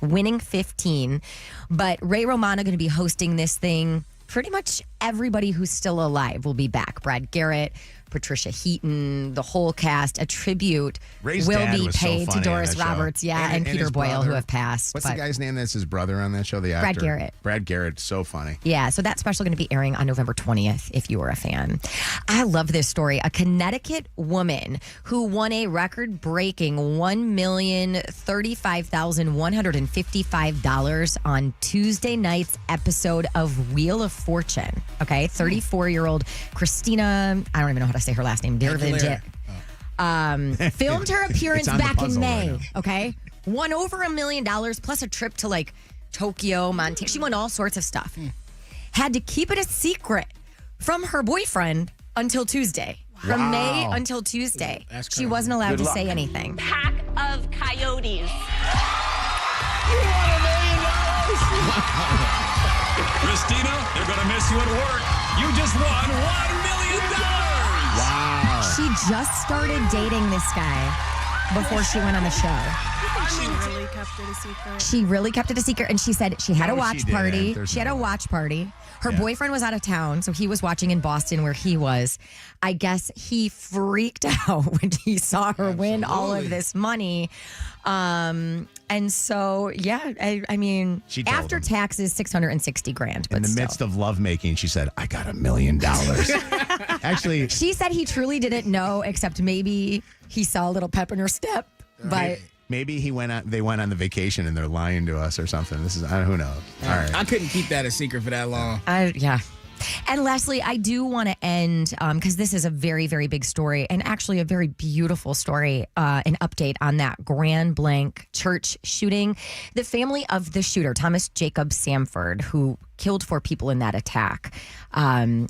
winning 15. But Ray Romano going to be hosting this thing. Pretty much everybody who's still alive will be back. Brad Garrett, Patricia Heaton, the whole cast. A tribute Ray's will dad be was so paid to funny on Doris that show. Roberts, and Peter his Boyle, brother. who have passed. What's but- the guy's name that's his brother on that show? The actor? Brad Garrett. Brad Garrett, so funny. Yeah, so that special going to be airing on November 20th if you were a fan. I love this story. A Connecticut woman who won a record-breaking $1,035,155 on Tuesday night's episode of Wheel of Fortune. Okay, 34-year-old Christina, I don't even know how to say her last name, Dervinjit. Filmed her appearance It's on the back in puzzle May, right now. okay? Won over $1 million plus a trip to like Tokyo, Montana. She won all sorts of stuff. Had to keep it a secret from her boyfriend until Tuesday. From May until Tuesday. She wasn't allowed to say anything. Pack of coyotes. Christina, they're going to miss you at work. You just won $1 million. Wow. She just started dating this guy before she went on the show. She really kept it a secret. She really kept it a secret, and she said she had a No, watch she party. didn't. There's She had no a way. watch party. Her Yeah. boyfriend was out of town, so he was watching in Boston where he was. I guess he freaked out when he saw her win all of this money. And so, yeah, I mean, She told after him. taxes, $660,000. But In the still. midst of lovemaking, she said, I got $1 million. Actually, She said he truly didn't know, except maybe he saw a little pep in her step. But maybe they went on the vacation and they're lying to us or something. This is, who knows? All right. I couldn't keep that a secret for that long. Yeah. And lastly, I do want to end, because this is a very, very big story and actually a very beautiful story, an update on that Grand Blanc church shooting. The family of the shooter, Thomas Jacob Samford, who killed 4 people in that attack,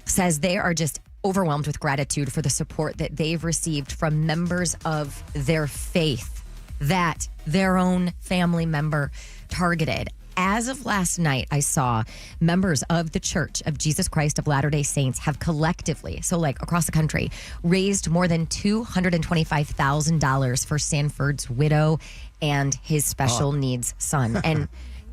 says they are just overwhelmed with gratitude for the support that they've received from members of their faith that their own family member targeted. As of last night, I saw members of the Church of Jesus Christ of Latter-day Saints have collectively, so like across the country, raised more than $225,000 for Sanford's widow and his special needs son. And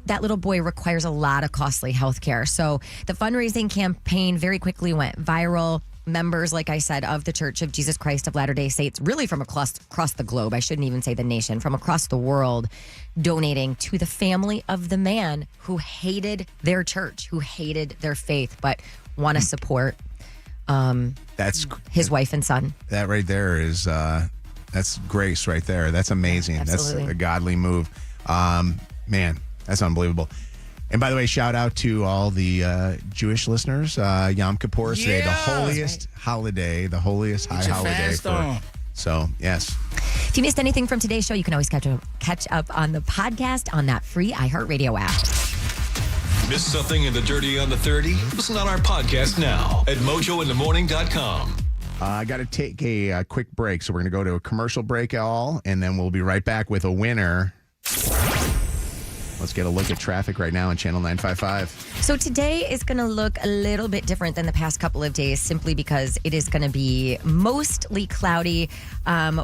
that little boy requires a lot of costly health care. So the fundraising campaign very quickly went viral. Members, like I said, of the Church of Jesus Christ of Latter-day Saints, really from across the globe, I shouldn't even say the nation, from across the world, donating to the family of the man who hated their church, who hated their faith, but want to support That's his wife and son. That right there is, that's grace right there. That's amazing. Absolutely. That's a godly move. Man, that's unbelievable. And by the way, shout out to all the Jewish listeners. Yom Kippur is today, the holiest holiday, the holiest high Get your holiday. fast on. So, yes. If you missed anything from today's show, you can always catch up on the podcast on that free iHeartRadio app. Miss something in the Dirty on the 30? Listen on our podcast now at mojointhemorning.com. I got to take a quick break, so we're going to go to a commercial break, and then we'll be right back with a winner. Let's get a look at traffic right now on Channel 955. So today is going to look a little bit different than the past couple of days simply because it is going to be mostly cloudy.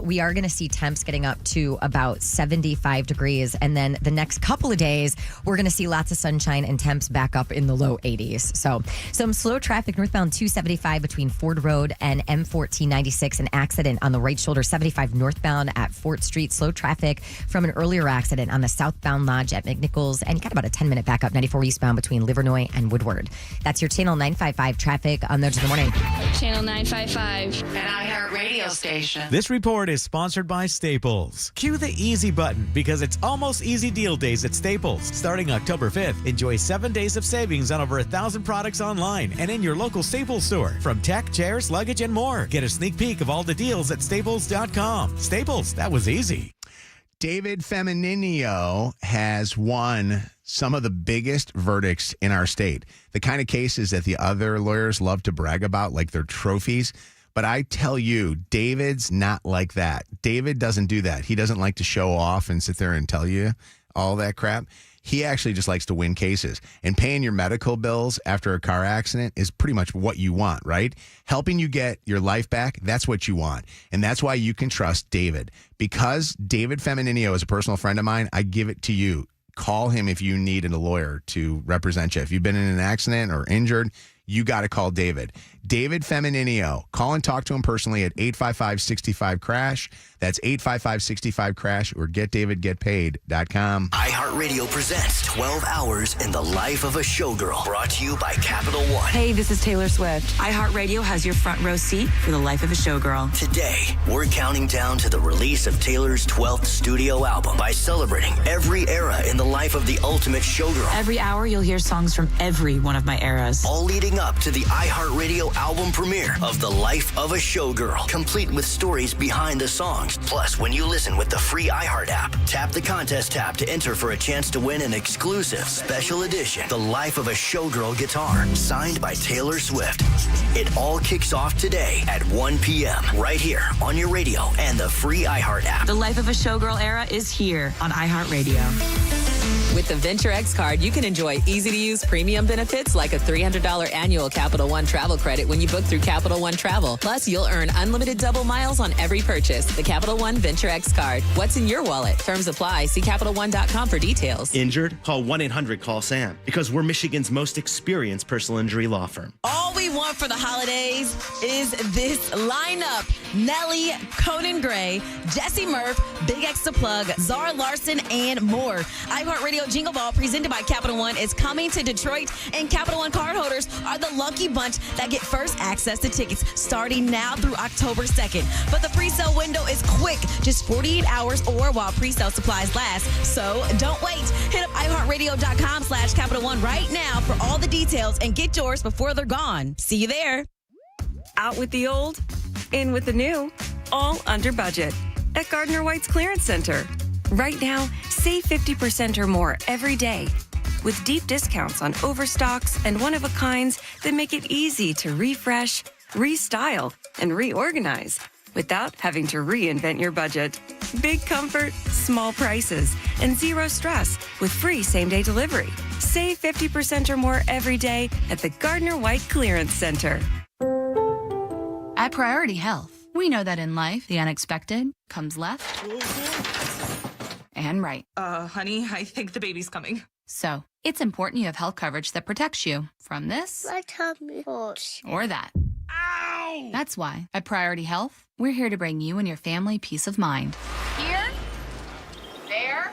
We are going to see temps getting up to about 75 degrees. And then the next couple of days, we're going to see lots of sunshine and temps back up in the low 80s. So some slow traffic northbound 275 between Ford Road and M1496. An accident on the right shoulder, 75 northbound at Fort Street. Slow traffic from an earlier accident on the southbound lodge at McNichols. And you got about a 10-minute backup 94 eastbound between Livernois and Woodward. That's your Channel 955 traffic on Mojo in the Morning. Channel 955. An iHeart radio station. This report is sponsored by Staples. Cue the easy button because it's almost easy deal days at Staples. Starting October 5th, enjoy 7 days of savings on over 1,000 products online and in your local Staples store. From tech, chairs, luggage, and more. Get a sneak peek of all the deals at staples.com. Staples, that was easy. David Femininio has won some of the biggest verdicts in our state. The kind of cases that the other lawyers love to brag about, like their trophies. But I tell you, David's not like that. David doesn't do that. He doesn't like to show off and sit there and tell you all that crap. He actually just likes to win cases. And paying your medical bills after a car accident is pretty much what you want, right? Helping you get your life back, that's what you want. And that's why you can trust David. Because David Femininio is a personal friend of mine, I give it to you. Call him if you need a lawyer to represent you. If you've been in an accident or injured, you got to call David. David Femininio. Call and talk to him personally at 855-65-CRASH. That's 855-65-CRASH or getdavidgetpaid.com. iHeartRadio presents 12 Hours in the Life of a Showgirl. Brought to you by Capital One. Hey, this is Taylor Swift. iHeartRadio has your front row seat for the life of a showgirl. Today, we're counting down to the release of Taylor's 12th studio album by celebrating every era in the life of the ultimate showgirl. Every hour, you'll hear songs from every one of my eras. All leading up to the iHeartRadio album premiere of The Life of a Showgirl, complete with stories behind the songs. Plus, when you listen with the free iHeart app, tap the contest tab to enter for a chance to win an exclusive special edition The Life of a Showgirl guitar, signed by Taylor Swift. It all kicks off today at 1 p.m. right here on your radio and the free iHeart app. The Life of a Showgirl era is here on iHeartRadio. With the Venture X card, you can enjoy easy-to-use premium benefits like a $300 annual Capital One travel credit when you book through Capital One Travel. Plus, you'll earn unlimited double miles on every purchase. The Capital One Venture X card. What's in your wallet? Terms apply. See CapitalOne.com for details. Injured? Call 1-800-CALL-SAM because we're Michigan's most experienced personal injury law firm. All we want for the holidays is this lineup. Nelly, Conan Gray, Jesse Murph, Big X the Plug, Zara Larson, and more. iHeartRadio Jingle Ball, presented by Capital One, is coming to Detroit, and Capital One cardholders are the lucky bunch that get first access to tickets starting now through October 2nd. But the pre-sale window is quick, just 48 hours or while pre-sale supplies last. So don't wait. Hit up iHeartRadio.com/Capital One right now for all the details and get yours before they're gone. See you there. Out with the old, in with the new, all under budget at Gardner White's Clearance Center. Right now, save 50% or more every day with deep discounts on overstocks and one-of-a-kinds that make it easy to refresh, restyle, and reorganize without having to reinvent your budget. Big comfort, small prices, and zero stress with free same-day delivery. Save 50% or more every day at the Gardner White Clearance Center. At Priority Health, we know that in life, the unexpected comes left and right. Honey, I think the baby's coming. So, it's important you have health coverage that protects you from this My tummy hurts. or that. Ow! That's why, at Priority Health, we're here to bring you and your family peace of mind. Here, there,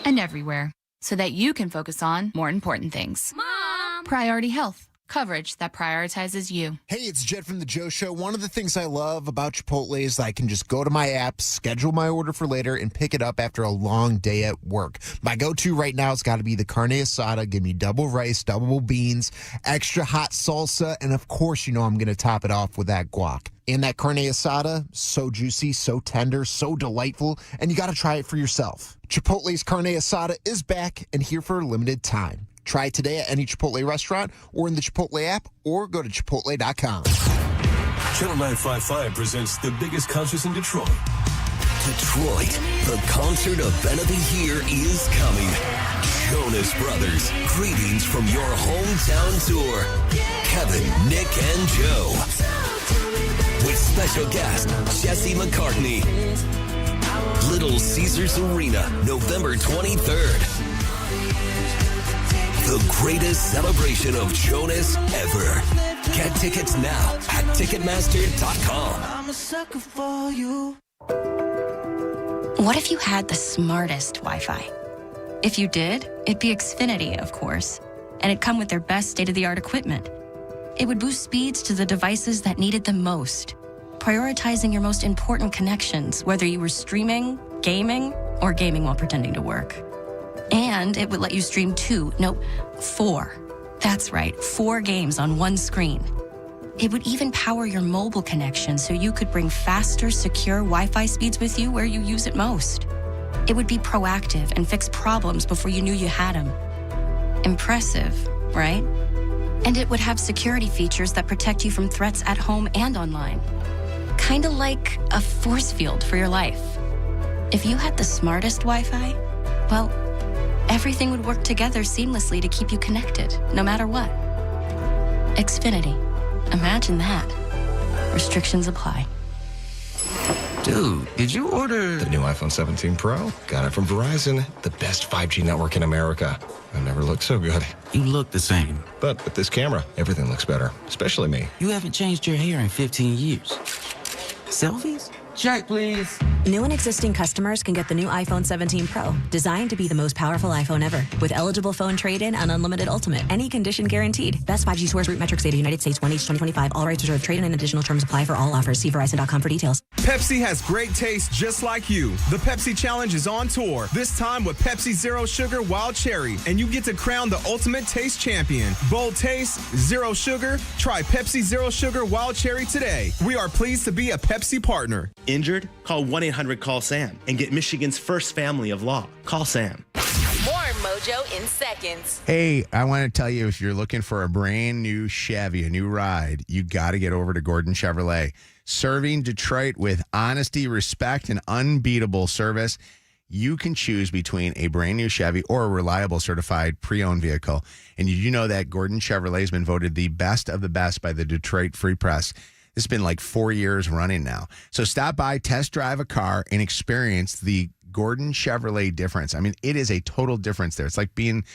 And everywhere, so that you can focus on more important things. Mom! Priority Health. Coverage that prioritizes you. Hey, it's Jed from The Joe Show. One of the things I love about Chipotle is I can just go to my app, schedule my order for later, and pick it up after a long day at work. My go-to right now has got to be the carne asada. Give me double rice, double beans, extra hot salsa, and of course, you know I'm going to top it off with that guac. And that carne asada, so juicy, so tender, so delightful, and you got to try it for yourself. Chipotle's carne asada is back and here for a limited time. Try it today at any Chipotle restaurant or in the Chipotle app or go to Chipotle.com. Channel 955 presents the biggest concerts in Detroit. Detroit, the concert event of the year is coming. Jonas Brothers, greetings from your hometown tour. Kevin, Nick, and Joe. With special guest, Jesse McCartney. Little Caesars Arena, November 23rd. The greatest celebration of Jonas ever. Get tickets now at Ticketmaster.com. I'm a sucker for you. What if you had the smartest Wi-Fi? If you did, it'd be Xfinity, of course, and it'd come with their best state-of-the-art equipment. It would boost speeds to the devices that needed them most, prioritizing your most important connections, whether you were streaming, gaming, or gaming while pretending to work. And it would let you stream 4. That's right, 4 games on one screen. It would even power your mobile connection so you could bring faster, secure Wi-Fi speeds with you where you use it most. It would be proactive and fix problems before you knew you had them. Impressive, right? And it would have security features that protect you from threats at home and online. Kinda like a force field for your life. If you had the smartest Wi-Fi, well, everything would work together seamlessly to keep you connected, no matter what. Xfinity. Imagine that. Restrictions apply. Dude, did you order the new iPhone 17 Pro? Got it from Verizon, the best 5G network in America. I never looked so good. You look the same. But with this camera, everything looks better, especially me. You haven't changed your hair in 15 years. Selfies? Check, please. New and existing customers can get the new iPhone 17 Pro, designed to be the most powerful iPhone ever, with eligible phone trade-in and unlimited ultimate. Any condition guaranteed. Best 5G source root metrics data, United States, 1H 2025. All rights reserved. Trade-in and additional terms apply for all offers. See Verizon.com for details. Pepsi has great taste just like you. The Pepsi Challenge is on tour, this time with Pepsi Zero Sugar Wild Cherry, and you get to crown the ultimate taste champion. Bold taste, zero sugar. Try Pepsi Zero Sugar Wild Cherry today. We are pleased to be a Pepsi partner. Injured? Call 1-800-CALL-SAM and get Michigan's first family of law. Call Sam. More Mojo in seconds. Hey, I want to tell you, if you're looking for a brand new Chevy, a new ride, you got to get over to Gordon Chevrolet. Serving Detroit with honesty, respect, and unbeatable service. You can choose between a brand new Chevy or a reliable certified pre-owned vehicle. And you know that Gordon Chevrolet has been voted the best of the best by the Detroit Free Press. This has been like 4 years running now. So stop by, test drive a car, and experience the Gordon Chevrolet difference. I mean, it is a total difference there. It's like being,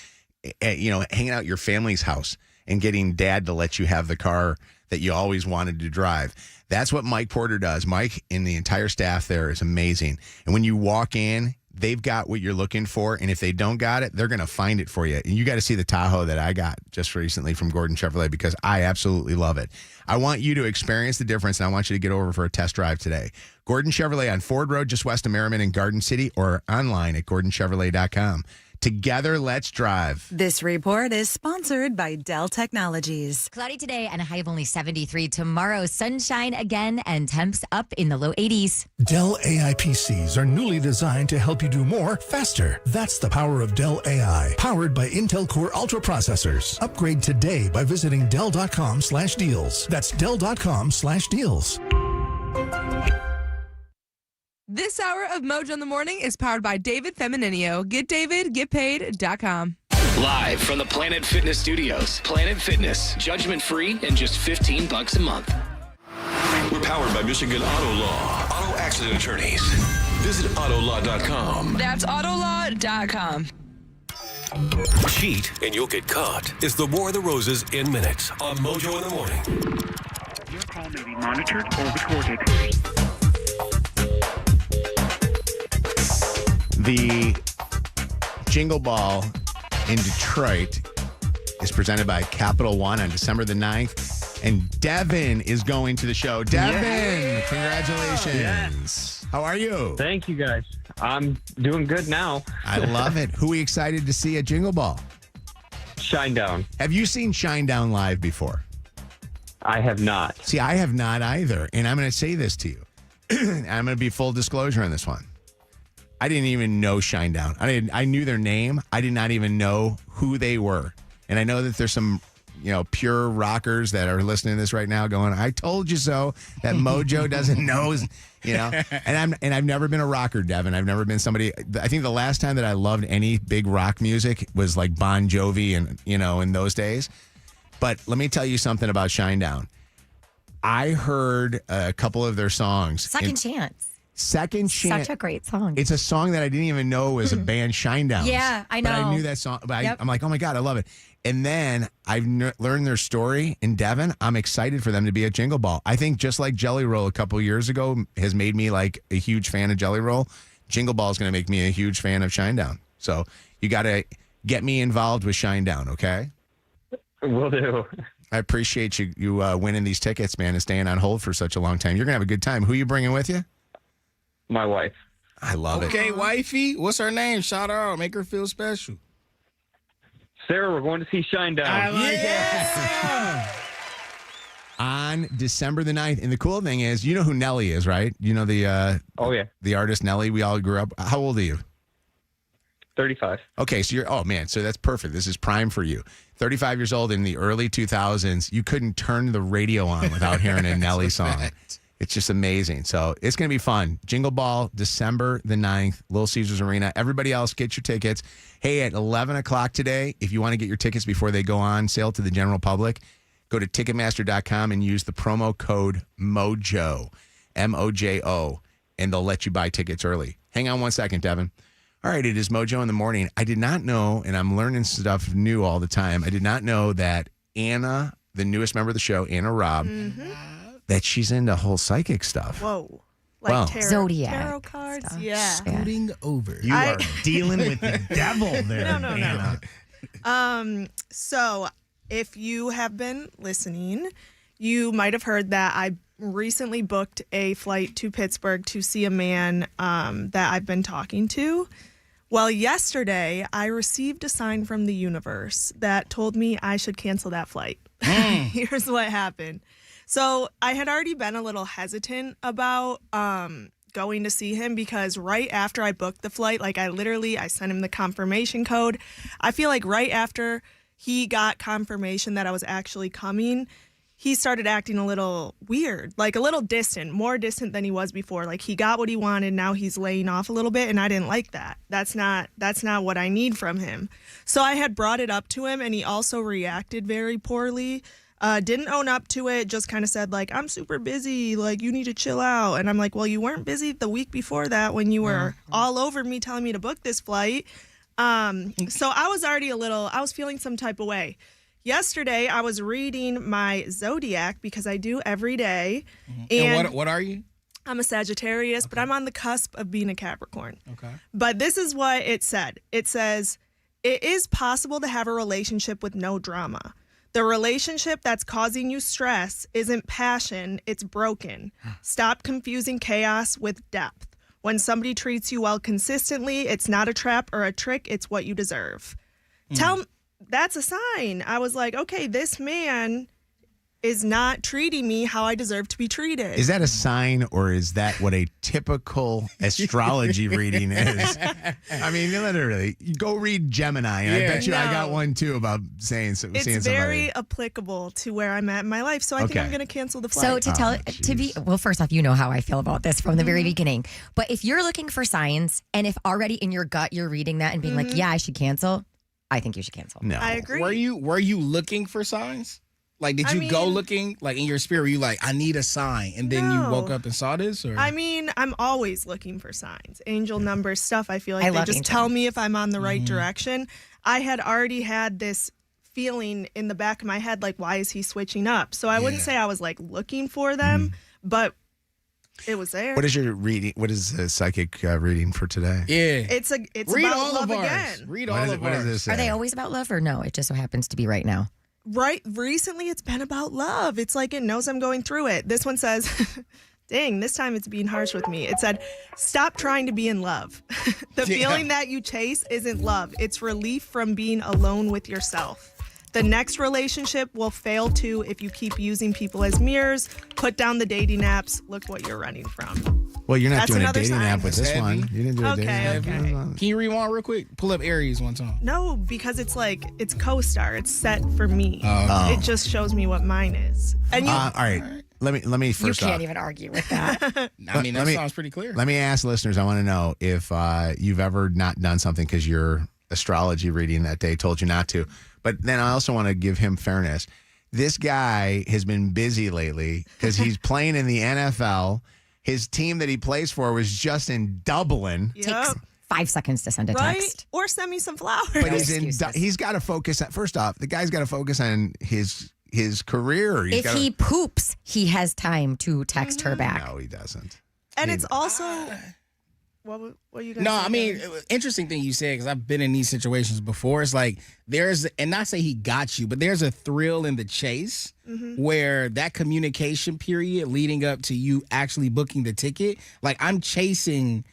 hanging out at your family's house and getting dad to let you have the car that you always wanted to drive. That's what Mike Porter does. Mike and the entire staff there is amazing. And when you walk in, they've got what you're looking for. And if they don't got it, they're going to find it for you. And you got to see the Tahoe that I got just recently from Gordon Chevrolet because I absolutely love it. I want you to experience the difference, and I want you to get over for a test drive today. Gordon Chevrolet on Ford Road, just west of Merriman in Garden City, or online at GordonChevrolet.com. Together, let's drive. This report is sponsored by Dell Technologies. Cloudy today and a high of only 73. Tomorrow, sunshine again and temps up in the low 80s. Dell AI PCs are newly designed to help you do more faster. That's the power of Dell AI, powered by Intel Core Ultra processors. Upgrade today by visiting Dell.com/deals. That's Dell.com/deals. This hour of Mojo in the Morning is powered by David Femininio. GetDavidGetPaid.com. Live from the Planet Fitness Studios. Planet Fitness, judgment-free and just $15 a month. We're powered by Michigan Auto Law. Auto accident attorneys. Visit Autolaw.com. That's Autolaw.com. Cheat and you'll get caught. It's the War of the Roses in minutes on Mojo in the Morning. Your call may be monitored or recorded. The Jingle Ball in Detroit is presented by Capital One on December the 9th. And Devin is going to the show. Devin, congratulations. Yes. How are you? Thank you, guys. I'm doing good now. I love it. Who are you excited to see at Jingle Ball? Shinedown. Have you seen Shinedown live before? I have not. See, I have not either. And I'm going to say this to you. I'm going to be full disclosure on this one. I didn't even know Shinedown. I knew their name. I did not even know who they were. And I know that there's some pure rockers that are listening to this right now going, I told you so, that Mojo doesn't know, and I've never been a rocker, Devin. I've never been somebody, I think the last time that I loved any big rock music was like Bon Jovi and, in those days. But let me tell you something about Shinedown. I heard a couple of their songs. Second Chance. Second Chance. Such a great song. It's a song that I didn't even know was a band, Shinedown. Yeah, I know. But I knew that song. But I'm like, oh my God, I love it. And then I've learned their story. And Devin, I'm excited for them to be at Jingle Ball. I think just like Jelly Roll a couple years ago has made me like a huge fan of Jelly Roll, Jingle Ball is going to make me a huge fan of Shinedown. So you got to get me involved with Shinedown, okay? Will do. I appreciate you winning these tickets, man, and staying on hold for such a long time. You're going to have a good time. Who are you bringing with you? My wife. I love it. Okay, wifey. What's her name? Shout her out. Make her feel special. Sarah, we're going to see Shinedown. I like it. On December the 9th. And the cool thing is, you know who Nelly is, right? You know the the artist Nelly. We all grew up. How old are you? 35. Okay, so so that's perfect. This is prime for you. 35 years old in the early 2000s. You couldn't turn the radio on without hearing a Nelly song. It's just amazing. So it's going to be fun. Jingle Ball, December the 9th, Little Caesars Arena. Everybody else, get your tickets. Hey, at 11 o'clock today, if you want to get your tickets before they go on sale to the general public, go to Ticketmaster.com and use the promo code MOJO, MOJO, and they'll let you buy tickets early. Hang on one second, Devin. All right, it is Mojo in the Morning. I did not know, and I'm learning stuff new all the time, I did not know that Anna, the newest member of the show, Anna Robb, that she's into whole psychic stuff. Whoa. Wow. Zodiac Tarot cards? stuff. Yeah. Scooting over. You are dealing with the devil there, No. Anna. So if you have been listening, you might have heard that I recently booked a flight to Pittsburgh to see a man that I've been talking to. Well, yesterday, I received a sign from the universe that told me I should cancel that flight. Here's what happened. So I had already been a little hesitant about going to see him because right after I booked the flight, like I sent him the confirmation code. I feel like right after he got confirmation that I was actually coming, he started acting a little weird, like a little distant, more distant than he was before. Like he got what he wanted, now he's laying off a little bit, and I didn't like that. That's not what I need from him. So I had brought it up to him, and he also reacted very poorly. Didn't own up to it, just kind of said, like, I'm super busy, like, you need to chill out. And I'm like, well, you weren't busy the week before that when you were all over me telling me to book this flight. So I was already I was feeling some type of way. Yesterday, I was reading my zodiac because I do every day. And what are you? I'm a Sagittarius, but I'm on the cusp of being a Capricorn. Okay. But this is what it said. It says, it is possible to have a relationship with no drama. The relationship that's causing you stress isn't passion, it's broken. Stop confusing chaos with depth. When somebody treats you well consistently, it's not a trap or a trick, it's what you deserve. That's a sign. I was like, okay, this man is not treating me how I deserve to be treated. Is that a sign, or is that what a typical astrology reading is? I mean, literally, you go read Gemini, and I bet you I got one too about seeing somebody. It's very applicable to where I'm at in my life, so I think I'm going to cancel the flight. So first off, you know how I feel about this from the very beginning. But if you're looking for signs, and if already in your gut you're reading that and being like, yeah, I should cancel, I think you should cancel. No, I agree. Were you looking for signs? Like, did you go looking, like, in your spirit, were you like, I need a sign, and then you woke up and saw this? Or? I mean, I'm always looking for signs. Angel numbers, stuff, I feel like they just tell me if I'm on the right direction. I had already had this feeling in the back of my head, like, why is he switching up? So I wouldn't say I was, like, looking for them, but it was there. What is your reading? What is the psychic reading for today? Yeah. It's Read about all love of ours. again. Read all of What ours. does this say? Are they always about love, or no? It just so happens to be right now. Right. Recently, it's been about love. It's like it knows I'm going through it. This one says, dang, this time it's being harsh with me. It said, stop trying to be in love. The feeling that you chase isn't love. It's relief from being alone with yourself. The next relationship will fail too if you keep using people as mirrors. Put down the dating apps. Look what you're running from. Well, you're not That's doing a another dating sign. app with this Heavy. one. You didn't do a Okay, dating app. okay. Can you rewind real quick? Pull up Aries one time. No, because it's like it's co-star. It's set for me. Oh. It just shows me what mine is. And you, All right. Let me You first can't off. even argue with that. I mean, that sounds pretty clear. Let me ask listeners. I want to know if you've ever not done something because your astrology reading that day told you not to. But then I also want to give him fairness. This guy has been busy lately because he's playing in the NFL. His team that he plays for was just in Dublin. Takes 5 seconds to send a right? text. Or send me some flowers. But he's got to focus on, first off, the guy's got to focus on his career. If he poops, he has time to text her back. No, he doesn't. And it's also what are you gonna No, say, I mean, Kevin? interesting thing you said, because I've been in these situations before. It's like and not say he got you, but there's a thrill in the chase where that communication period leading up to you actually booking the ticket, like I'm chasing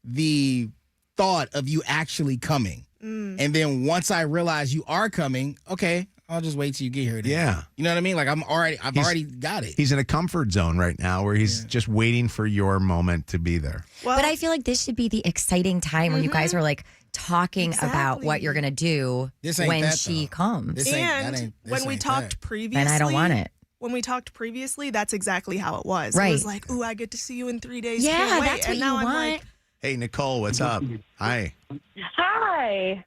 the thought of you actually coming. And then once I realize you are coming, okay, I'll just wait till you get here. Then. Yeah. You know what I mean? Like I've already got it. He's in a comfort zone right now where he's just waiting for your moment to be there. But I feel like this should be the exciting time where you guys are like talking about what you're going to do This ain't when that, she though. comes. This ain't- And this when we ain't talked that. previously, And I don't want it. When we talked previously, that's exactly how it was. It Right. was like, ooh, I get to see you in 3 days. Yeah, Can't wait. that's what and now you I'm want. like, Hey, Nicole, what's up? Hi. Hi.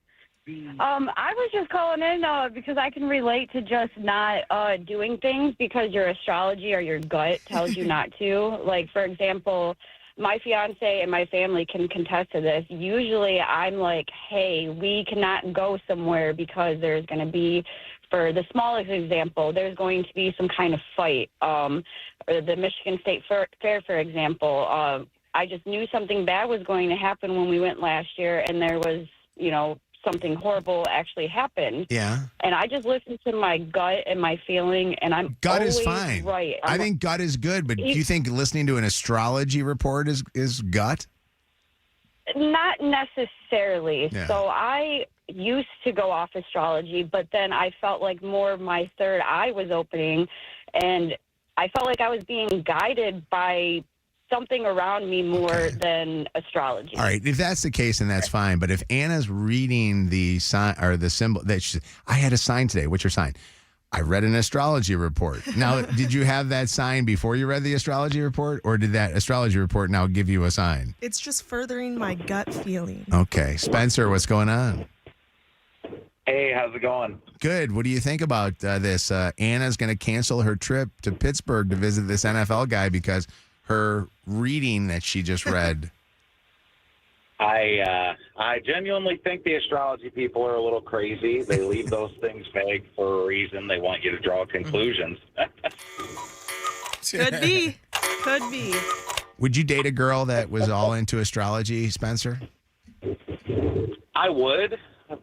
I was just calling in because I can relate to just not doing things because your astrology or your gut tells you not to. Like, for example, my fiance and my family can contest to this. Usually I'm like, hey, we cannot go somewhere because there's going to be, for the smallest example, there's going to be some kind of fight. Or the Michigan State Fair, for example, I just knew something bad was going to happen when we went last year, and there was, something horrible actually happened. Yeah. And I just listened to my gut and my feeling, and I'm Gut always is fine. right. I think gut is good, but do you think listening to an astrology report is gut? Not necessarily. Yeah. So I used to go off astrology, but then I felt like more of my third eye was opening, and I felt like I was being guided by something around me more than astrology. All right, if that's the case, then that's fine. But if Anna's reading the sign or the symbol that I had a sign today. What's your sign? I read an astrology report. Now, did you have that sign before you read the astrology report, or did that astrology report now give you a sign? it's just furthering my gut feeling. Okay, Spencer, what's going on? Hey, how's it going? Good. What do you think about this? Anna's going to cancel her trip to Pittsburgh to visit this NFL guy because her reading that she just read. I genuinely think the astrology people are a little crazy. They leave those things vague for a reason. They want you to draw conclusions. Could be. Could be. Would you date a girl that was all into astrology, Spencer? I would,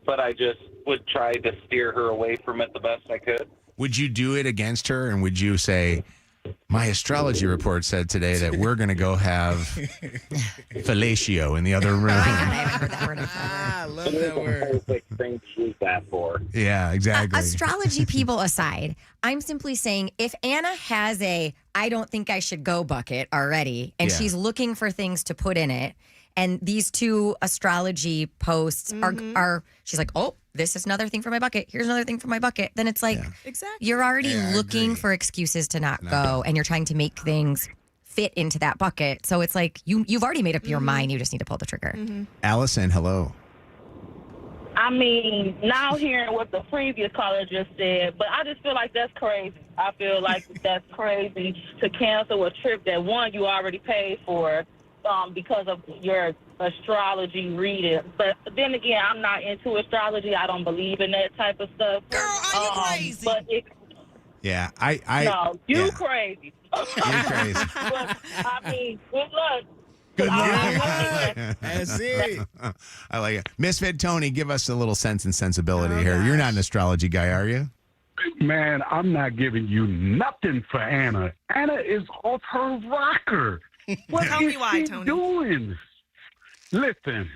but I just would try to steer her away from it the best I could. Would you do it against her, and would you say, my astrology report said today that we're going to go have fellatio in the other room? I love that word. Perfect thing to use that for. Yeah, exactly. Astrology people aside, I'm simply saying if Anna has a I don't think I should go bucket already, and Yeah. she's looking for things to put in it, and these two astrology posts are she's like, oh, this is another thing for my bucket. Here's another thing for my bucket. Then it's like, Exactly. you're already Yeah, I looking agree. for excuses to not go, and you're trying to make things fit into that bucket. So it's like you've already made up your mind. You just need to pull the trigger. Allison, hello. I mean, now hearing what the previous caller just said, but I just feel like that's crazy. I feel like that's crazy to cancel a trip that, one, you already paid for because of your astrology reading. But then again, I'm not into astrology. I don't believe in that type of stuff. Girl, are you crazy? But Yeah, no, you yeah. crazy. You're crazy. But, I mean, good luck. Good luck. That's it. I like it. Misfit Tony, give us a little sense and sensibility here. You're not an astrology guy, are you? Man, I'm not giving you nothing for Anna. Anna is off her rocker. What Tell me is why, she Tony. doing? Listen,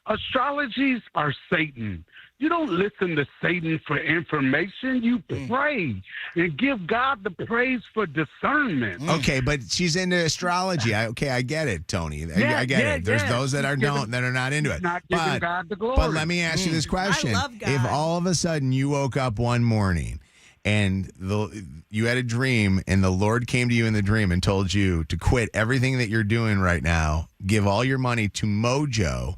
astrologies are Satan. You don't listen to Satan for information. You pray and give God the praise for discernment. Okay, but she's into astrology. I get it, Tony. I get it. There's those that are not into it. Not giving God the glory. But let me ask you this question: I love God. If all of a sudden you woke up one morning and you had a dream, and the Lord came to you in the dream and told you to quit everything that you're doing right now, give all your money to Mojo,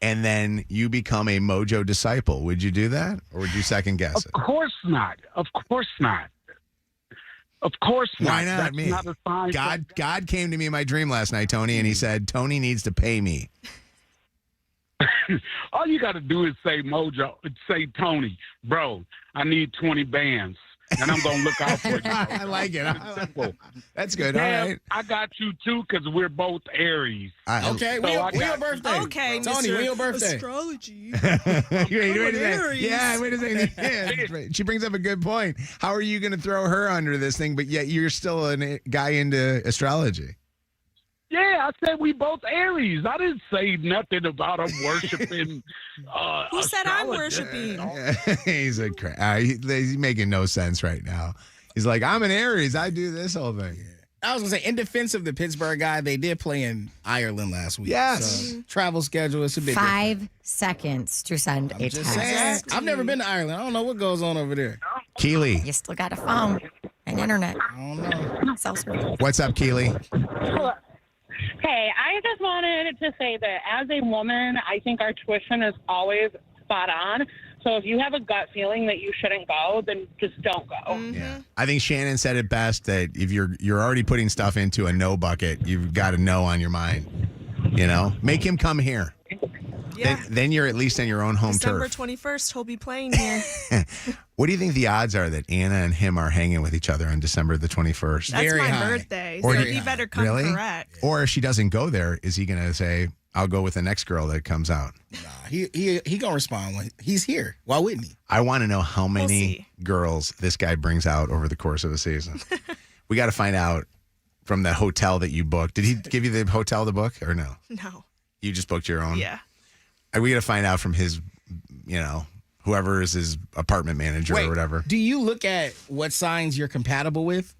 and then you become a Mojo disciple, would you do that, or would you second guess it? Of course not. Of course not. Of course not. Why not That's me? not a sign. God came to me in my dream last night, Tony, and he said, Tony needs to pay me. All you got to do is say Tony, bro, I need 20 bands, and I'm going to look out for you. I like it. That's good. Yeah, All right. I got you, too, because we're both Aries. Okay, when your birthday? Okay, Tony, when your birthday? Astrology. wait a second. Aries. Yeah, wait a second. Yeah, that's right. She brings up a good point. How are you going to throw her under this thing, but yet you're still a guy into astrology? Yeah, I said we both Aries. I didn't say nothing about them worshiping. Who said I'm astrology. worshiping? He's he's making no sense right now. He's like, I'm an Aries. I do this whole thing. I was going to say, in defense of the Pittsburgh guy, they did play in Ireland last week. Yes. So, travel schedule is a bit 5 seconds to send a just text. saying. I've never been to Ireland. I don't know what goes on over there. Keely. You still got a phone and internet. I don't know. Cell service. What's up, Keely? Hey, I just wanted to say that as a woman, I think our tuition is always spot on. So if you have a gut feeling that you shouldn't go, then just don't go. Yeah. I think Shannon said it best that if you're already putting stuff into a no bucket, you've got a no on your mind. You know? Make him come here. Yeah. Then you're at least in your own home December turf. 21st, he'll be playing here. What do you think the odds are that Anna and him are hanging with each other on December the 21st? That's Very my high. birthday, Or so he- he better come Really? correct. Or if she doesn't go there, is he going to say, I'll go with the next girl that comes out? Nah, he gonna respond when he's here. Why wouldn't he? I want to know how many see. girls this guy brings out over the course of a season. We got to find out from the hotel that you booked. Did he give you the hotel to book or no? No. You just booked your own? Yeah. We got to find out from his, whoever is his apartment manager or whatever. Do you look at what signs you're compatible with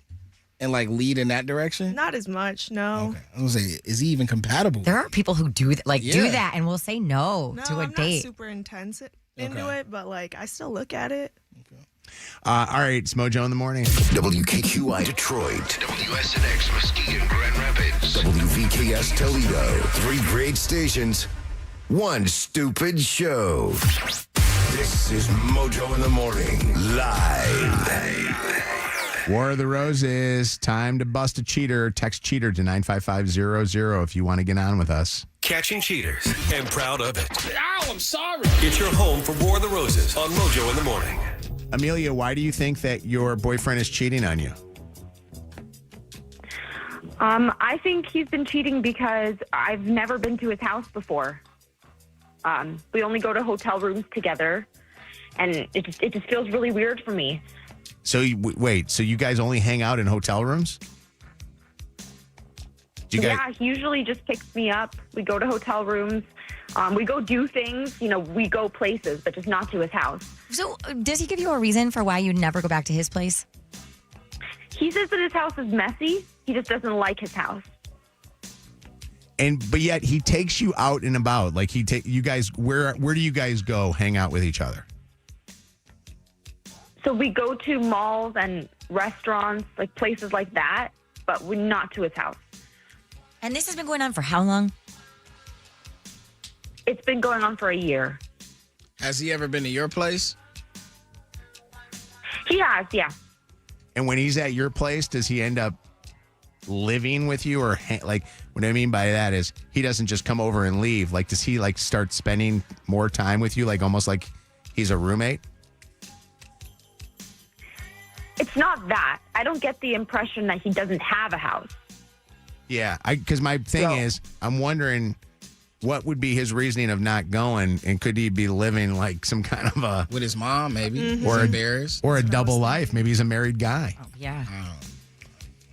and like lead in that direction? Not as much, no. Okay. I was gonna say, is he even compatible? There are people who do that, Yeah. do that, and will say no, No, to a I'm not date. super intense into Okay. it, but like I still look at it. All right, it's Mojo in the morning. WKQI Detroit. WSNX Muskegon Grand Rapids. WVKS Toledo. 3 great stations. 1 stupid show. This is Mojo in the Morning. Live. War of the Roses. Time to bust a cheater. Text cheater to 95500 if you want to get on with us. Catching cheaters and proud of it. Ow, I'm sorry. It's your home for War of the Roses on Mojo in the Morning. Amelia, why do you think that your boyfriend is cheating on you? I think he's been cheating because I've never been to his house before. We only go to hotel rooms together, and it just feels really weird for me. So, wait, so you guys only hang out in hotel rooms? Yeah, he usually just picks me up. We go to hotel rooms. We go do things. We go places, but just not to his house. So, does he give you a reason for why you never go back to his place? He says that his house is messy. He just doesn't like his house. But yet he takes you out and about. Like you guys, where do you guys go hang out with each other? So we go to malls and restaurants, like places like that, but we're not to his house. And this has been going on for how long? It's been going on for a year. Has he ever been to your place? He has, yeah. And when he's at your place, does he end up living with you, or like what I mean by that is he doesn't just come over and leave? Like, does he like start spending more time with you, like almost like he's a roommate? It's not that. I don't get the impression that he doesn't have a house. Yeah, because my thing is, I'm wondering what would be his reasoning of not going, and could he be living like some kind of a with his mom, maybe, or embarrassed, or a double life? Maybe he's a married guy. Yeah.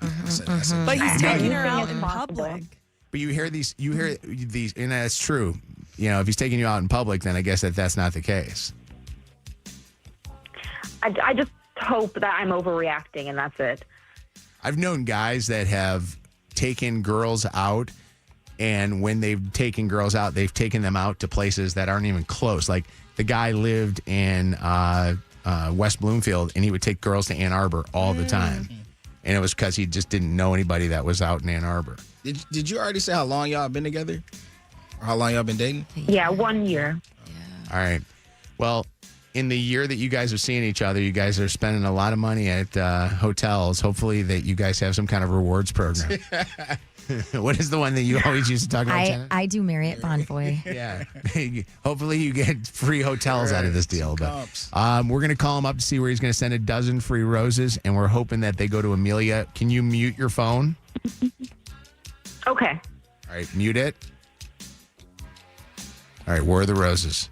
But he's taking her out in public. But you hear these, and that's true. if he's taking you out in public, then I guess that's not the case. I just hope that I'm overreacting, and that's it. I've known guys that have taken girls out, and when they've taken girls out, they've taken them out to places that aren't even close. Like the guy lived in West Bloomfield, and he would take girls to Ann Arbor all the time. And it was because he just didn't know anybody that was out in Ann Arbor. Did you already say how long y'all been together? Or how long y'all been dating? Yeah, 1 year. All right. Well, in the year that you guys have seen each other, you guys are spending a lot of money at hotels. Hopefully that you guys have some kind of rewards program. What is the one that you always used to talk about, Jenna? I do Marriott Bonvoy. Yeah. Hopefully you get free hotels out of this deal. But we're going to call him up to see where he's going to send a dozen free roses, and we're hoping that they go to Amelia. Can you mute your phone? Okay. All right, mute it. All right, where are the roses?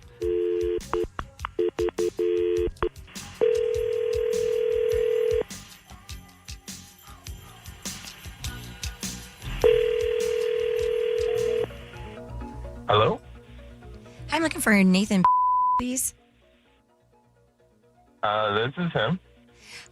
Hello? I'm looking for Nathan, please. This is him.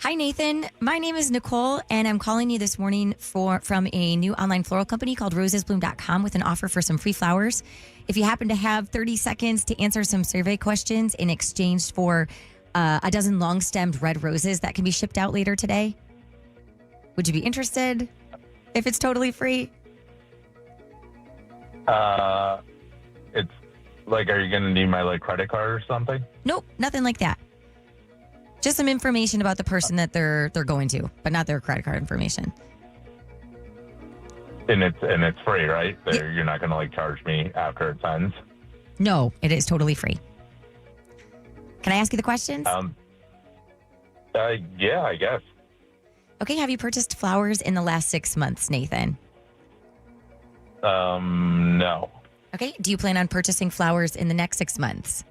Hi, Nathan. My name is Nicole, and I'm calling you this morning from a new online floral company called rosesbloom.com with an offer for some free flowers. If you happen to have 30 seconds to answer some survey questions in exchange for a dozen long-stemmed red roses that can be shipped out later today, would you be interested if it's totally free? It's like, are you going to need my credit card or something? Nope, nothing like that. Just some information about the person that they're going to, but not their credit card information. And it's free, right? You're not going to charge me after it sends? No, it is totally free. Can I ask you the questions? Yeah, I guess. Okay, have you purchased flowers in the last 6 months, Nathan? No. Okay, do you plan on purchasing flowers in the next 6 months?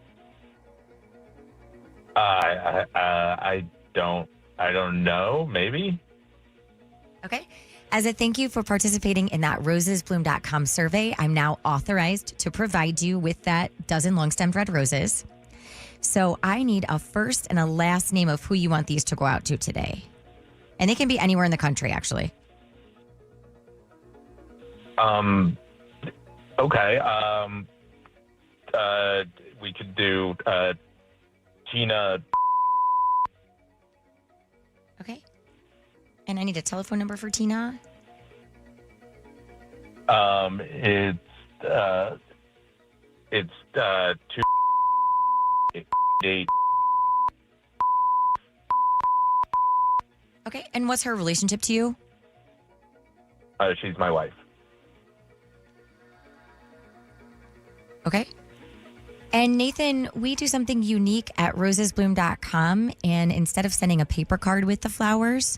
I don't know. Maybe. Okay. As a thank you for participating in that rosesbloom.com survey, I'm now authorized to provide you with that dozen long-stemmed red roses. So I need a first and a last name of who you want these to go out to today. And they can be anywhere in the country, actually. Okay. We could do Tina. Okay. And I need a telephone number for Tina. It's 288. Okay. And what's her relationship to you? She's my wife. Okay. And Nathan, we do something unique at rosesbloom.com. And instead of sending a paper card with the flowers,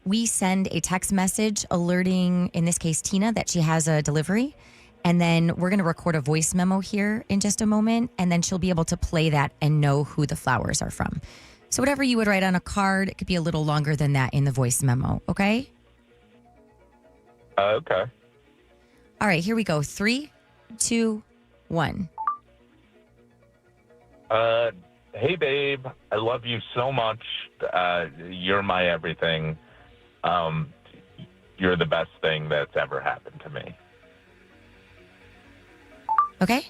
we send a text message alerting, in this case, Tina, that she has a delivery. And then we're going to record a voice memo here in just a moment. And then she'll be able to play that and know who the flowers are from. So whatever you would write on a card, it could be a little longer than that in the voice memo. Okay? Okay. All right, here we go. 3, 2, 1. Hey, babe. I love you so much. You're my everything. You're the best thing that's ever happened to me. Okay.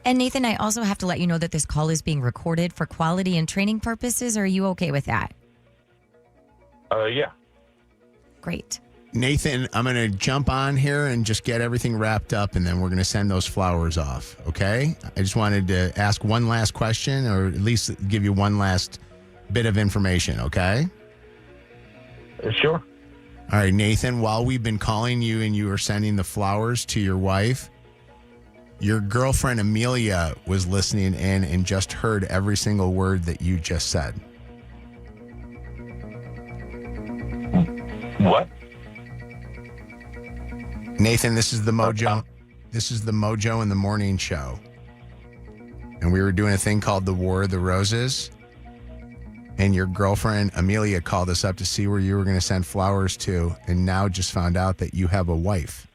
And Nathan, I also have to let you know that this call is being recorded for quality and training purposes. Are you okay with that? Yeah. Great. Nathan, I'm going to jump on here and just get everything wrapped up, and then we're going to send those flowers off, okay? I just wanted to ask one last question, or at least give you one last bit of information, okay? Sure. All right, Nathan, while we've been calling you and you were sending the flowers to your wife, your girlfriend Amelia was listening in and just heard every single word that you just said. What? Nathan, this is the Mojo. This is the Mojo in the Morning Show. And we were doing a thing called the War of the Roses. And your girlfriend, Amelia, called us up to see where you were going to send flowers to. And now just found out that you have a wife.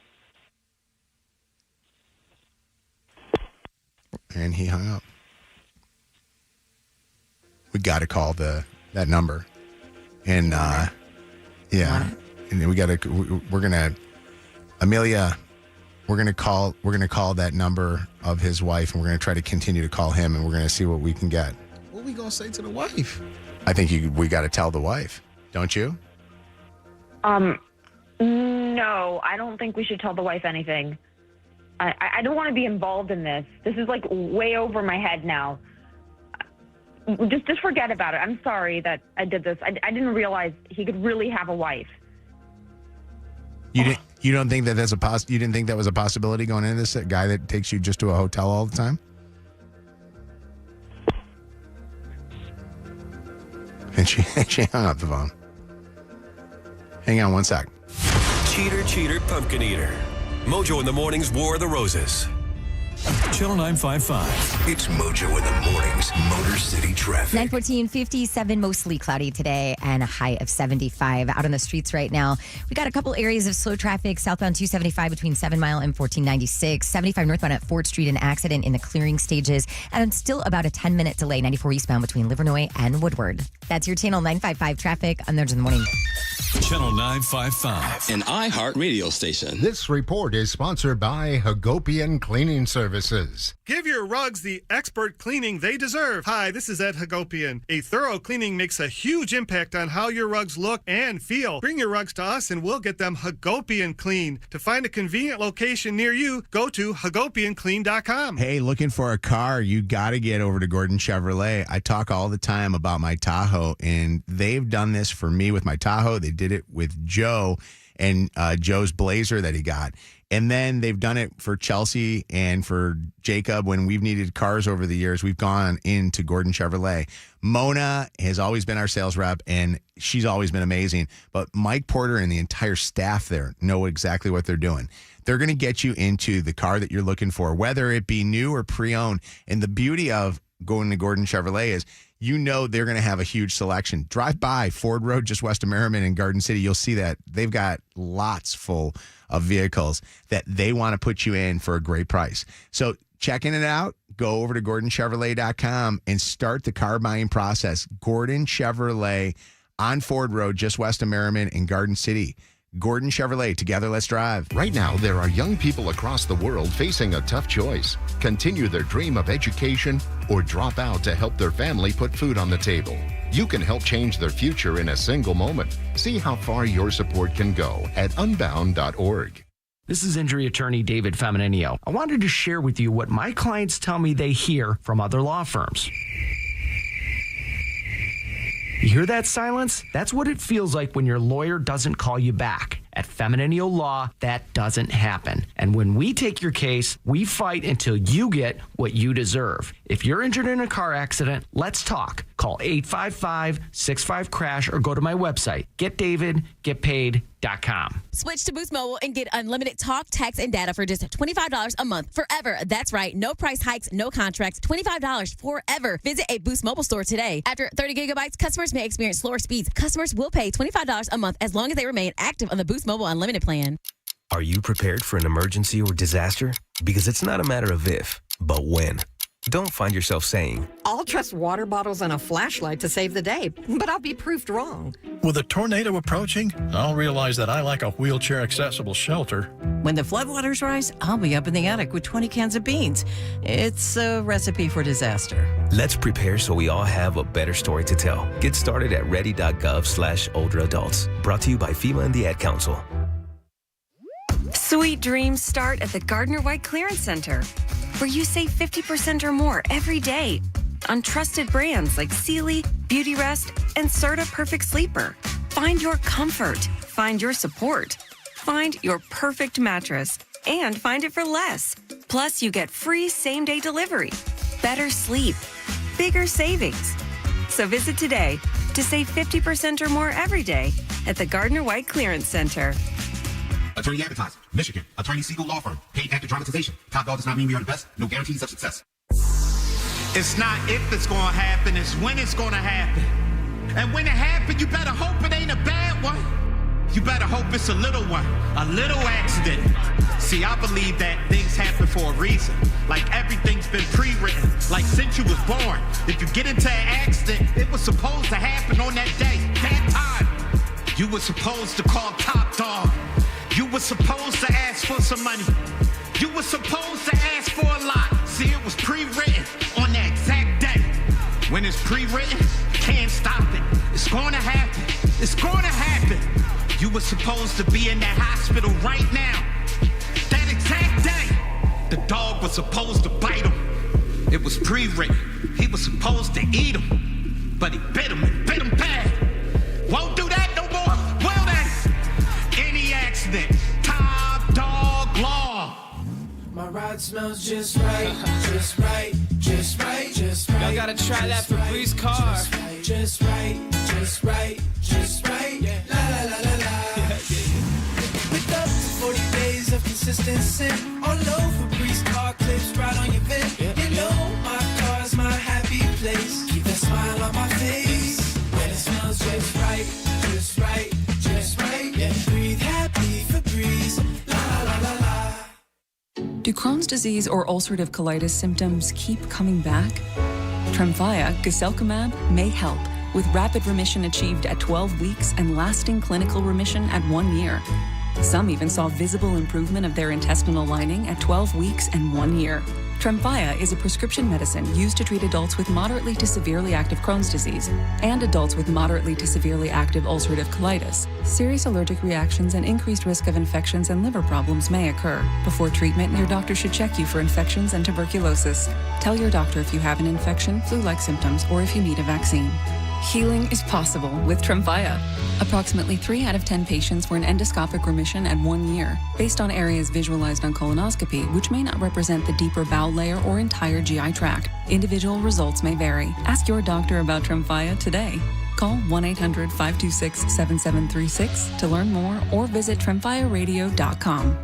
and he hung up. We got to call that number. And, yeah. And we're going to, Amelia, we're going to call that number of his wife, and we're going to try to continue to call him, and we're going to see what we can get. What are we going to say to the wife? I think we got to tell the wife, don't you? No, I don't think we should tell the wife anything. I don't want to be involved in this. This is like way over my head now. Just forget about it. I'm sorry that I did this. I didn't realize he could really have a wife. You don't think that's you didn't think that was a possibility going into this? A guy that takes you just to a hotel all the time? And she hung up the phone. Hang on one sec. Cheater, cheater, pumpkin eater. Mojo in the Morning's War of the Roses. Channel 955. It's Mojo in the Mornings, Motor City Traffic. 9:14, 57, mostly cloudy today, and a high of 75. Out on the streets right now, we got a couple areas of slow traffic. Southbound 275 between 7 Mile and 1496. 75 northbound at Ford Street, an accident in the clearing stages. And still about a 10-minute delay, 94 eastbound between Livernois and Woodward. That's your Channel 955 traffic on Mojo in the Morning. Channel 955. An iHeart radio station. This report is sponsored by Hagopian Cleaning Services. Give your rugs the expert cleaning they deserve. Hi, this is Ed Hagopian. A thorough cleaning makes a huge impact on how your rugs look and feel. Bring your rugs to us and we'll get them Hagopian clean. To find a convenient location near you, go to hagopianclean.com. Hey, looking for a car, you got to get over to Gordon Chevrolet. I talk all the time about my Tahoe, and they've done this for me with my Tahoe. They did it with Joe and Joe's Blazer that he got. And then they've done it for Chelsea and for Jacob when we've needed cars over the years. We've gone into Gordon Chevrolet. Mona has always been our sales rep, and she's always been amazing. But Mike Porter and the entire staff there know exactly what they're doing. They're going to get you into the car that you're looking for, whether it be new or pre-owned. And the beauty of going to Gordon Chevrolet is you know they're going to have a huge selection. Drive by Ford Road just west of Merriman in Garden City. You'll see that they've got lots full of vehicles that they want to put you in for a great price. So checking it out, go over to GordonChevrolet.com and start the car buying process. Gordon Chevrolet on Ford Road just west of Merriman in Garden City. Gordon Chevrolet, together let's drive. Right now, there are young people across the world facing a tough choice. Continue their dream of education or drop out to help their family put food on the table. You can help change their future in a single moment. See how far your support can go at unbound.org. This is injury attorney David Femininio. I wanted to share with you what my clients tell me they hear from other law firms. You hear that silence? That's what it feels like when your lawyer doesn't call you back. At Femininio Law, that doesn't happen. And when we take your case, we fight until you get what you deserve. If you're injured in a car accident, let's talk. Call 855-65-CRASH or go to my website, getdavid.getpaid.com. Switch to Boost Mobile and get unlimited talk, text, and data for just $25 a month forever. That's right. No price hikes, no contracts. $25 forever. Visit a Boost Mobile store today. After 30 gigabytes, customers may experience slower speeds. Customers will pay $25 a month as long as they remain active on the Boost Mobile Unlimited plan. Are you prepared for an emergency or disaster? Because it's not a matter of if, but when. Don't find yourself saying, I'll trust water bottles and a flashlight to save the day, but I'll be proved wrong. With a tornado approaching, I'll realize that I lack a wheelchair-accessible shelter. When the floodwaters rise, I'll be up in the attic with 20 cans of beans. It's a recipe for disaster. Let's prepare so we all have a better story to tell. Get started at ready.gov/older adults. Brought to you by FEMA and the Ad Council. Sweet dreams start at the Gardner White Clearance Center, where you save 50% or more every day on trusted brands like Sealy, Beauty Rest, and Serta Perfect Sleeper. Find your comfort, find your support, find your perfect mattress, and find it for less. Plus, you get free same-day delivery, better sleep, bigger savings. So visit today to save 50% or more every day at the Gardner White Clearance Center. Attorney Advertising, Michigan. Attorney Siegel Law Firm. Paid actor dramatization. Top dog does not mean we are the best. No guarantees of success. It's not if it's going to happen, it's when it's going to happen. And when it happens, you better hope it ain't a bad one. You better hope it's a little one, a little accident. See, I believe that things happen for a reason. Like everything's been pre-written, like since you was born. If you get into an accident, it was supposed to happen on that day, that time. You were supposed to call Top Dog. You were supposed to ask for some money. You were supposed to ask for a lot. See, it was pre-written on that exact day. When it's pre-written, can't stop it. It's going to happen. It's going to happen. You were supposed to be in that hospital right now. That exact day. The dog was supposed to bite him. It was pre-written. He was supposed to eat him. But he bit him and bit him bad. Won't do that no more. Well then, any accident, Top Dog Law. My ride smells just right, just right, just right, just right. Y'all gotta try that Febreze car. Just right, just right, just right. Yeah. La la la la la. With up to 40 days of consistency. All over Febreze car clips right on your vent. You know my car's my happy place. Keep that smile on my face. When it smells just right, just right, just right. Yeah. Breathe happy Febreze. La la la la la. Do Crohn's disease or ulcerative colitis symptoms keep coming back? Tremfya, guselkumab, may help, with rapid remission achieved at 12 weeks and lasting clinical remission at 1 year. Some even saw visible improvement of their intestinal lining at 12 weeks and 1 year. Tremfya is a prescription medicine used to treat adults with moderately to severely active Crohn's disease and adults with moderately to severely active ulcerative colitis. Serious allergic reactions and increased risk of infections and liver problems may occur. Before treatment, your doctor should check you for infections and tuberculosis. Tell your doctor if you have an infection, flu-like symptoms, or if you need a vaccine. Healing is possible with Tremfya. Approximately 3 out of 10 patients were in endoscopic remission at 1 year, based on areas visualized on colonoscopy, which may not represent the deeper bowel layer or entire GI tract. Individual results may vary. Ask your doctor about Tremfya today. Call 1-800-526-7736 to learn more or visit tremfyaradio.com.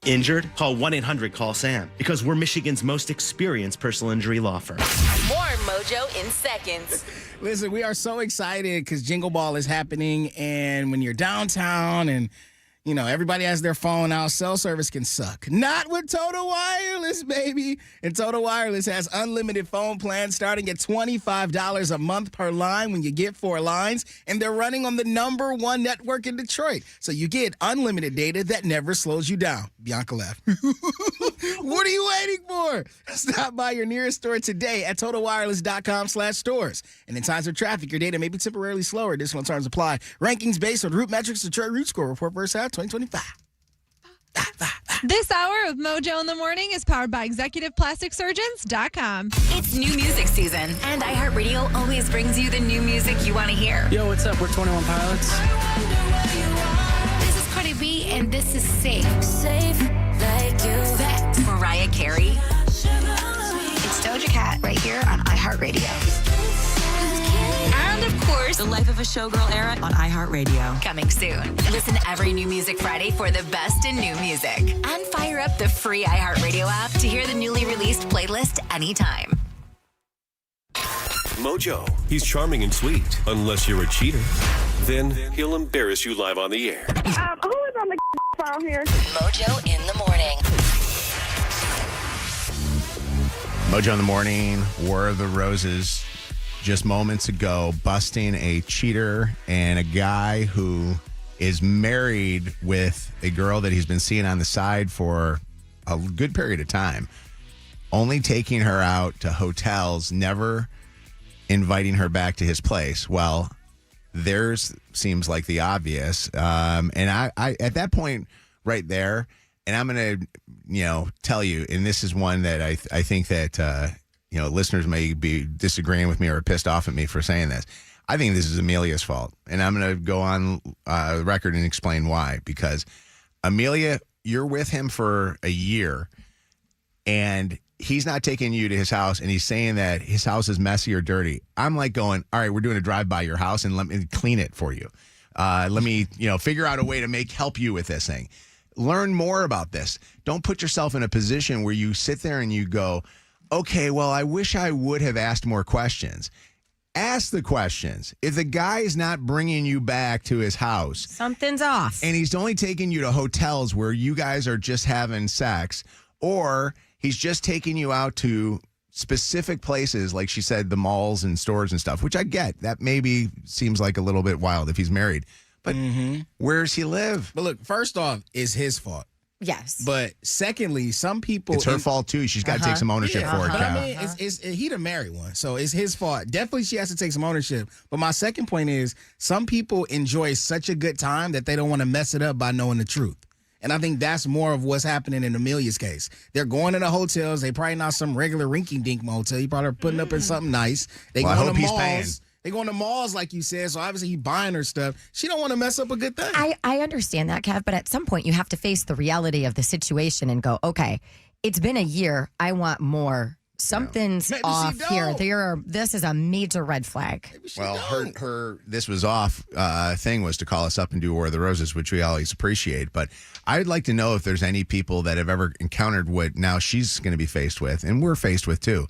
Injured? Call 1-800-CALL-SAM because we're Michigan's most experienced personal injury law firm. More Mojo in seconds. Listen, we are so excited because Jingle Ball is happening, and when you're downtown and you know, everybody has their phone out. Cell service can suck. Not with Total Wireless, baby. And Total Wireless has unlimited phone plans starting at $25 a month per line when you get 4 lines. And they're running on the #1 network in Detroit. So you get unlimited data that never slows you down. Bianca laughed. What are you waiting for? Stop by your nearest store today at TotalWireless.com/stores. And in times of traffic, your data may be temporarily slower. Additional terms apply. Rankings based on Root Metrics Detroit Root Score Report first half 2025. This hour of Mojo in the Morning is powered by ExecutivePlasticSurgeons.com. It's new music season, and iHeartRadio always brings you the new music you want to hear. Yo, what's up? We're 21 Pilots. This is Cardi B, and this is Safe. Safe like you. That's Mariah Carey. It's Doja Cat right here on iHeartRadio. And of course, The Life of a Showgirl era on iHeartRadio. Coming soon. Listen every New Music Friday for the best in new music. And fire up the free iHeartRadio app to hear the newly released playlist anytime. Mojo. He's charming and sweet, unless you're a cheater. Then he'll embarrass you live on the air. Who is on the phone here? Mojo in the Morning. Mojo in the Morning, War of the Roses. Just moments ago, busting a cheater and a guy who is married with a girl that he's been seeing on the side for a good period of time, only taking her out to hotels, never inviting her back to his place. Well, theirs seems like the obvious. And I at that point right there, and I'm going to, tell you, and this is one that I think that, listeners may be disagreeing with me or pissed off at me for saying this. I think this is Amelia's fault. And I'm going to go on the record and explain why. Because, Amelia, you're with him for a year, and he's not taking you to his house, and he's saying that his house is messy or dirty. I'm like going, all right, we're doing a drive-by your house, and let me clean it for you. Let me, figure out a way to help you with this thing. Learn more about this. Don't put yourself in a position where you sit there and you go, okay, well, I wish I would have asked more questions. Ask the questions. If the guy's not bringing you back to his house, something's off. And he's only taking you to hotels where you guys are just having sex, or he's just taking you out to specific places, like she said, the malls and stores and stuff, which I get. That maybe seems like a little bit wild if he's married. But where does he live? But look, first off, it's his fault. Yes. But secondly, some people... It's her fault, too. She's got to take some ownership for it, But Cal. I mean, he the married one, so it's his fault. Definitely she has to take some ownership. But my second point is, some people enjoy such a good time that they don't want to mess it up by knowing the truth. And I think that's more of what's happening in Amelia's case. They're going to the hotels. They probably not some regular rinky-dink motel. You probably are putting up in something nice. They Well, I going hope to he's malls. paying. They going to malls, like you said, so obviously he buying her stuff. She don't want to mess up a good thing. I understand that, Kev, but at some point you have to face the reality of the situation and go, okay, it's been a year. I want more. Something's Maybe she off here. don't. This is a major red flag. Well, her this was off thing was to call us up and do War of the Roses, which we always appreciate. But I'd like to know if there's any people that have ever encountered what now she's going to be faced with, and we're faced with too.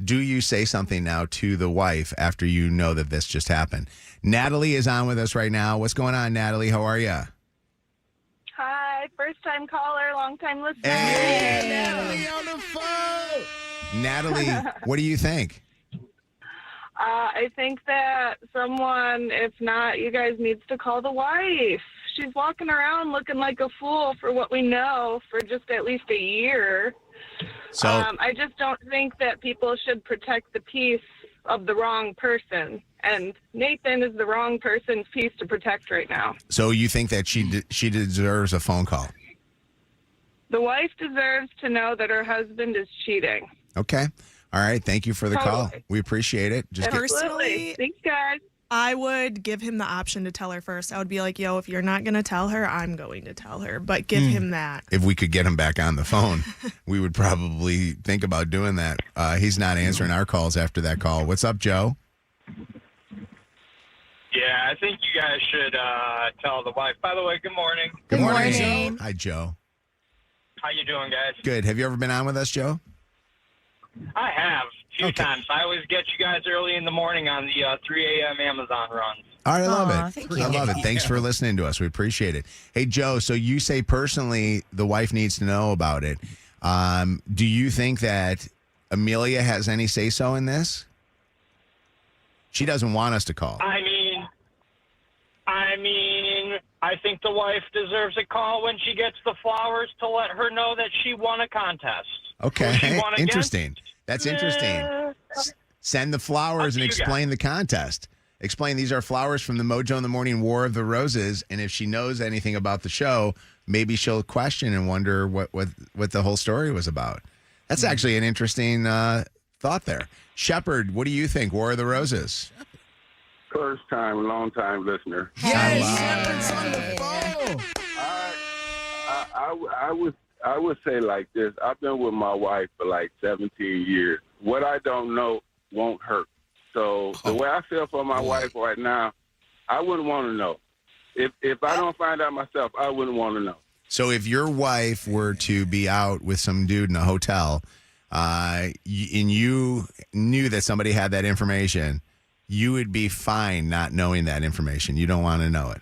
Do you say something now to the wife after you know that this just happened? Natalie is on with us right now. What's going on, Natalie? How are you? Hi, first-time caller, long-time listener. Hey, Natalie on the phone. Natalie, what do you think? I think that someone, if not you guys, needs to call the wife. She's walking around looking like a fool for what we know for just at least a year. So I just don't think that people should protect the peace of the wrong person. And Nathan is the wrong person's peace to protect right now. So you think that she deserves a phone call? The wife deserves to know that her husband is cheating. Okay. All right. Thank you for the call. Totally. We appreciate it. Personally, thanks, guys. I would give him the option to tell her first. I would be like, yo, if you're not going to tell her, I'm going to tell her. But give him that. If we could get him back on the phone, we would probably think about doing that. He's not answering our calls after that call. What's up, Joe? Yeah, I think you guys should tell the wife. By the way, good morning. Good morning, Joe. Hi, Joe. How you doing, guys? Good. Have you ever been on with us, Joe? I have a few times. I always get you guys early in the morning on the 3 a.m. Amazon runs. All right, I love Aw, it. thank I you. love it. Thanks for listening to us. We appreciate it. Hey, Joe, so you say personally the wife needs to know about it. Do you think that Amelia has any say-so in this? She doesn't want us to call. I think the wife deserves a call when she gets the flowers to let her know that she won a contest. Okay, She won again? interesting. That's interesting. Send the flowers and explain the contest. Explain these are flowers from the Mojo in the Morning War of the Roses, and if she knows anything about the show, maybe she'll question and wonder what the whole story was about. That's actually an interesting thought there. Shepard, what do you think? War of the Roses. First time, long time listener. Shepard's on the phone. I would say like this. I've been with my wife for like 17 years. What I don't know won't hurt. So the way I feel for my wife right now, I wouldn't want to know. If I don't find out myself, I wouldn't want to know. So if your wife were to be out with some dude in a hotel, and you knew that somebody had that information, you would be fine not knowing that information. You don't want to know it.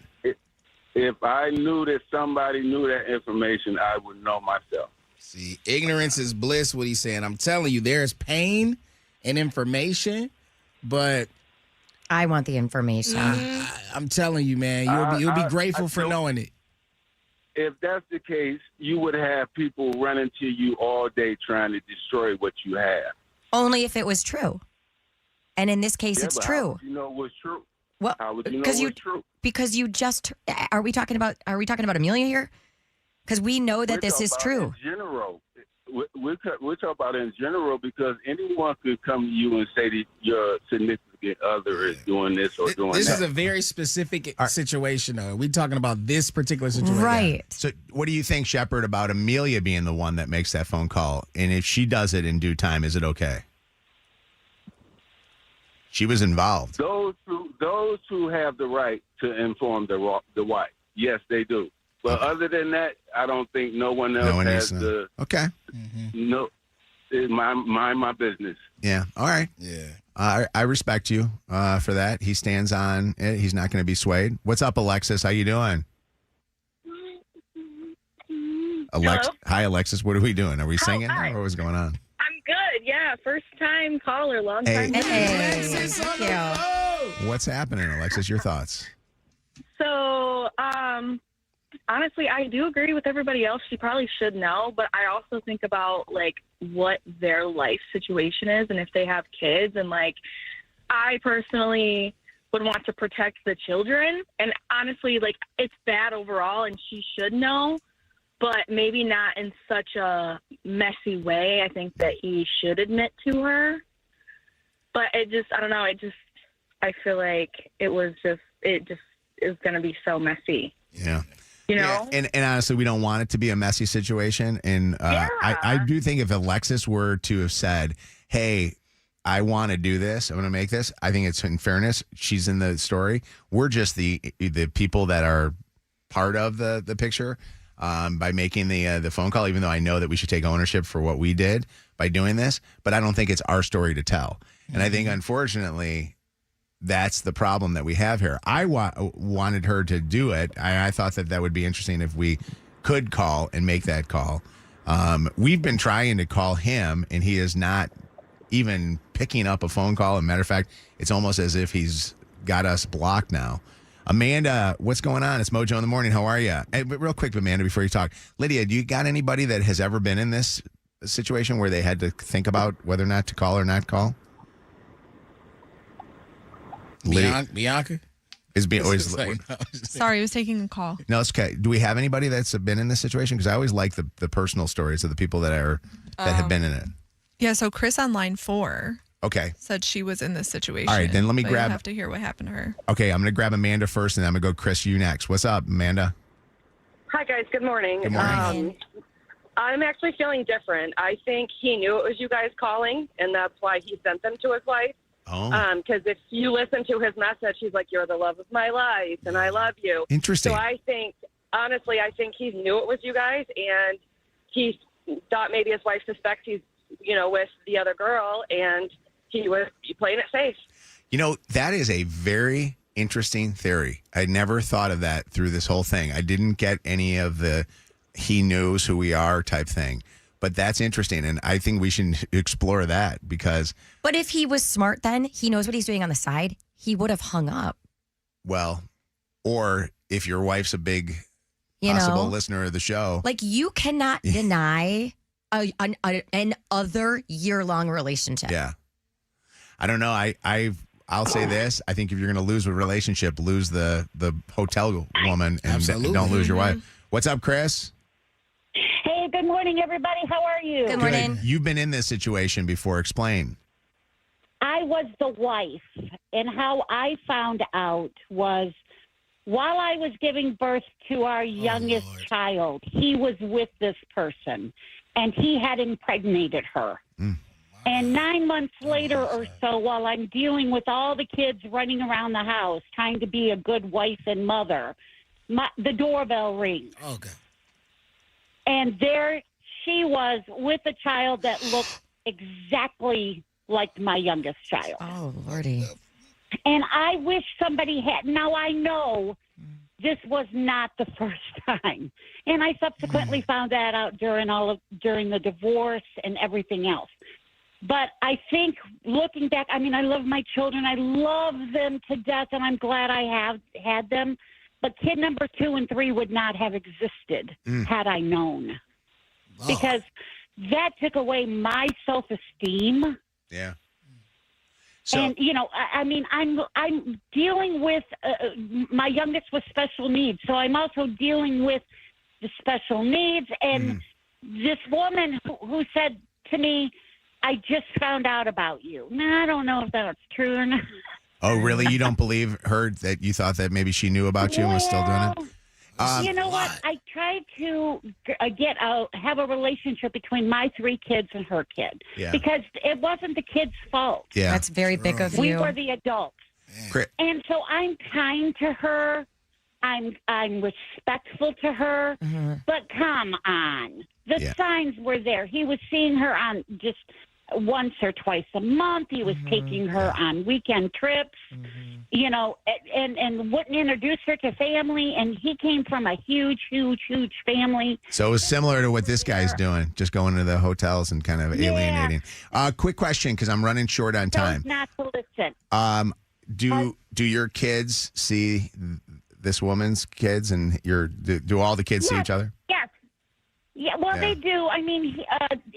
If I knew that somebody knew that information, I would know myself. See, ignorance is bliss, what he's saying. I'm telling you, there's pain and information, but I want the information. I'm telling you, man, you'll be grateful for knowing it. If that's the case, you would have people running to you all day trying to destroy what you have. Only if it was true. And in this case, it's but true. How would you know what's true? Well, how would you know what's true? Because you just are we talking about Amelia here? Because we know that this is true. In general, we're talking about in general because anyone could come to you and say that your significant other is doing this or doing This that. is a very specific situation, though. We're talking about this particular situation. Right. So what do you think, Shepard, about Amelia being the one that makes that phone call? And if she does it in due time, is it okay? She was involved. Those who have the right to inform the wife, yes, they do. But other than that, I don't think no one else has the. Okay. No, mind my business. Yeah. All right. Yeah. I respect you for that. He stands on it. He's not going to be swayed. What's up, Alexis? How you doing? Hi, Alexis. What are we doing? Are we singing or what's going on? I'm good. Yeah, first time caller, long time. What's happening, Alexis? Your thoughts? So, honestly, I do agree with everybody else. She probably should know, but I also think about like what their life situation is and if they have kids. And like, I personally would want to protect the children. And honestly, like, it's bad overall, and she should know, but maybe not in such a messy way. I think that he should admit to her. But I don't know. I feel like it just is going to be so messy. Yeah. You know? Yeah, and honestly, we don't want it to be a messy situation. And I do think if Alexis were to have said, hey, I want to do this, I'm going to make this, I think it's in fairness. She's in the story. We're just the people that are part of the picture by making the phone call, even though I know that we should take ownership for what we did by doing this. But I don't think it's our story to tell. Mm-hmm. And I think, unfortunately, that's the problem that we have here. I wanted her to do it. I thought that would be interesting if we could call and make that call. We've been trying to call him, and he is not even picking up a phone call. As a matter of fact, it's almost as if he's got us blocked now. Amanda, what's going on? It's Mojo in the morning. How are you? Hey, but real quick, Amanda, before you talk, Lydia, do you got anybody that has ever been in this situation where they had to think about whether or not to call or not call? Bianca? Sorry, I was taking a call. No, it's okay. Do we have anybody that's been in this situation? Because I always like the personal stories of the people that have been in it. Yeah, so Chris on line 4 said she was in this situation. All right, then let me I have to hear what happened to her. Okay, I'm going to grab Amanda first, and then I'm going to go Chris, you next. What's up, Amanda? Hi, guys. Good morning. Good morning. I'm actually feeling different. I think he knew it was you guys calling, and that's why he sent them to his wife. Oh. Because if you listen to his message, he's like, you're the love of my life, and I love you. Interesting. So I think, honestly, he knew it was you guys, and he thought maybe his wife suspects he's, with the other girl, and he was playing it safe. That is a very interesting theory. I never thought of that through this whole thing. I didn't get any of the he knows who we are type thing. But that's interesting, and I think we should explore that because... But if he was smart then, he knows what he's doing on the side, he would have hung up. Well, or if your wife's a big possible listener of the show... Like, you cannot deny an other year-long relationship. Yeah. I don't know. I'll say this. I think if you're going to lose a relationship, lose the hotel woman and don't lose your wife. What's up, Chris? Hey, good morning, everybody. How are you? Good morning. You've been in this situation before. Explain. I was the wife, and how I found out was while I was giving birth to our youngest child, he was with this person, and he had impregnated her. And 9 months later or so, while I'm dealing with all the kids running around the house, trying to be a good wife and mother, the doorbell rings. Okay. And there she was with a child that looked exactly like my youngest child. Oh, Lordy. And I wish somebody had. Now, I know this was not the first time. And I subsequently found that out during the divorce and everything else. But I think looking back, I mean, I love my children. I love them to death, and I'm glad I have had them. But kid number 2 and 3 would not have existed had I known. Oh. Because that took away my self-esteem. Yeah. So, and, I mean, I'm dealing with my youngest with special needs. So I'm also dealing with the special needs. And this woman who said to me, I just found out about you. Now, I don't know if that's true or not. Oh, really? You don't believe her that you thought that maybe she knew about you and was still doing it? You know what? I tried to have a relationship between my 3 kids and her kid. Yeah. Because it wasn't the kid's fault. Yeah. That's very big of you. We were the adults. And so I'm kind to her. I'm respectful to her. But come on. The signs were there. He was seeing her on just once or twice a month. He was taking her on weekend trips, you know, and wouldn't introduce her to family. And he came from a huge family. So it was similar to what this guy's doing, just going to the hotels and kind of alienating. Quick question, because I'm running short on time. Not to listen. Do your kids see this woman's kids, and do all the kids see each other? Yes. Yeah, well, they do. I mean,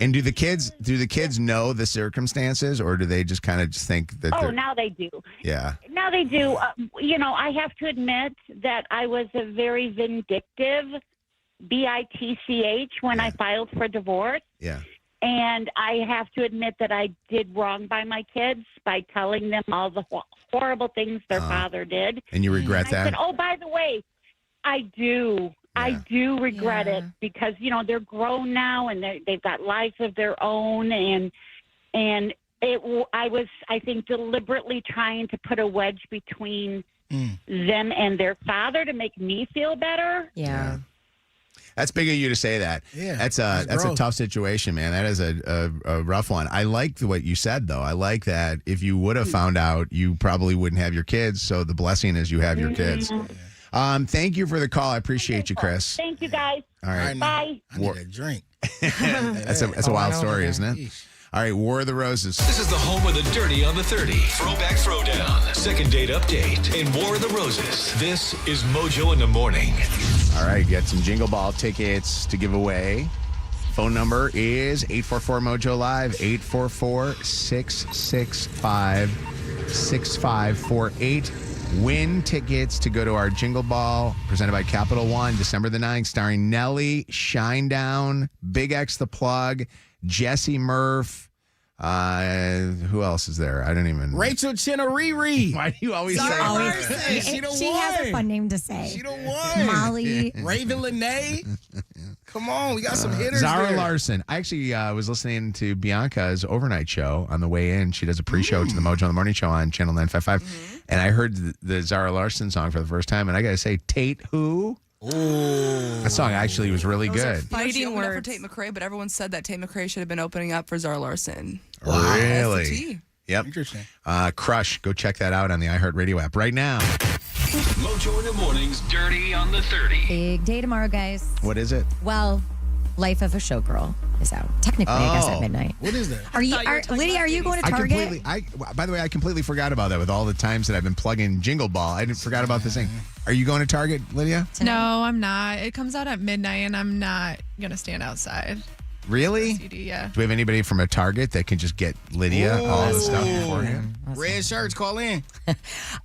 And do the kids know the circumstances, or do they just kind of just think that? oh, now they do. Yeah. Now they do. You know, I have to admit that I was a very vindictive, bitch, when I filed for divorce. Yeah. And I have to admit that I did wrong by my kids by telling them all the horrible things their father did. And you regret I that? said, oh, by the way, I do. I do regret it because, you know, they're grown now and they've got lives of their own. And I was, I think, deliberately trying to put a wedge between them and their father to make me feel better. Yeah. That's big of you to say that. Yeah, that's a gross. tough situation, man. That is a rough one. I like what you said, though. I like that if you would have found out, you probably wouldn't have your kids. So the blessing is you have your kids. Thank you for the call. I appreciate you, Chris. Thank you, guys. All right. Bye. I need a drink. That's a wild story, isn't it? All right, War of the Roses. This is the home of the Dirty on the 30. Throwback Throwdown. Second date update and War of the Roses. This is Mojo in the Morning. All right, got some Jingle Ball tickets to give away. Phone number is 844-MOJO-LIVE, 844-665-6548. Win tickets to go to our Jingle Ball presented by Capital One, December the 9th, starring Nelly, Shinedown, Big X the Plug, Jesse Murph. Who else is there? I don't even. Rachel Chinariri. Why do you always say She the has a fun name to say. She the one. Molly. Raven Lene. Come on, we got some hitters Zara there. Larson. I actually was listening to Bianca's overnight show on the way in. She does a pre-show to the Mojo in the Morning Show on Channel 955. And I heard the Zara Larson song for the first time. And I got to say, Tate who? Ooh. That song actually was really good. Fighting words for Tate McRae, but everyone said that Tate McRae should have been opening up for Zara Larson. Wow. Really? That's the tea. Yep. Interesting. Crush. Go check that out on the iHeartRadio app right now. Mojo in the Morning's Dirty on the 30. Big day tomorrow, guys. What is it? Well, Life of a Showgirl is out. Technically, I guess at midnight. What is that? Lydia, are you going to Target? By the way, I completely forgot about that with all the times that I've been plugging Jingle Ball. I forgot about this thing. Are you going to Target, Lydia? No, I'm not. It comes out at midnight, and I'm not going to stand outside. Really? CD, yeah. Do we have anybody from a Target that can just get Lydia all the stuff beforehand? Red shirts, call in.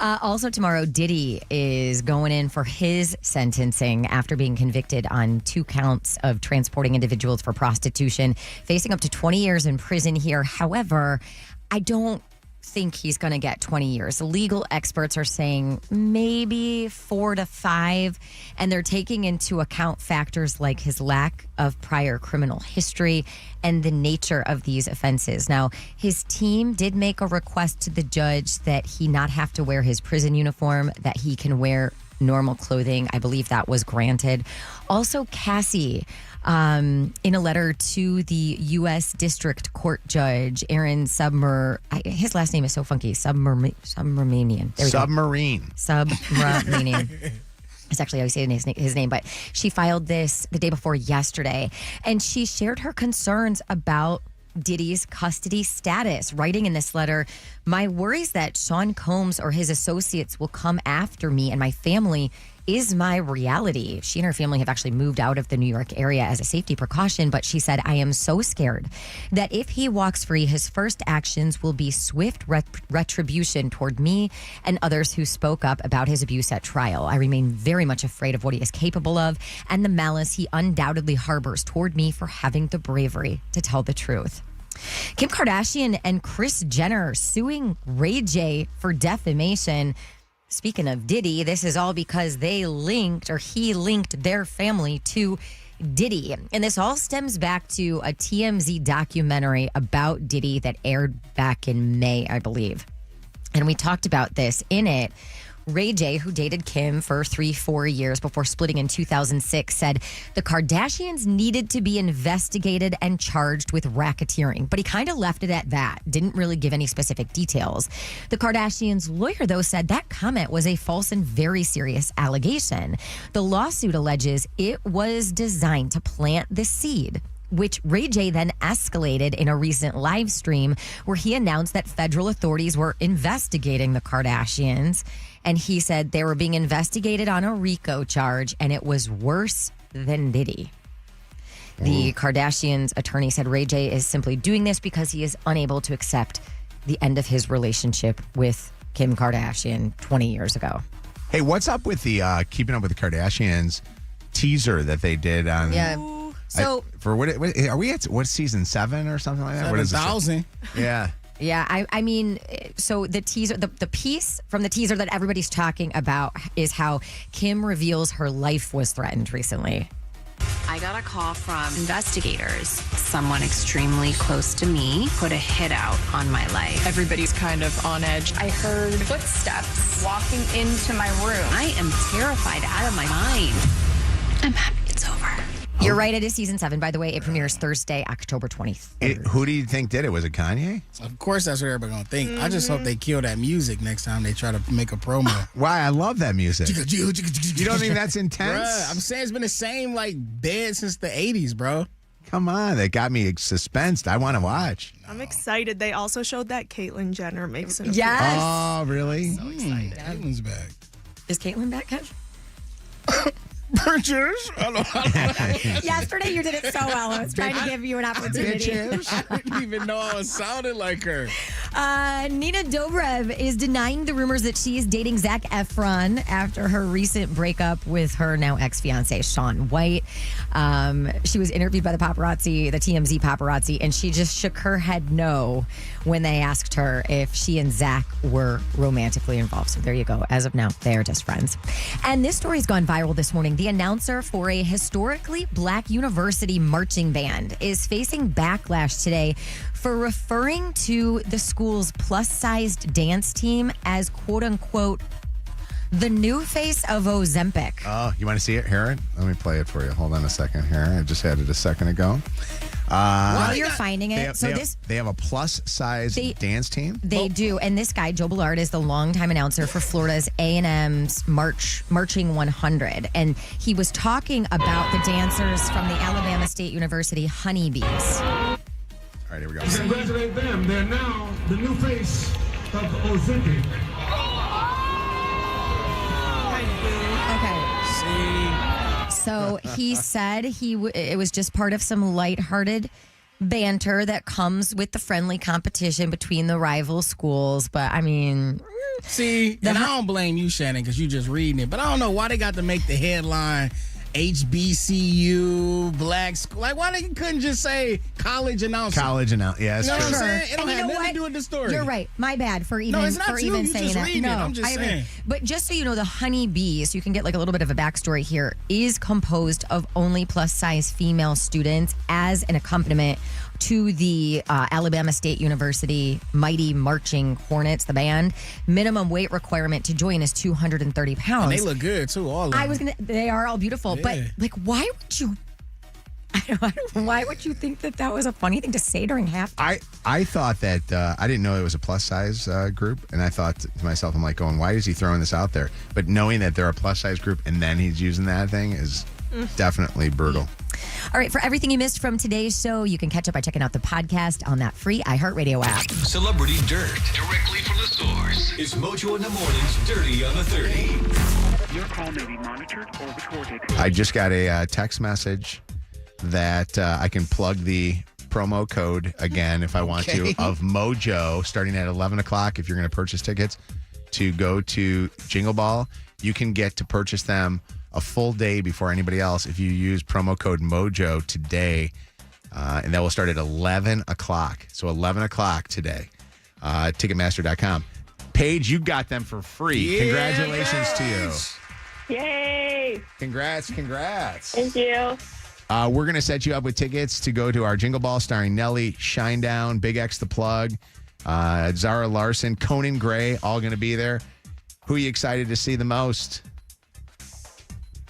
Also tomorrow, Diddy is going in for his sentencing after being convicted on 2 counts of transporting individuals for prostitution, facing up to 20 years in prison here. However, I don't think he's going to get 20 years. Legal experts are saying maybe 4 to 5, and they're taking into account factors like his lack of prior criminal history and the nature of these offenses. Now, his team did make a request to the judge that he not have to wear his prison uniform, that he can wear normal clothing. I believe that was granted. Also, Cassie, in a letter to the U.S. District Court Judge, Aaron his last name is so funky, Submarinian. There we Submarine. go. Submarinian. That's actually how you say his name, but she filed this the day before yesterday, and she shared her concerns about Diddy's custody status, writing in this letter, "My worries that Sean Combs or his associates will come after me and my family is my reality." She and her family have actually moved out of the New York area as a safety precaution, but she said, "I am so scared that if he walks free, his first actions will be swift retribution toward me and others who spoke up about his abuse at trial. I remain very much afraid of what he is capable of and the malice he undoubtedly harbors toward me for having the bravery to tell the truth." Kim Kardashian and Kris Jenner suing Ray J for defamation. Speaking of Diddy, this is all because he linked their family to Diddy. And this all stems back to a TMZ documentary about Diddy that aired back in May, I believe. And we talked about this. In it, Ray J, who dated Kim for 3-4 years before splitting in 2006, said the Kardashians needed to be investigated and charged with racketeering. But he kind of left it at that, didn't really give any specific details. The Kardashians' lawyer, though, said that comment was a false and very serious allegation. The lawsuit alleges it was designed to plant the seed, which Ray J then escalated in a recent live stream where he announced that federal authorities were investigating the Kardashians. And he said they were being investigated on a RICO charge, and it was worse than Diddy. The Kardashians' attorney said Ray J is simply doing this because he is unable to accept the end of his relationship with Kim Kardashian 20 years ago. Hey, what's up with the Keeping Up with the Kardashians teaser that they did on? Yeah. So for what are we at? What, season 7 or something like that? What is it? 7,000. Yeah. Yeah, I mean, so the teaser, the piece from the teaser that everybody's talking about is how Kim reveals her life was threatened recently. I got a call from investigators. Someone extremely close to me put a hit out on my life. Everybody's kind of on edge. I heard footsteps walking into my room. I am terrified out of my mind. I'm happy it's over. You're right, it is season 7. By the way, it premieres Thursday, October 23rd. Who do you think did it? Was it Kanye? Of course, that's what everybody's going to think. I just hope they kill that music next time they try to make a promo. Why? I love that music. You don't think that's intense? Bruh, I'm saying it's been the same, bed since the 80s, bro. Come on, that got me suspensed. I want to watch. I'm excited. They also showed that Caitlyn Jenner makes an appearance. Yes. Oh, really? So excited. Caitlin's back. Is Caitlyn back, Kev? Purchase. Yesterday you did it so well. I was trying to give you an opportunity. I didn't even know I sounded like her. Nina Dobrev is denying the rumors that she is dating Zac Efron after her recent breakup with her now ex-fiance, Shaun White. She was interviewed by the paparazzi, the TMZ paparazzi, and she just shook her head no when they asked her if she and Zac were romantically involved. So there you go. As of now, they are just friends. And this story's gone viral this morning. The announcer for a historically black university marching band is facing backlash today for referring to the school's plus-sized dance team as quote-unquote the new face of Ozempic. Oh, you want to see it? Hear it? Let me play it for you. Hold on a second here. I just had it a second ago. While you're finding it, they have a plus-size dance team? They do. And this guy, Joe Ballard, is the longtime announcer for Florida's A&M's Marching 100. And he was talking about the dancers from the Alabama State University Honeybees. All right, here we go. Congratulate them. They're now the new face of Ozempic. So he said it was just part of some lighthearted banter that comes with the friendly competition between the rival schools. But I mean, see, and I don't blame you, Shannon, because you just reading it. But I don't know why they got to make the headline HBCU, black school. Like, why they couldn't just say college announcer? College announcer. Yeah, that's you know true. What I'm saying? It don't have nothing to do with the story. You're right. My bad for even, no, it's not for you. even You saying just that. reading No, it. I'm just saying. But just so you know, the Honeybees, you can get like a little bit of a backstory here, is composed of only plus-size female students as an accompaniment to the Alabama State University Mighty Marching Hornets, the band. Minimum weight requirement to join is 230 pounds. And they look good too, all of them. They are all beautiful, Yeah. but like, why would you? I don't know. Why would you think that was a funny thing to say during halftime? I thought that I didn't know it was a plus size group, and I thought to myself, I'm like going, why is he throwing this out there? But knowing that they're a plus size group and then he's using that thing is definitely brutal. All right, for everything you missed from today's show, you can catch up by checking out the podcast on that free iHeartRadio app. Celebrity Dirt, directly from the source. It's Mojo in the Morning's Dirty on the 30. Your call may be monitored or recorded. I just got a text message that I can plug the promo code again if I want to of Mojo starting at 11 o'clock. If you're going to purchase tickets to go to Jingle Ball, you can get to purchase them a full day before anybody else if you use promo code Mojo today. And that will start at 11 o'clock. So 11 o'clock today. Ticketmaster.com. Paige, you got them for free. Yeah, Congratulations to you. Yay! Congrats. Thank you. We're going to set you up with tickets to go to our Jingle Ball starring Nelly, Shinedown, Big X the Plug, Zara Larson, Conan Gray, all going to be there. Who are you excited to see the most?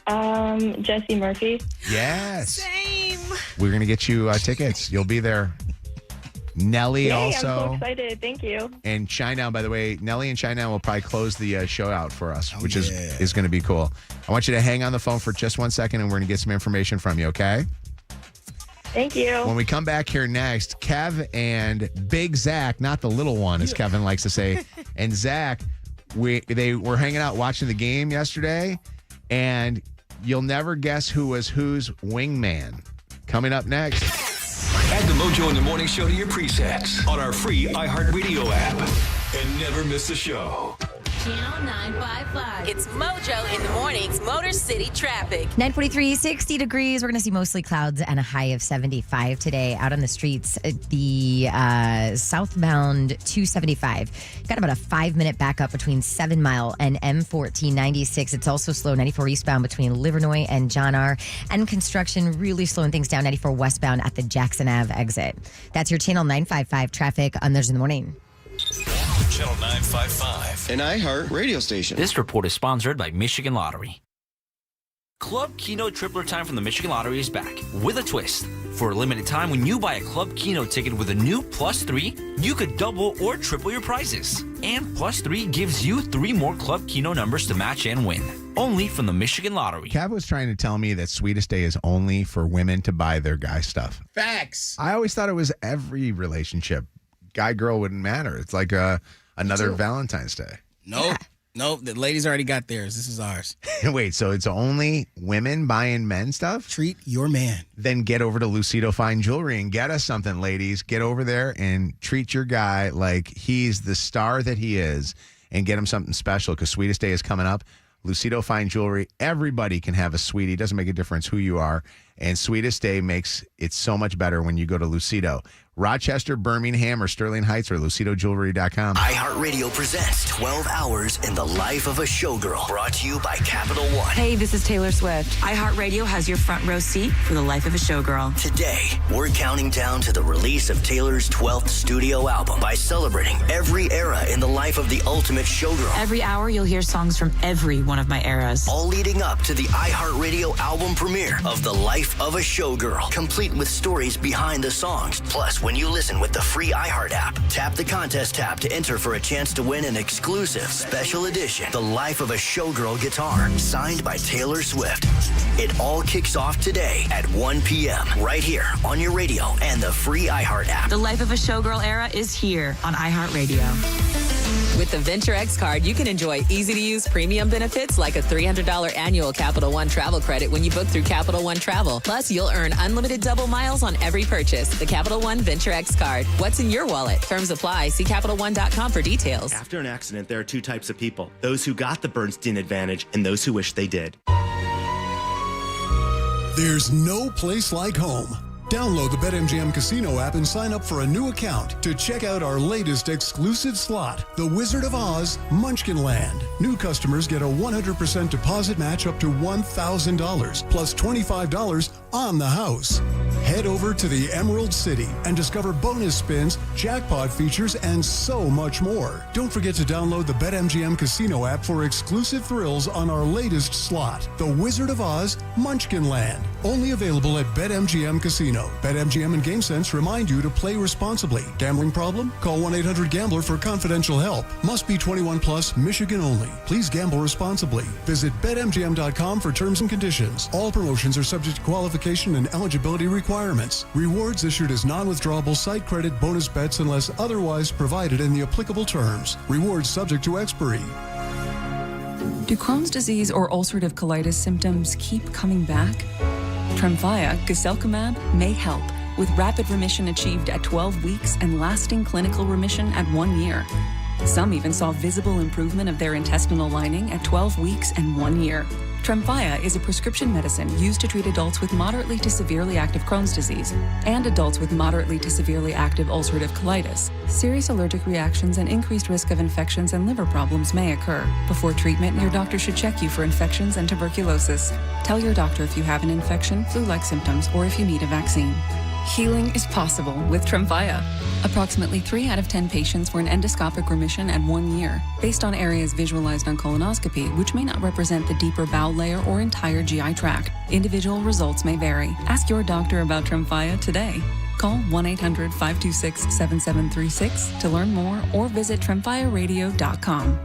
Jesse Murphy. Yes. Same. We're going to get you tickets. You'll be there. Nelly Yay, also. I'm so excited. Thank you. And Shinedown, by the way, Nelly and Shinedown will probably close the show out for us, which is going to be cool. I want you to hang on the phone for just 1 second, and we're going to get some information from you, okay? Thank you. When we come back here next, Kev and Big Zach, not the little one, as Kevin likes to say, and Zach, they were hanging out watching the game yesterday, and you'll never guess who was whose wingman. Coming up next. Add the Mojo in the Morning Show to your presets on our free iHeartRadio app. And never miss a show. Channel 955. It's Mojo in the mornings, Motor City traffic. 9:43, 60 degrees. We're going to see mostly clouds and a high of 75 today out on the streets. The southbound 275. Got about a 5-minute backup between 7 Mile and M1496. It's also slow 94 eastbound between Livernois and John R. And construction really slowing things down 94 westbound at the Jackson Ave exit. That's your Channel 955 traffic on Thursday in the morning. Channel 955. An iHeart radio station. This report is sponsored by Michigan Lottery. Club Keno Tripler Time from the Michigan Lottery is back with a twist. For a limited time, when you buy a Club Keno ticket with a new +3, you could double or triple your prizes. And +3 gives you 3 more Club Keno numbers to match and win. Only from the Michigan Lottery. Kev was trying to tell me that Sweetest Day is only for women to buy their guy stuff. Facts. I always thought it was every relationship. Guy, girl wouldn't matter. It's like another Valentine's Day. Nope. The ladies already got theirs. This is ours. Wait, so it's only women buying men stuff? Treat your man. Then get over to Lucido Fine Jewelry and get us something, ladies. Get over there and treat your guy like he's the star that he is and get him something special because Sweetest Day is coming up. Lucido Fine Jewelry. Everybody can have a sweetie. It doesn't make a difference who you are. And Sweetest Day makes it so much better when you go to Lucido. Rochester, Birmingham, or Sterling Heights, or LucidoJewelry.com. iHeartRadio presents 12 Hours in the Life of a Showgirl. Brought to you by Capital One. Hey, this is Taylor Swift. iHeartRadio has your front row seat for the life of a showgirl. Today, we're counting down to the release of Taylor's 12th studio album by celebrating every era in the life of the ultimate showgirl. Every hour, you'll hear songs from every one of my eras. All leading up to the iHeartRadio album premiere of The Life of a Showgirl, complete with stories behind the songs. Plus, when you listen with the free iHeart app, tap the contest tab to enter for a chance to win an exclusive special edition The Life of a Showgirl guitar, signed by Taylor Swift. It all kicks off today at 1 p.m. right here on your radio and the free iHeart app. The Life of a Showgirl era is here on iHeartRadio. With the Venture X card, you can enjoy easy-to-use premium benefits like a $300 annual Capital One travel credit when you book through Capital One Travel. Plus, you'll earn unlimited double miles on every purchase. The Capital One Venture X card. What's in your wallet? Terms apply. See CapitalOne.com for details. After an accident, there are 2 types of people. Those who got the Bernstein advantage and those who wish they did. There's no place like home. Download the BetMGM Casino app and sign up for a new account to check out our latest exclusive slot, The Wizard of Oz Munchkin Land. New customers get a 100% deposit match up to $1,000 plus $25 on the house. Head over to the Emerald City and discover bonus spins, jackpot features, and so much more. Don't forget to download the BetMGM Casino app for exclusive thrills on our latest slot, The Wizard of Oz Munchkin Land. Only available at BetMGM Casino. BetMGM and GameSense remind you to play responsibly. Gambling problem? Call 1-800-GAMBLER for confidential help. Must be 21 plus, Michigan only. Please gamble responsibly. Visit BetMGM.com for terms and conditions. All promotions are subject to qualification and eligibility requirements. Rewards issued as non-withdrawable site credit bonus bets unless otherwise provided in the applicable terms. Rewards subject to expiry. Do Crohn's disease or ulcerative colitis symptoms keep coming back? Tremfya, guselkumab, may help, with rapid remission achieved at 12 weeks and lasting clinical remission at 1 year. Some even saw visible improvement of their intestinal lining at 12 weeks and 1 year. Tremfya is a prescription medicine used to treat adults with moderately to severely active Crohn's disease and adults with moderately to severely active ulcerative colitis. Serious allergic reactions and increased risk of infections and liver problems may occur. Before treatment, your doctor should check you for infections and tuberculosis. Tell your doctor if you have an infection, flu-like symptoms, or if you need a vaccine. Healing is possible with Tremfya. Approximately 3 out of 10 patients were in endoscopic remission at 1 year, based on areas visualized on colonoscopy, which may not represent the deeper bowel layer or entire GI tract. Individual results may vary. Ask your doctor about Tremfya today. Call 1-800-526-7736 to learn more or visit TremfyaRadio.com.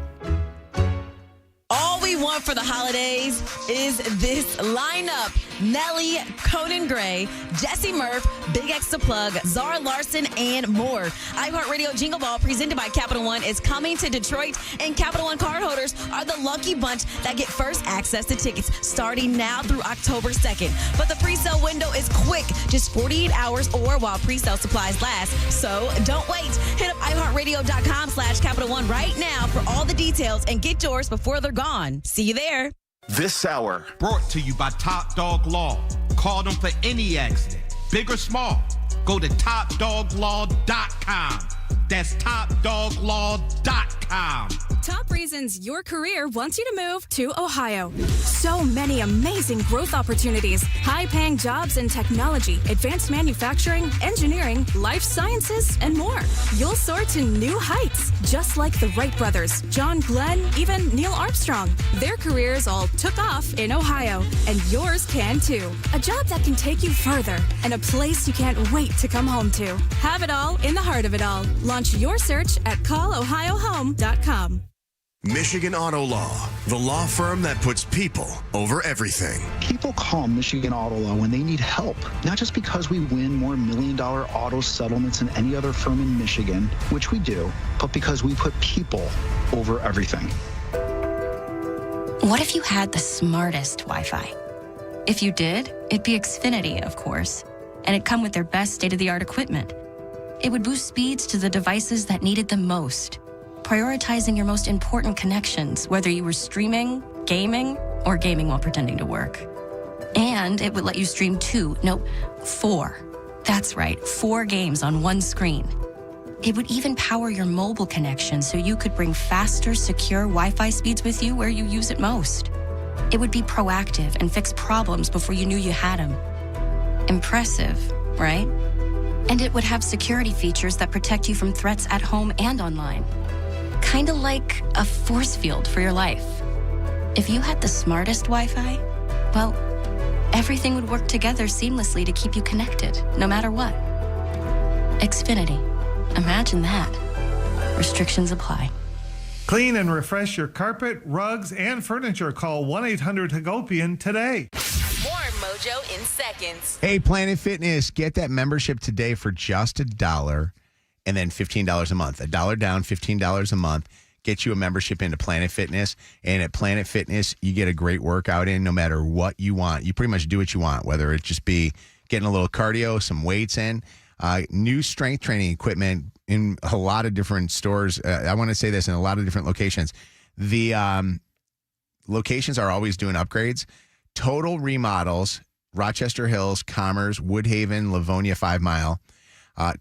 All we want for the holidays is this lineup. Nelly, Conan Gray, Jesse Murph, Big X to Plug, Zara Larson, and more. iHeartRadio Jingle Ball, presented by Capital One, is coming to Detroit, and Capital One cardholders are the lucky bunch that get first access to tickets starting now through October 2nd. But the pre-sale window is quick, just 48 hours or while pre-sale supplies last. So don't wait. Hit up iHeartRadio.com/Capital One right now for all the details and get yours before they're gone. See you there. This hour brought to you by Top Dog Law. Call them for any accident, big or small. Go to TopDogLaw.com. That's TopDogLaw.com. Top reasons your career wants you to move to Ohio. So many amazing growth opportunities, high-paying jobs in technology, advanced manufacturing, engineering, life sciences, and more. You'll soar to new heights, just like the Wright brothers, John Glenn, even Neil Armstrong. Their careers all took off in Ohio, and yours can too. A job that can take you further, and a place you can't wait to come home to. Have it all in the heart of it all. Launch your search at callohiohome.com. Michigan Auto Law, the law firm that puts people over everything. People call Michigan Auto Law when they need help, not just because we win more million-dollar auto settlements than any other firm in Michigan, which we do, but because we put people over everything. What if you had the smartest Wi-Fi? If you did, it'd be Xfinity, of course, and it'd come with their best state-of-the-art equipment. It would boost speeds to the devices that needed them most, prioritizing your most important connections, whether you were streaming, gaming, or gaming while pretending to work. And it would let you stream 4. That's right, 4 games on one screen. It would even power your mobile connection so you could bring faster, secure Wi-Fi speeds with you where you use it most. It would be proactive and fix problems before you knew you had them. Impressive, right? And it would have security features that protect you from threats at home and online. Kind of like a force field for your life. If you had the smartest Wi-Fi, well, everything would work together seamlessly to keep you connected, no matter what. Xfinity. Imagine that. Restrictions apply. Clean and refresh your carpet, rugs, and furniture. Call 1-800-HAGOPIAN today. More Mojo in seconds. Hey, Planet Fitness, get that membership today for just $1 and then $15 a month. $1 down, $15 a month. Get you a membership into Planet Fitness. And at Planet Fitness, you get a great workout in no matter what you want. You pretty much do what you want, whether it just be getting a little cardio, some weights in, new strength training equipment in a lot of different stores. I want to say this, in a lot of different locations. The locations are always doing upgrades. Total remodels, Rochester Hills, Commerce, Woodhaven, Livonia 5 Mile,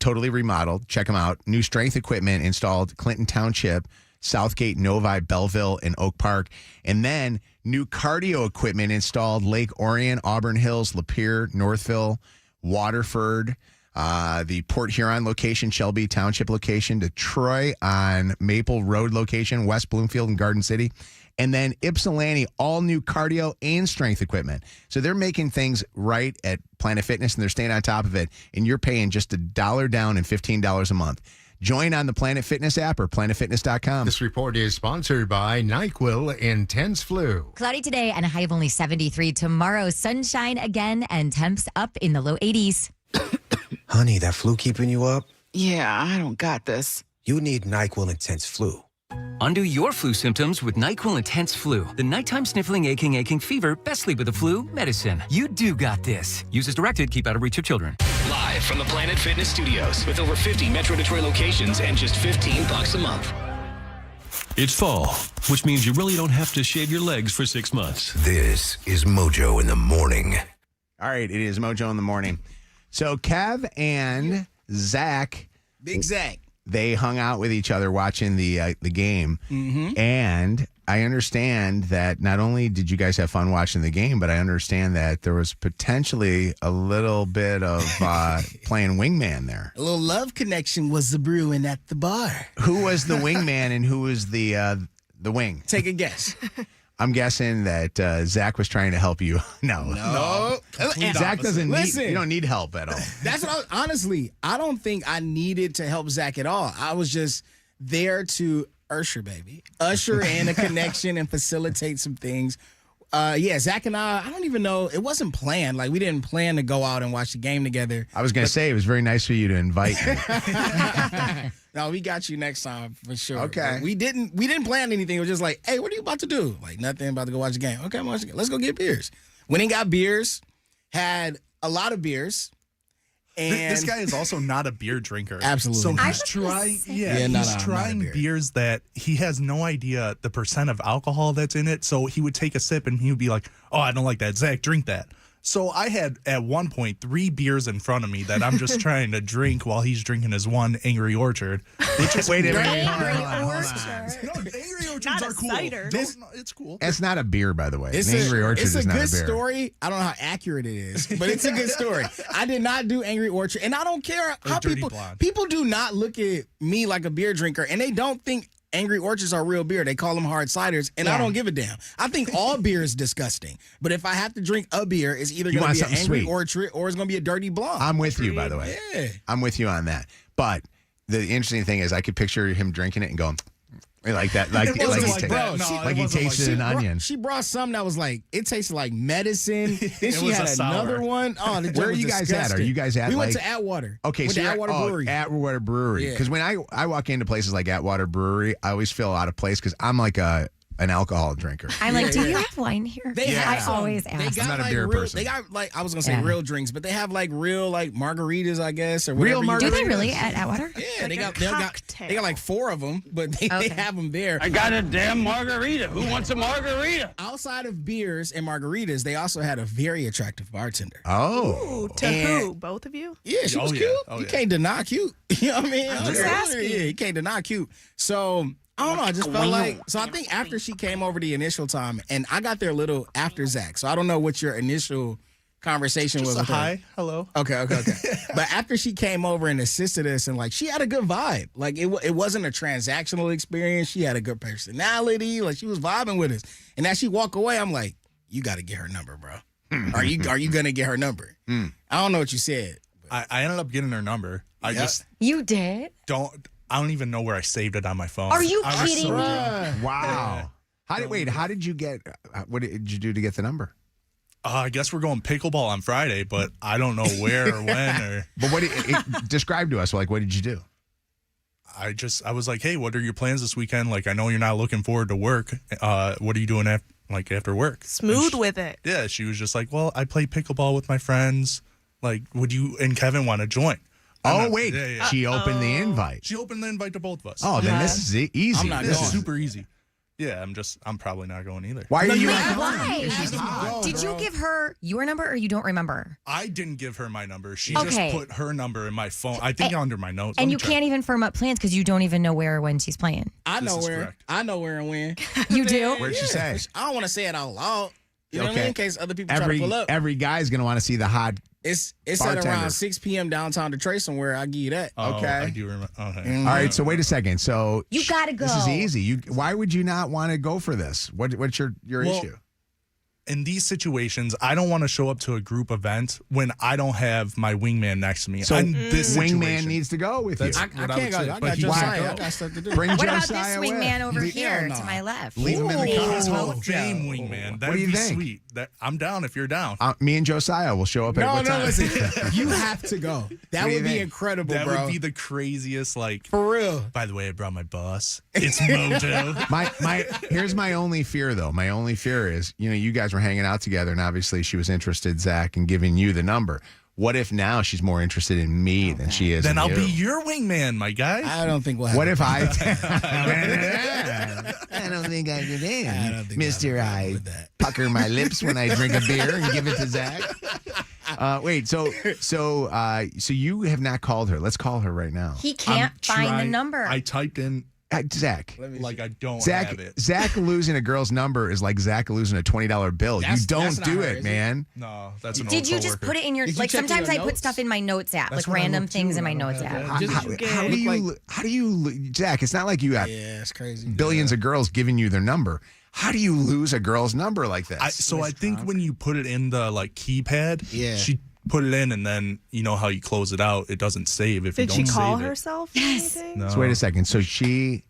totally remodeled. Check them out. New strength equipment installed, Clinton Township, Southgate, Novi, Belleville, and Oak Park. And then new cardio equipment installed, Lake Orion, Auburn Hills, Lapeer, Northville, Waterford, the Port Huron location, Shelby Township location, Detroit on Maple Road location, West Bloomfield and Garden City. And then Ypsilanti, all new cardio and strength equipment. So they're making things right at Planet Fitness, and they're staying on top of it. And you're paying just $1 down and $15 a month. Join on the Planet Fitness app or planetfitness.com. This report is sponsored by NyQuil Intense Flu. Cloudy today and a high of only 73. Tomorrow, sunshine again and temps up in the low 80s. Honey, that flu keeping you up? Yeah, I don't got this. You need NyQuil Intense Flu. Undo your flu symptoms with NyQuil Intense Flu. The nighttime sniffling, aching fever, best sleep with the flu medicine. You do got this. Use as directed. Keep out of reach of children. Live from the Planet Fitness Studios with over 50 Metro Detroit locations and just $15 a month. It's fall, which means you really don't have to shave your legs for 6 months. This is Mojo in the morning. All right, it is Mojo in the morning. So Kev and Zach. Big Zach. They hung out with each other watching the game, Mm-hmm. and I understand that not only did you guys have fun watching the game, but I understand that there was potentially a little bit of playing wingman there. A little love connection was brewing at the bar. Who was the wingman and who was the wing? Take a guess. I'm guessing that Zach was trying to help you. No. Zach doesn't need. You don't need help at all. That's what honestly, I don't think I needed to help Zach at all. I was just there to usher in a connection and facilitate some things. Zach and I don't even know. It wasn't planned. Like, we didn't plan to go out and watch the game together. I was going to say, it was very nice for you to invite me. No, we got you next time for sure. Okay. Like, we didn't plan anything. It was just like, hey, what are you about to do? Like, nothing, about to go watch the game. Okay, let's go get beers. Went and got beers, had a lot of beers. And this guy is also not a beer drinker. Absolutely. So not. he's trying he's trying beers that he has no idea the percent of alcohol that's in it. So he would take a sip and he would be like, "Oh, I don't like that. Zach, drink that." So I had at one point 3 beers in front of me that I'm just trying to drink while he's drinking his one Angry Orchard. Wait a minute. Angry Orchards are cool. It's cool. It's not a beer, by the way. It's An Angry Orchard it's a is not good a beer. story. I don't know how accurate it is, but it's a good story. I did not do Angry Orchard, and I don't care how people do not look at me like a beer drinker, and they don't think Angry Orchards are real beer. They call them hard ciders, and I don't give a damn. I think all beer is disgusting, but if I have to drink a beer, it's either going to be an Angry sweet. Orchard or it's going to be a Dirty Blonde. I'm with you, by the way. Yeah. I'm with you on that. But the interesting thing is, I could picture him drinking it and going like that, like he tasted an onion. She brought some that was like, it tasted like medicine. Then she had another one. Oh, where are you guys at? Are you guys at? We went to Atwater. Okay, so Atwater Brewery. Atwater Brewery. Because when I walk into places like Atwater Brewery, I always feel out of place because I'm like an alcohol drinker. I'm like, do you have wine here? I always ask. I'm not a beer person. They got like, I was gonna say real drinks, but they have like real like margaritas, I guess, or real margaritas. Do they really at Atwater? Yeah, they got like 4 of them, but they have them there. I got a damn margarita. Who wants a margarita? Outside of beers and margaritas, they also had a very attractive bartender. Oh, to who? Both of you? Yeah, she was cute. You can't deny cute. You know what I mean? I'm just asking. Yeah, you can't deny cute. So I don't know. I just felt like, so I think after she came over the initial time, and I got there a little after Zach, so I don't know what your initial conversation was with her. Hi, hello. Okay. But after she came over and assisted us, and like, she had a good vibe. Like, it wasn't a transactional experience. She had a good personality. Like, she was vibing with us. And as she walked away, I'm like, you got to get her number, bro. Are you going to get her number? I don't know what you said. I ended up getting her number. You did? I don't even know where I saved it on my phone. Are you kidding me? Wow. How did you get? What did you do to get the number? I guess we're going pickleball on Friday, but I don't know where or when or. But describe to us, like, what did you do? I was like, hey, what are your plans this weekend? Like, I know you're not looking forward to work. What are you doing after work? Smooth with it. Yeah, she was just like, well, I play pickleball with my friends. Like, would you and Kevin want to join? She opened the invite. She opened the invite to both of us. Oh, then this is easy. I'm not This going. is super easy. Yeah, I'm probably not going either. Why are you Wait, not going? why? Did you give her your number or you don't remember? I didn't give her my number. She just put her number in my phone. I think under my notes. And you can't even firm up plans because you don't even know where or when she's playing. I know where and when. You do? Where'd she say? I don't want to say it out loud. You know what I mean? In case other people try to pull up. Every guy's going to want to see the hot It's bartender. at around 6 p.m. downtown Detroit somewhere. I'll give you that. Okay. I do remember. Okay. All right, so wait a second. So You gotta go. This is easy. Why would you not want to go for this? What's your issue? In these situations, I don't want to show up to a group event when I don't have my wingman next to me. So this wingman situation, needs to go with you. I can't go. I got Josiah. I got stuff to do. Bring What about this Josiah wingman over with. here to my left? Leave him in the car. Hall of Fame wingman. That'd do you be think? sweet. I'm down if you're down. Me and Josiah will show up at what time? Listen. You have to go. That would be incredible, that bro. would be the craziest. Like, for real. By the way, I brought my boss. It's Mojo. Here's my only fear, though. My only fear is, you guys were hanging out together, and obviously she was interested, Zach, in giving you the number. What if now she's more interested in me than she is Then in I'll you? be your wingman, my guy. I don't think we'll have What if I? I don't think I could in, Mister. I pucker my lips when I drink a beer and give it to Zach. Wait, so you have not called her. Let's call her right now. He can't find the number. I typed in Zach. Like I don't Zach, have it. Zach losing a girl's number is like Zach losing a $20 bill. You That's don't not do her, it, is it? man. No, that's an Did old you just coworker. put it in your Did you like? check in Sometimes your I put notes? stuff in my notes app, That's like what I random look too, things in and my I don't notes have app. that. How do you, Zach? It's not like you got Yeah, it's crazy. billions of girls giving you their number. How do you lose a girl's number like this? I think when you put it in the like keypad, Yeah. she put it in, and then you know how you close it out. It doesn't save if Did you she don't call save herself? Yes. Or anything? it. No. So wait a second. So she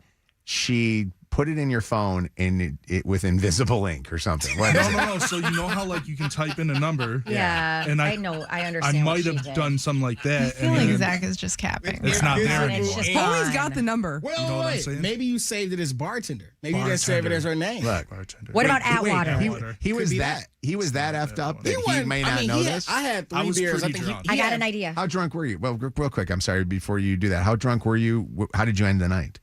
put it in your phone and it with invisible ink or something. What is it? No. So you know how like you can type in a number. Yeah, And I know. I I understand. might what have she did. done something like that. I feel and like then Zach is just capping. It's not there And anymore. it's just Always gone. got the number. Well, You know what I'm wait. saying? Maybe you saved it as bartender. Maybe you didn't save it as her name. Look, Bartender. What about Atwater? He was Could be that. He was that effed up that he wasn't- may I not mean, know he had- this. I had 3 I was beers. I pretty think drunk. I got had- an idea. How drunk were you? Well, real quick. I'm sorry. Before you do that, how drunk were you? How did you end the night?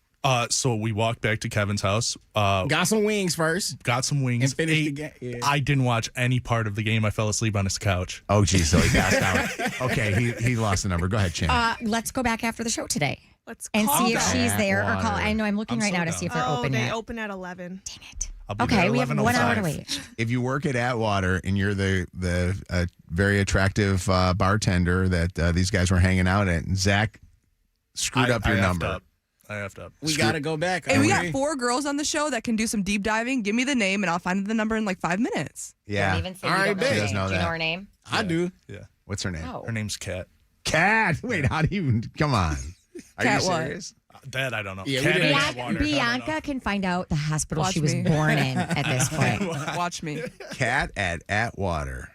So we walked back to Kevin's house. Got some wings first. Got some wings. And finished the ate. game. Yeah. I didn't watch any part of the game. I fell asleep on his couch. Oh, geez, so he passed out. Okay, he lost the number. Go ahead, Chan. Let's go back after the show today Let's and call see if them. she's there or call. Atwater. I know I'm looking I'm right so now to down. see if they're Oh, open they yet. open at 11. Dang it. I'll be there Okay, at we have 1 hour to 11:05. wait. If you work at Atwater and you're the very attractive bartender that these guys were hanging out at, and Zach screwed up your I effed number. up. I effed up. We got to go back. Hey, we got agree. 4 girls on the show that can do some deep diving. Give me the name, and I'll find the number in like 5 minutes. Yeah. Don't even say All you right, don't know babe. her She does name. know Do you that. know her name? I do. Yeah. What's her name? Oh. Her name's Kat. Cat. Wait, how do you? Come on. Are Cat you what? serious? That I don't know. Yeah, we Kat didn't- and Bianca, Atwater. Bianca can find out the hospital Watch she was me. born in at this point. Watch me. Cat at Atwater.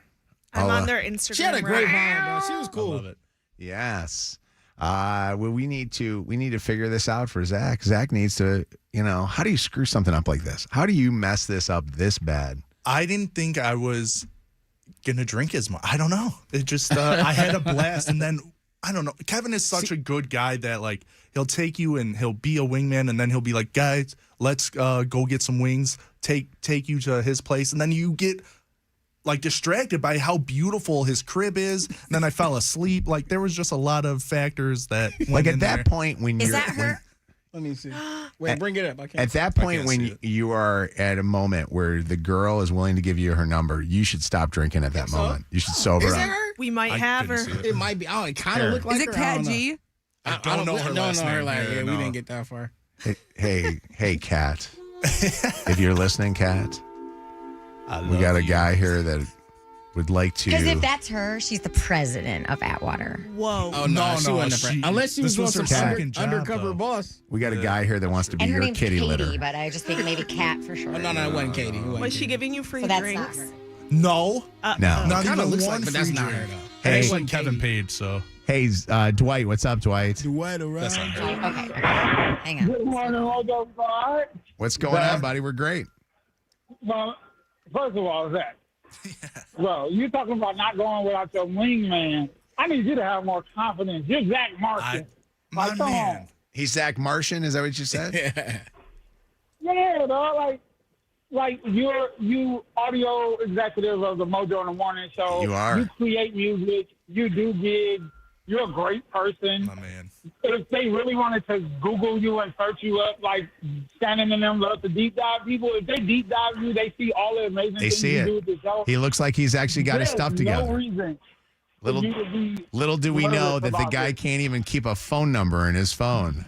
I'm Oh, on their Instagram. She had a great right vibe, though. She was I cool. love it. Yes. Well, we need to figure this out for Zach. Zach needs to, how do you screw something up like this? How do you mess this up this bad? I didn't think I was gonna drink as much. I don't know. It just I had a blast, and then I don't know. Kevin is such a good guy that like he'll take you and he'll be a wingman, and then he'll be like, guys, let's go get some wings. Take you to his place, and then you get like distracted by how beautiful his crib is. And then I fell asleep. Like there was just a lot of factors that went Like in at that there. point when Is you're that her? Let me see. Wait, bring it up. I can't. at that I point can't when see it. you are at a moment where the girl is willing to give you her number, you should stop drinking at that moment. You should sober Is up. that her? We might have her. couldn't see It might be. Oh, it kind Here. of looked like Is it her. I Kat don't know. G? I don't know her last her name. last. Yeah, no. we didn't get that far. Hey, Kat. If you're listening, Kat, we got a guy here that would like to. Because if that's her, she's the president of Atwater. Whoa. Oh no, No, she no, wasn't a friend. Unless she was this doing was some her second job, undercover though. boss. We got a guy here that wants to be And her your name's kitty Katie, litter. but I just think maybe Kat for sure. Oh, no, it wasn't Katie. It wasn't Was she Katie. giving you free So that's drinks? not her. No, No. not Kinda even looks one like, but that's free not drink. her though. Hey. That's when Kevin paid. So Hey, Dwight, what's up, Dwight? Dwight around. that's not her. Okay. Hang on. Good morning, Mojo. Bart. What's going on, buddy? We're great. Well, first of all, Zach. Bro, you talking about not going without your wingman. I need you to have more confidence. You're Zach Martin. My come man. on. He's Zach Martian. Is that what you said? Yeah, dog. Like you audio executive of the Mojo in the Morning Show. You are. You create music. You do gigs. You're a great person. My man. If they really wanted to Google you and search you up, like Shannon and them love to deep dive people, if they deep dive you, they see all the amazing They things see you it. do with the show. He looks like he's actually got his There's stuff together. No reason. for Little you to be little do we know nervous that the about guy this. can't even keep a phone number in his phone.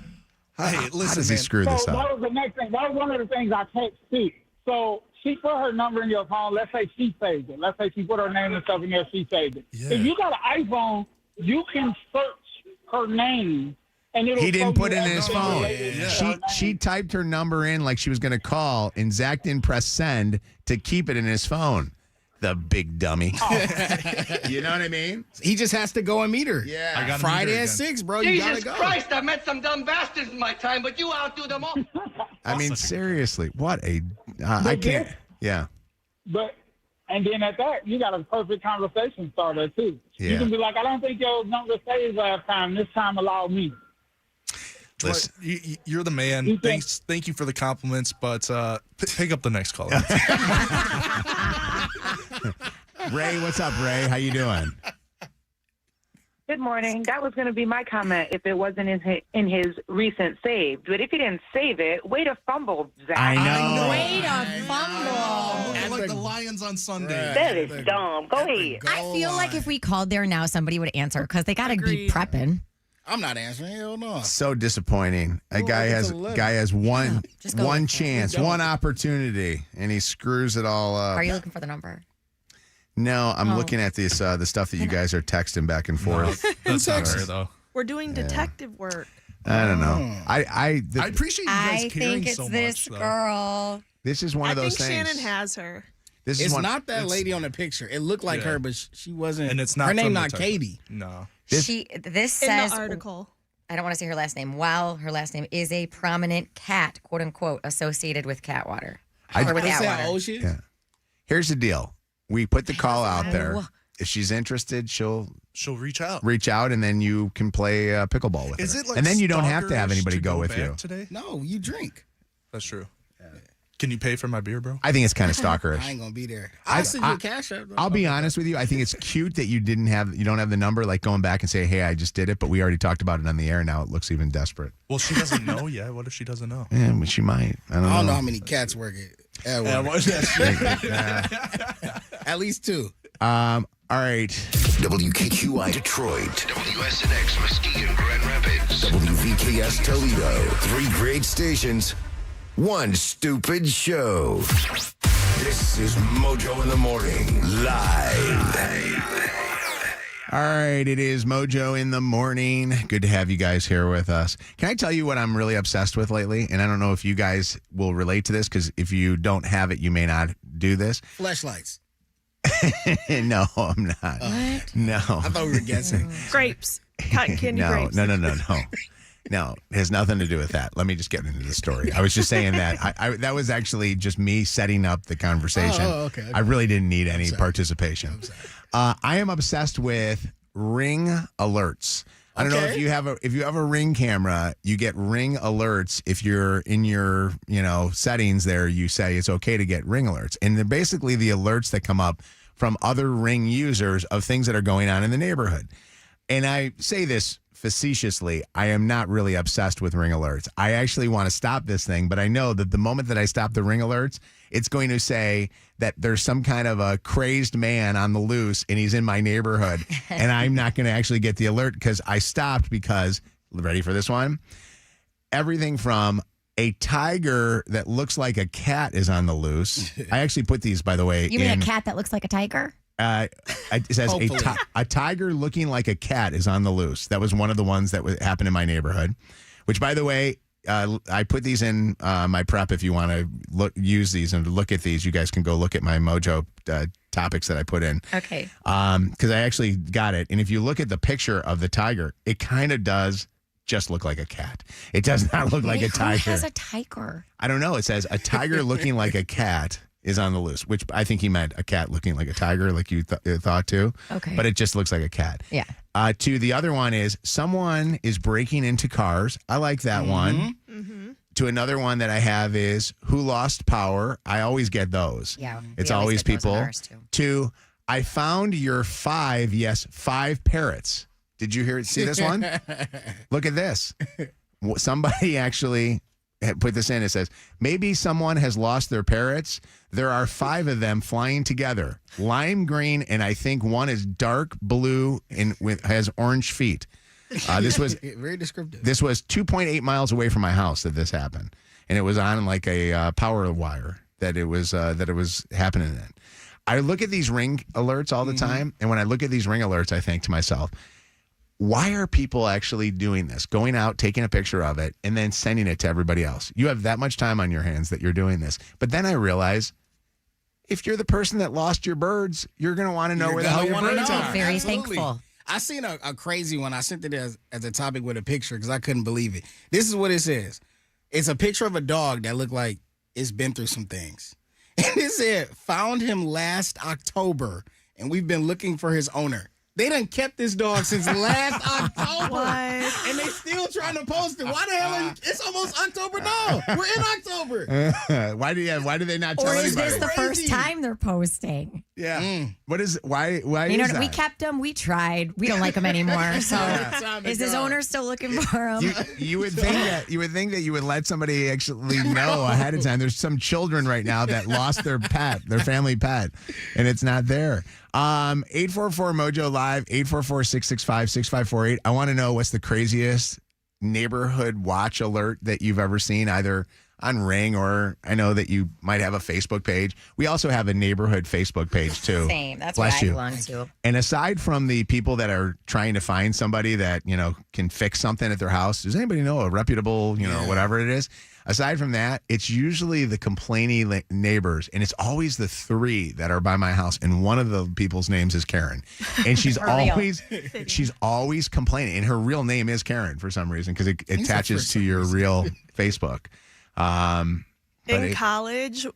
How listen, does he man. screw So this that up? was the next thing. That was one of the things I can't see. So she put her number in your phone. Let's say she saved it. Let's say she put her name and stuff in there. She saved it. Yeah. If you got an iPhone, you can search her name. And it'll He didn't show put you it in his everything phone. related to her name. She typed her number in like she was going to call, and Zach didn't press send to keep it in his phone. The big dummy. You know what I mean? He just has to go and meet her. Yeah. I gotta Friday meet her at again. 6, bro. You gotta Jesus go. Christ, I met some dumb bastards in my time, but you outdo them all. I mean, seriously, what a. I can't. Yeah. But and then at that, you got a perfect conversation starter too. Yeah. You can be like, I don't think your number saved last time. This time, allow me. Listen. You're the man. Thank you for the compliments, but pick up the next call. Ray, what's up, Ray? How you doing? Hit Good morning. That was going to be my comment if it wasn't in his recent saved. But if he didn't save it, way to fumble, Zach. I know. Way to fumble. Like the Lions on Sunday. That is dumb. Go ahead. I feel like if we called there now, somebody would answer because they got to be prepping. I'm not answering. Hell no. So disappointing. A guy has one chance, one opportunity, and he screws it all up. Are you looking for the number? No, I'm looking at this the stuff that you guys are texting back and forth. That's not fair, though. We're doing detective work. I don't know. I appreciate you guys caring so much. This girl. This is one of those I think things. Shannon has her. It's not that lady on the picture. It looked like her, but she wasn't. And it's not her name. from Not the Katie. No. This says in the article. I don't want to say her last name. While her last name is a prominent cat, quote unquote, associated with Catwater. Or with Atwater. Yeah. Here's the deal. We put the call out there. If she's interested, she'll reach out. And then you can play pickleball with her. Like and then you don't have to have stalkerish anybody to go with back you. Today? No, you drink. That's true. Can you pay for my beer, bro? I think it's kind of stalkerish. I ain't gonna be there. I'll send you a cash app. I'll be honest with you. I think it's cute that you don't have the number, like going back and say, hey, I just did it, but we already talked about it on the air. Now it looks even desperate. Well, she doesn't know yet. What if she doesn't know? Yeah, but she might. I don't know. how many cats work at At least 2. All right. WKQI Detroit. WSNX Mesquite and Grand Rapids. WVKS Toledo. 3 great stations. 1 stupid show. This is Mojo in the Morning. Live. All right, it is Mojo in the Morning. Good to have you guys here with us. Can I tell you what I'm really obsessed with lately? And I don't know if you guys will relate to this, because if you don't have it, you may not do this. Fleshlights. No, I'm not. What? No. I thought we were guessing. Grapes. Cotton candy grapes. No. No, it has nothing to do with that. Let me just get into the story. I was just saying that. That was actually just me setting up the conversation. Okay. I really didn't need any participation. I am obsessed with Ring alerts. I don't know if you have a Ring camera, you get Ring alerts. If you're in your settings there, you say it's okay to get Ring alerts, and they're basically the alerts that come up from other Ring users of things that are going on in the neighborhood. And I say this facetiously, I am not really obsessed with Ring alerts. I actually want to stop this thing, but I know that the moment that I stop the Ring alerts, it's going to say that there's some kind of a crazed man on the loose and he's in my neighborhood, and I'm not going to actually get the alert because I stopped because, ready for this one? Everything from a tiger that looks like a cat is on the loose. I actually put these, by the way. You mean a cat that looks like a tiger? It says a tiger looking like a cat is on the loose. That was one of the ones that happened in my neighborhood, which, by the way, I put these in my prep. If you want to use these and look at these, you guys can go look at my Mojo topics that I put in. Okay. Because I actually got it. And if you look at the picture of the tiger, it kind of does just look like a cat. It does not look like a tiger. Who has a tiger? I don't know. It says a tiger looking like a cat is on the loose, which I think he meant a cat looking like a tiger, like you thought too. Okay. But it just looks like a cat. Yeah. To the other one is someone is breaking into cars. I like that one. Mm-hmm. To another one that I have is who lost power. I always get those. Yeah. It's always people. To I found your 5 parrots. Did you see this one? Look at this. Somebody actually put this in. It says, maybe someone has lost their parrots. There are 5 of them flying together. Lime green, and I think one is dark blue and has orange feet. This was very descriptive. This was 2.8 miles away from my house that this happened. And it was on like a power wire that it was happening in. I look at these Ring alerts all the time. And when I look at these Ring alerts, I think to myself, why are people actually doing this? Going out, taking a picture of it, and then sending it to everybody else. You have that much time on your hands that you're doing this. But then I realize, if you're the person that lost your birds, you're going to want to know where the hell your birds are. Very Absolutely. thankful. I seen a crazy one. I sent it as a topic with a picture because I couldn't believe it. This is what it says. It's a picture of a dog that looked like it's been through some things. And it said, found him last October, and we've been looking for his owner. They done kept this dog since last October. And they still trying to post it. Why the hell? It's almost October now. We're in October. Why do they not tell Or anybody? is this the first time they're posting? Yeah. Why is that? We kept him. We tried. We don't like him anymore. So is his owner still looking for him? You would think that you would let somebody actually know ahead of time. There's some children right now that lost their pet, their family pet, and it's not there. 844 Mojo Live, 844-665-6548. I want to know what's the craziest neighborhood watch alert that you've ever seen, either on Ring or I know that you might have a Facebook page. We also have a neighborhood Facebook page too. Same. That's Bless what you. I belong to. And aside from the people that are trying to find somebody that, can fix something at their house, does anybody know a reputable, whatever it is? Aside from that, it's usually the complaining neighbors, and it's always the three that are by my house. And one of the people's names is Karen, and she's always complaining. And her real name is Karen for some reason because it attaches to your real Facebook. In college,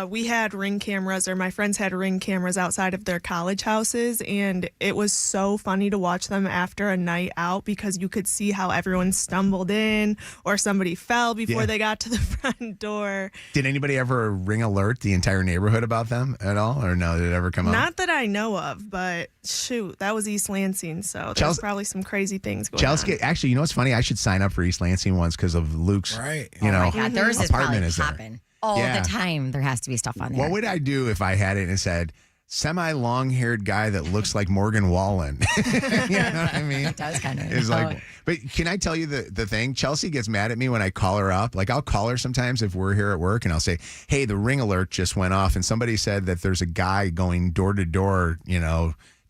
we had Ring cameras, or my friends had Ring cameras outside of their college houses, and it was so funny to watch them after a night out because you could see how everyone stumbled in or somebody fell before they got to the front door. Did anybody ever ring alert the entire neighborhood about them at all, or no? Did it ever come up? Not that I know of, but shoot, that was East Lansing, so there's probably some crazy things going on. Actually, you know what's funny? I should sign up for East Lansing once because of Luke's, Oh my God, theirs is apartment probably is there. popping. All the time, there has to be stuff on there. What would I do if I had it and said, semi-long-haired guy that looks like Morgan Wallen? You know what I mean? It does kind of. It's like, but can I tell you the thing? Chelsea gets mad at me when I call her up. Like, I'll call her sometimes if we're here at work, and I'll say, hey, the Ring alert just went off, and somebody said that there's a guy going door to door,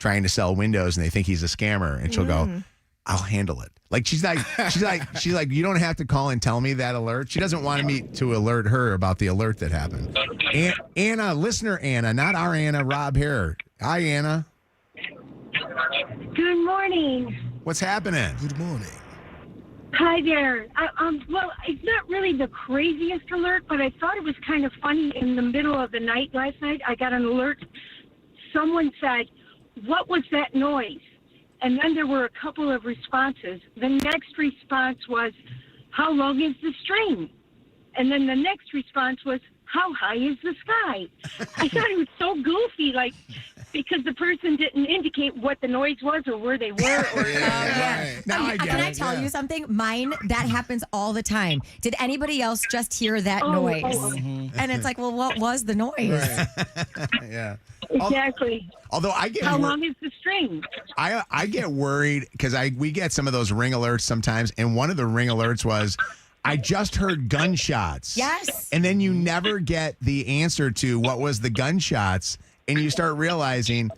trying to sell windows, and they think he's a scammer. And she'll go, I'll handle it. Like she's like, you don't have to call and tell me that alert. She doesn't want me to alert her about the alert that happened. Anna, listener Anna, not our Anna, Rob here. Hi, Anna. Good morning. What's happening? Good morning. Hi there. Well, it's not really the craziest alert, but I thought it was kind of funny. In the middle of the night last night, I got an alert. Someone said, "What was that noise?" And then there were a couple of responses. The next response was, "How long is the string?" And then the next response was, "How high is the sky?" I thought it was so goofy, because the person didn't indicate what the noise was or where they were. Or Can I tell you something? Mine, that happens all the time. Did anybody else just hear that noise? And it's like, well, what was the noise? Right. Yeah. Exactly. Although I get how long is the string? I get worried because we get some of those Ring alerts sometimes, and one of the Ring alerts was, I just heard gunshots. Yes. And then you never get the answer to what was the gunshots, and you start realizing,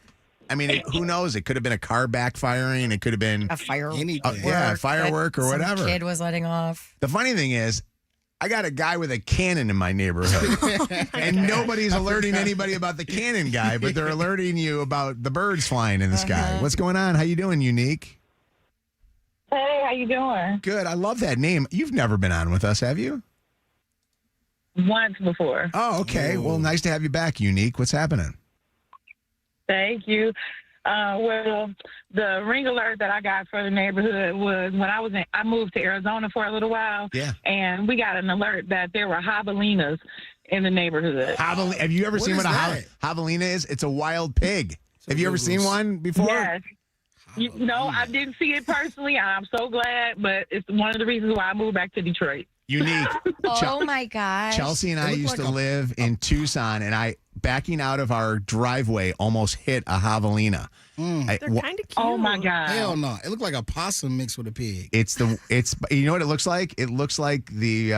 I mean, who knows? It could have been a car backfiring. It could have been a firework. A firework or whatever. Some kid was letting off. The funny thing is, I got a guy with a cannon in my neighborhood, and nobody's alerting anybody about the cannon guy, but they're alerting you about the birds flying in the sky. What's going on? How you doing, Unique? Hey, how you doing? Good. I love that name. You've never been on with us, have you? Once before. Oh, okay. Well, nice to have you back, Unique. What's happening? Thank you. Well, the Ring alert that I got for the neighborhood was when I moved to Arizona for a little while. Yeah. And we got an alert that there were javelinas in the neighborhood. Have you ever seen what a javelina is? It's a wild pig. Have you ever seen one before? Yes. No, I didn't see it personally. I'm so glad, but it's one of the reasons why I moved back to Detroit. Unique. Oh my gosh. Chelsea and I used to live in Tucson, and backing out of our driveway almost hit a javelina. They're kind of cute. Oh my God. Hell no. It looked like a possum mixed with a pig. It's you know what it looks like? It looks like the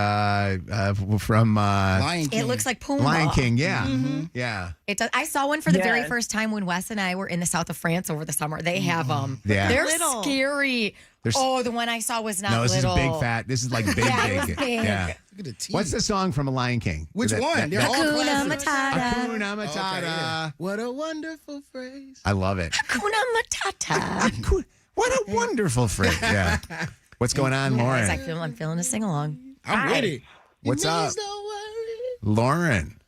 from Lion King. It looks like Pumbaa. Lion King, yeah. Mm-hmm. Yeah. It does. I saw one for the very first time when Wes and I were in the south of France over the summer. They have them. Yeah. They're little. Scary. The one I saw was not little. No, this is big fat. This is like big, it was big. Yeah. Look at the teeth. What's the song from A Lion King? Which one? They're all Hakuna classics. Matata. Hakuna Matata. Okay, yeah. What a wonderful phrase. I love it. Hakuna Matata. What a wonderful phrase. Yeah. What's going on, Lauren? I'm feeling a sing-along. I'm ready. What's up? Lauren.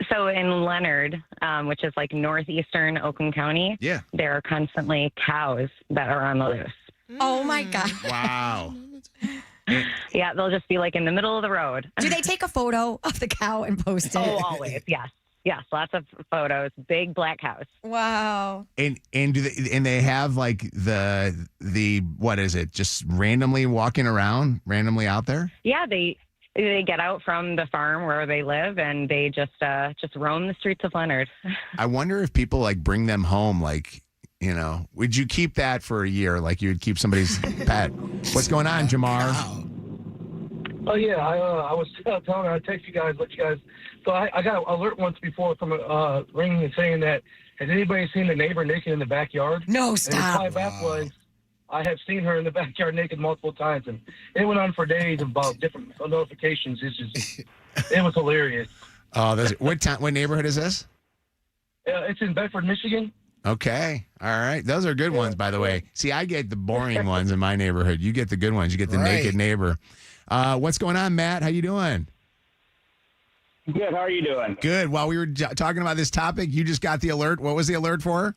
So in Leonard, which is like northeastern Oakland County, there are constantly cows that are on the loose. Oh my God. Wow. Yeah, they'll just be like in the middle of the road. Do they take a photo of the cow and post it? Oh, always. Yes. Yes, lots of photos. Big black cows. Wow. And they have like the what is it? Just randomly walking around, randomly out there? Yeah, they get out from the farm where they live and they just roam the streets of Leonard. I wonder if people like bring them home, like, you know, would you keep that for a year? Like you would keep somebody's pet? What's going on, Jamar? Oh, yeah. I was telling her, I text you guys, let you guys. So I got an alert once before from a ringing and saying that, has anybody seen the neighbor naked in the backyard? No, And stop. the reply back was, I have seen her in the backyard naked multiple times. And it went on for days about different notifications. It was hilarious. Oh, what neighborhood is this? It's in Bedford, Michigan. Okay. All right. Those are good ones, by the way. See, I get the boring ones in my neighborhood. You get the good ones. You get the naked neighbor. What's going on, Matt? How you doing? Good. How are you doing? Good. While we were talking about this topic, you just got the alert. What was the alert for?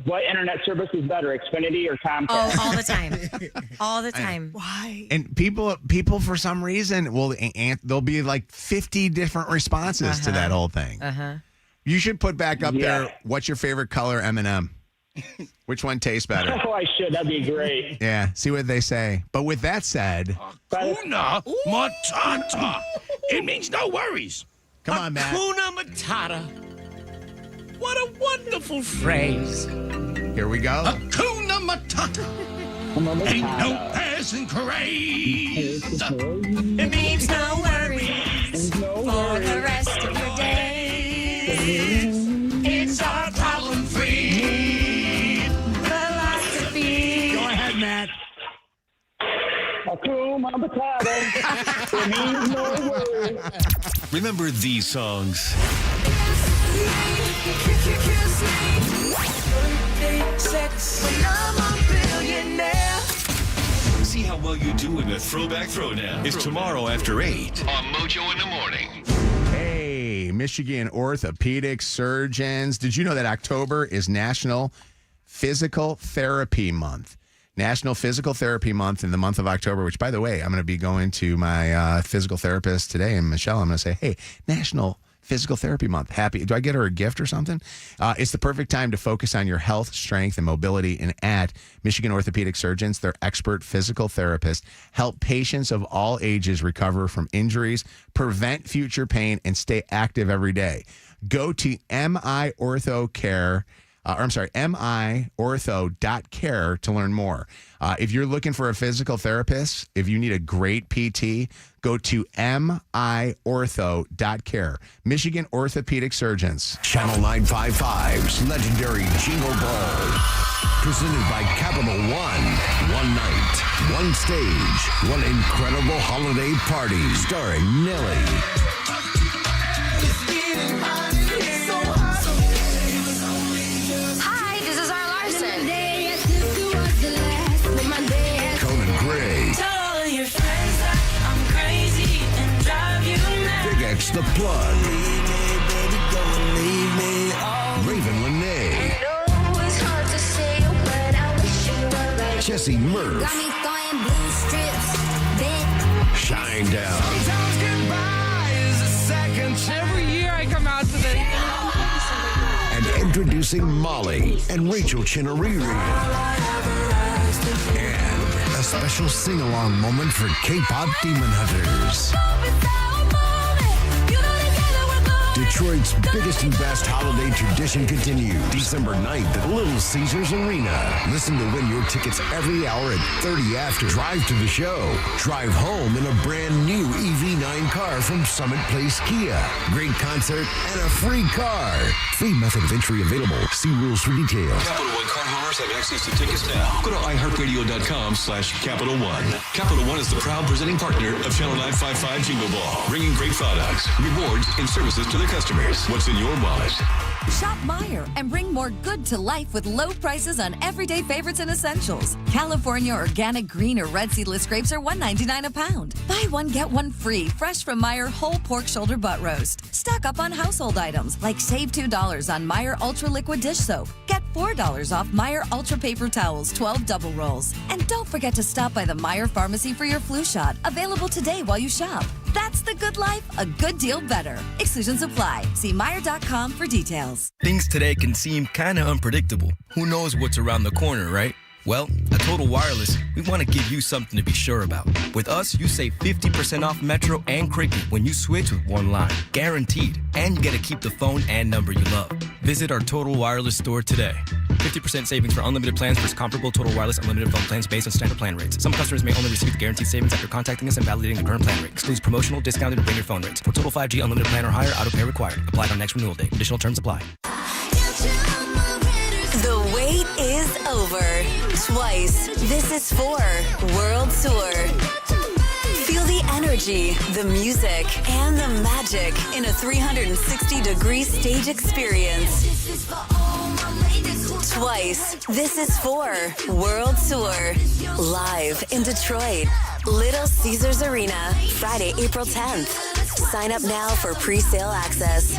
What internet service is better, Xfinity or Comcast? Oh, all the time. All the time. Why? And people for some reason, there'll be like 50 different responses to that whole thing. You should put back up there, what's your favorite color M&M? Which one tastes better? Oh, I should. That'd be great. Yeah, see what they say. But with that said... Hakuna Matata. It means no worries. Come on, Matt. Hakuna Matata. What a wonderful phrase. Here we go. Hakuna Matata. Ain't no passing craze. It means no worries For the rest of your days. It's our problem-free philosophy. Go ahead, Matt. Hakuna Matata. It means no worries. Remember these songs. See how well you do in the Throwback Throwdown. It's tomorrow after 8 on Mojo in the Morning. Hey, Michigan orthopedic surgeons. Did you know that October is National Physical Therapy Month? National Physical Therapy Month in the month of October, which, by the way, I'm going to be going to my physical therapist today. And Michelle, I'm going to say, hey, National Physical Therapy Month. Happy. Do I get her a gift or something? It's the perfect time to focus on your health, strength, and mobility. And at Michigan Orthopedic Surgeons, their expert physical therapists help patients of all ages recover from injuries, prevent future pain, and stay active every day. Go to miortho.care to learn more. If you're looking for a physical therapist, if you need a great PT, go to miortho.care. Michigan Orthopedic Surgeons. Channel 955's legendary Jingle Ball. Presented by Capital One. One night, one stage, one incredible holiday party starring Nelly. Hi, this is Zara Larson. Big X The Plug. Raven Lene. Jesse Murph. Shine Down. Every year I come out to the. And introducing Molly and Rachel Chinariri. And a special sing-along moment for K-pop Demon Hunters. Detroit's biggest and best holiday tradition continues. December 9th at Little Caesars Arena. Listen to win your tickets every hour at 30 after. Drive to the show. Drive home in a brand new EV9 car from Summit Place Kia. Great concert and a free car. Free method of entry available. See rules for details. Capital One car holders have access to tickets now. Go to iHeartRadio.com/Capital One. Capital One is the proud presenting partner of Channel 955 Jingle Ball, bringing great products, rewards, and services to the customers. What's in your wallet? Shop Meijer and bring more good to life with low prices on everyday favorites and essentials. California organic green or red seedless grapes are $1.99 a pound. Buy one, get one free, fresh from Meijer whole pork shoulder butt roast. Stock up on household items like save $2 on Meijer Ultra Liquid Dish Soap. Get $4 off Meijer Ultra Paper Towels, 12 double rolls. And don't forget to stop by the Meijer Pharmacy for your flu shot. Available today while you shop. That's the good life, a good deal better. Exclusions apply. See Meijer.com for details. Things today can seem kind of unpredictable. Who knows what's around the corner, right? Well, at Total Wireless, we want to give you something to be sure about. With us, you save 50% off Metro and Cricket when you switch with one line. Guaranteed. And you get to keep the phone and number you love. Visit our Total Wireless store today. 50% savings for unlimited plans versus comparable Total Wireless unlimited phone plans based on standard plan rates. Some customers may only receive the guaranteed savings after contacting us and validating the current plan rate. Excludes promotional, discounted, and bring your phone rates. For total 5G unlimited plan or higher, auto pay required. Applied on next renewal date. Additional terms apply. The wait is over. Twice. This is for World Tour. Feel the energy, the music, and the magic in a 360-degree stage experience. Twice. This is for World Tour. Live in Detroit. Little Caesars Arena. Friday, April 10th. Sign up now for pre-sale access.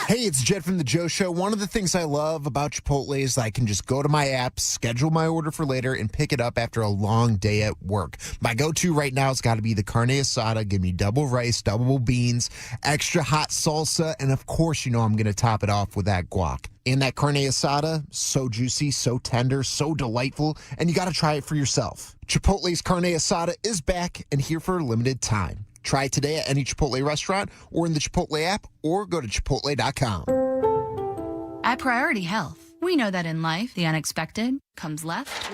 Hey, it's Jed from The Joe Show. One of the things I love about Chipotle is I can just go to my app, schedule my order for later, and pick it up after a long day at work. My go-to right now has got to be the carne asada. Give me double rice, double beans, extra hot salsa, and of course, you know I'm going to top it off with that guac. And that carne asada, so juicy, so tender, so delightful, and you got to try it for yourself. Chipotle's carne asada is back and here for a limited time. Try it today at any Chipotle restaurant or in the Chipotle app or go to Chipotle.com. At Priority Health, we know that in life, the unexpected comes left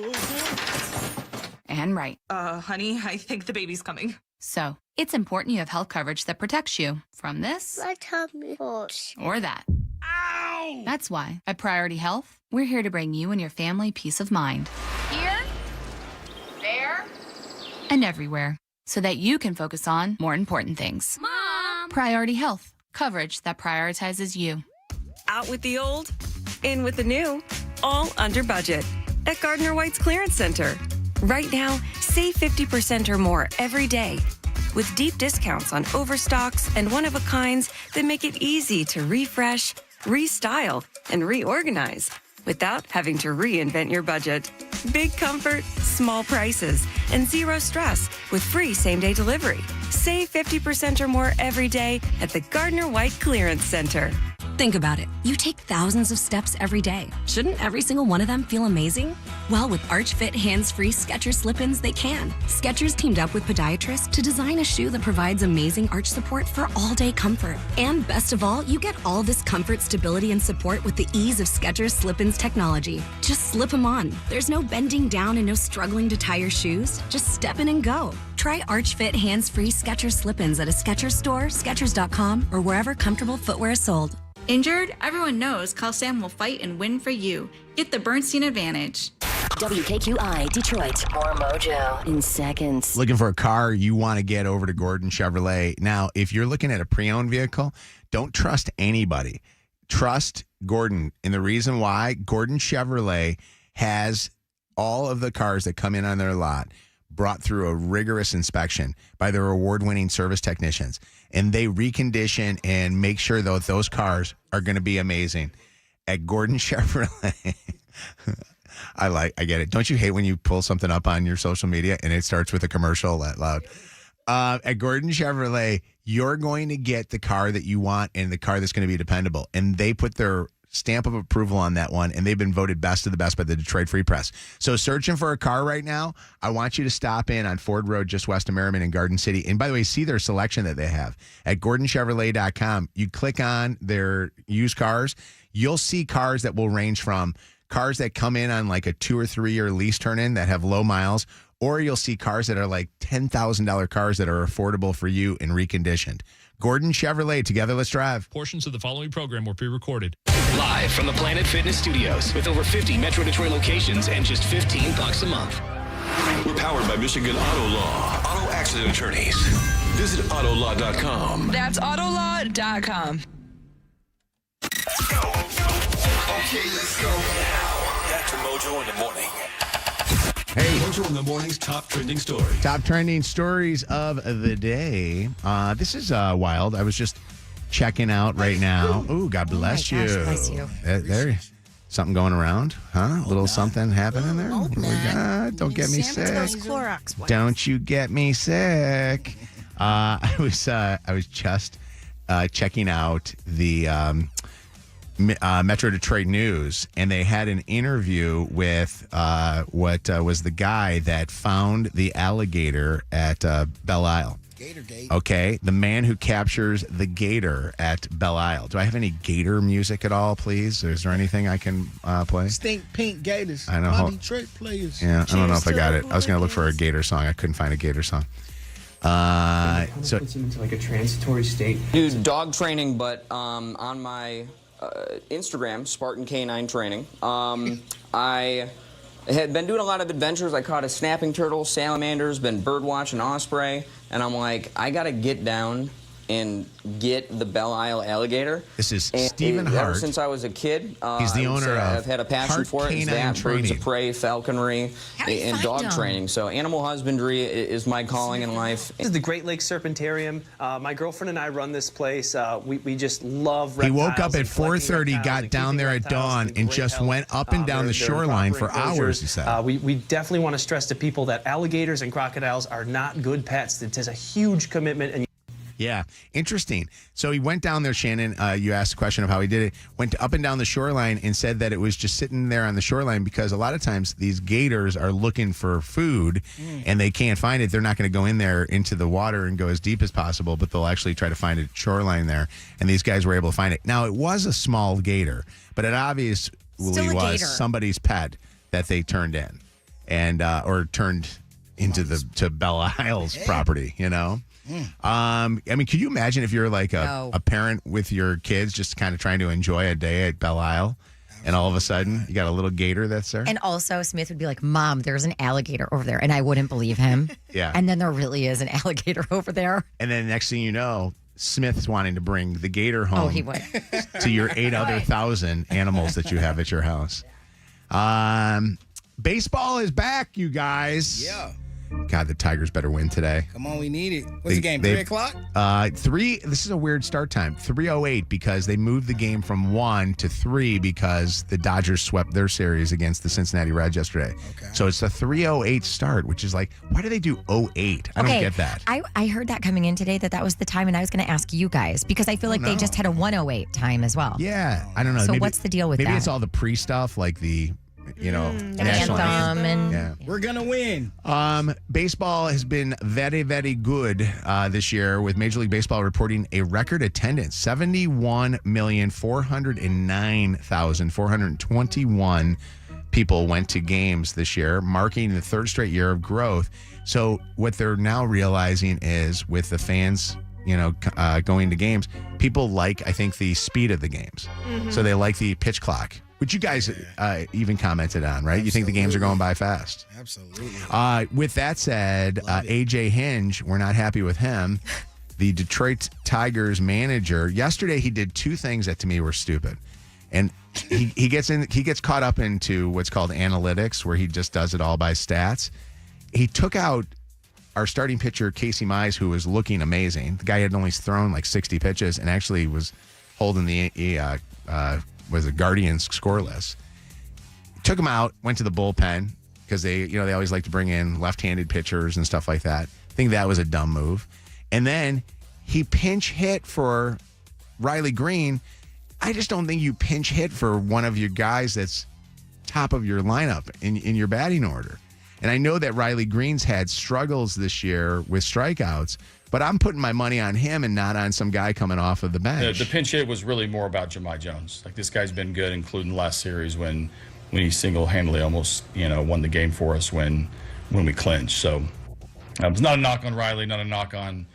and right. Honey, I think the baby's coming. So it's important you have health coverage that protects you from this or that. Ow! That's why at Priority Health, we're here to bring you and your family peace of mind. Here, there, and everywhere. So that you can focus on more important things. Mom! Priority Health. Coverage that prioritizes you. Out with the old, in with the new. All under budget. At Gardner White's Clearance Center. Right now, save 50% or more every day. With deep discounts on overstocks and one-of-a-kinds that make it easy to refresh, restyle, and reorganize without having to reinvent your budget. Big comfort, small prices, and zero stress with free same-day delivery. Save 50% or more every day at the Gardner White Clearance Center. Think about it. You take thousands of steps every day. Shouldn't every single one of them feel amazing? Well, with Arch Fit hands-free Skechers slip-ins, they can. Skechers teamed up with podiatrists to design a shoe that provides amazing arch support for all-day comfort. And best of all, you get all this comfort, stability, and support with the ease of Skechers slip-ins technology. Just slip them on. There's no bending down and no struggling to tie your shoes. Just step in and go. Try Arch Fit hands-free Skechers slip-ins at a Skechers store, Skechers.com, or wherever comfortable footwear is sold. Injured? Everyone knows Call Sam will fight and win for you. Get the Bernstein advantage. WKQI, Detroit. More Mojo in seconds. Looking for a car you want to get over to Gordon Chevrolet. Now, if you're looking at a pre-owned vehicle, don't trust anybody. Trust Gordon. And the reason why, Gordon Chevrolet has all of the cars that come in on their lot brought through a rigorous inspection by their award-winning service technicians. And they recondition and make sure that those cars are going to be amazing. At Gordon Chevrolet, I get it. Don't you hate when you pull something up on your social media and it starts with a commercial that loud? At Gordon Chevrolet, you're going to get the car that you want and the car that's going to be dependable. And they put their stamp of approval on that one, and they've been voted best of the best by the Detroit Free Press. So searching for a car right now, I want you to stop in on Ford Road just west of Merriman in Garden City. And by the way, see their selection that they have at GordonChevrolet.com. You click on their used cars, you'll see cars that will range from cars that come in on like a 2 or 3 year lease turn-in that have low miles, or you'll see cars that are like $10,000 cars that are affordable for you and reconditioned. Gordon Chevrolet, together let's drive. Portions of the following program were pre-recorded. Live from the Planet Fitness Studios with over 50 Metro Detroit locations and just $15 a month. We're powered by Michigan Auto Law. Auto Accident attorneys. Visit autolaw.com. That's autolaw.com. Okay, let's go now. Back to Mojo in the morning. Hey, Mojo in the morning's top trending story. Top trending stories of the day. This is wild. I was just checking out right now. Ooh, God bless you. Gosh, bless you. There, something going around, huh? A little something happening there. Oh my God! Don't get me sick. Clorox wipes. Don't you get me sick. I was just checking out the Metro Detroit News, and they had an interview with what was the guy that found the alligator at Belle Isle. Gatorgate. Okay, the man who captures the gator at Belle Isle. Do I have any gator music at all, please? Is there anything I can play? Stink pink gators. I know. My Detroit players. Yeah, I don't know if I got it. I was going to look for a gator song. I couldn't find a gator song. So puts him into like a transitory state. Do dog training, but on my Instagram, Spartan Canine Training, I had been doing a lot of adventures. I caught a snapping turtle, salamanders, been bird watching osprey, and I'm like, I gotta get down and get the Belle Isle alligator. This is Stephen Hart. Ever since I was a kid, He's the owner of I've had a passion Hart for it. It's Canine that, birds of Training. prey, falconry, and dog training. So animal husbandry is my calling in life. This is the Great Lakes Serpentarium. My girlfriend and I run this place. We just love he reptiles. woke up at and collecting 4:30, reptiles got and down keeping there at reptiles dawn, in and great just health. went up and down the They're shoreline for proper hours, he enclosures. said. We definitely want to stress to people that alligators and crocodiles are not good pets. It is a huge commitment. And Yeah, interesting. So he went down there, Shannon. You asked a question of how he did it. Went up and down the shoreline and said that it was just sitting there on the shoreline because a lot of times these gators are looking for food and they can't find it. They're not going to go in there into the water and go as deep as possible, but they'll actually try to find a shoreline there. And these guys were able to find it. Now, it was a small gator, but it obviously was somebody's pet that they turned in and or turned into to Belle Isle's property, you know? I mean, could you imagine if you're like a parent with your kids just kind of trying to enjoy a day at Belle Isle and all of a sudden you got a little gator that's there? And also, Smith would be like, Mom, there's an alligator over there. And I wouldn't believe him. Yeah. And then there really is an alligator over there. And then next thing you know, Smith's wanting to bring the gator home. Oh, he would. To your 8,000 animals that you have at your house. Baseball is back, you guys. Yeah. God, the Tigers better win today. Come on, we need it. What's the game, 3 o'clock? 3. This is a weird start time. 3:08 because they moved the game from 1 to 3 because the Dodgers swept their series against the Cincinnati Reds yesterday. Okay. So it's a 3:08 start, which is like, why do they do 08? I don't get that. I heard that coming in today that was the time, and I was going to ask you guys because I feel like they just had a 1:08 time as well. Yeah, I don't know. So what's the deal with that? Maybe it's all the pre-stuff, like the national anthem and we're gonna win. Baseball has been very, very good this year, with Major League Baseball reporting a record attendance: 71,409,421 people went to games this year, marking the third straight year of growth. So what they're now realizing is, with the fans, going to games, people like, I think, the speed of the games. So they like the pitch clock, which you guys even commented on, right? Absolutely. You think the games are going by fast. Absolutely. With that said, AJ Hinge, we're not happy with him. The Detroit Tigers manager, yesterday he did 2 things that to me were stupid. And he gets caught up into what's called analytics, where he just does it all by stats. He took out our starting pitcher, Casey Mize, who was looking amazing. The guy had only thrown like 60 pitches and actually was holding the Guardians scoreless. Took him out, went to the bullpen because they always like to bring in left-handed pitchers and stuff like that. I think that was a dumb move. And then he pinch hit for Riley Green. I just don't think you pinch hit for one of your guys that's top of your lineup in your batting order. And I know that Riley Green's had struggles this year with strikeouts, but I'm putting my money on him and not on some guy coming off of the bench. The pinch hit was really more about Jahmai Jones. Like, this guy's been good, including last series when he single-handedly almost won the game for us when we clinched. So it's not a knock on Riley, not a knock on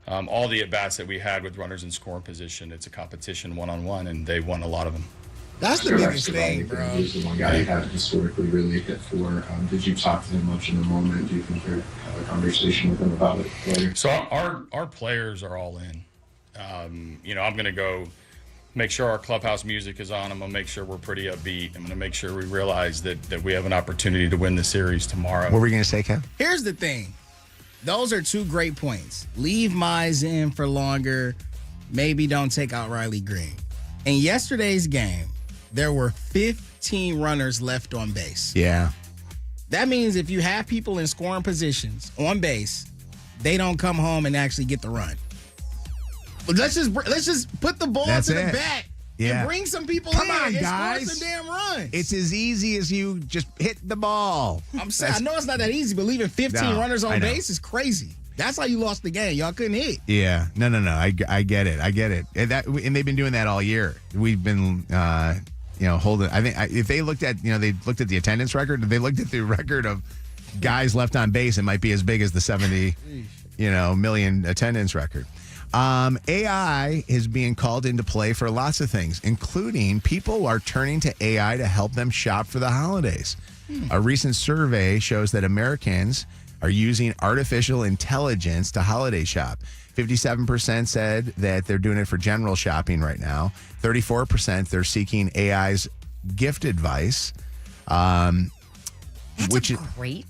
all the at-bats that we had with runners in scoring position. It's a competition one-on-one, and they won a lot of them. That's the biggest thing, bro. He's the one guy you haven't historically really hit for. Did you talk to him much in the moment? Do you think you're conversation with them about it later. So our players are all in. I'm going to go make sure our clubhouse music is on. I'm going to make sure we're pretty upbeat. I'm going to make sure we realize that we have an opportunity to win the series tomorrow. What were you going to say, Kev? Here's the thing. Those are two great points. Leave Mize in for longer. Maybe don't take out Riley Green. In yesterday's game, there were 15 runners left on base. Yeah. That means if you have people in scoring positions on base, they don't come home and actually get the run. But let's just put the ball That's to the it. bat Yeah. and bring some people Come in on, and guys. score some damn runs. It's as easy as you just hit the ball. I'm saying, I know it's not that easy, but leaving 15 No, runners I on know. base is crazy. That's how you lost the game. Y'all couldn't hit. Yeah. No. I get it. And they've been doing that all year. We've been, holding. I think if they looked at, they looked at the attendance record, they looked at the record of guys left on base, it might be as big as the 70, million attendance record. AI is being called into play for lots of things, including people are turning to AI to help them shop for the holidays. A recent survey shows that Americans are using artificial intelligence to holiday shop. 57% said that they're doing it for general shopping right now. 34% they're seeking AI's gift advice. Which is great.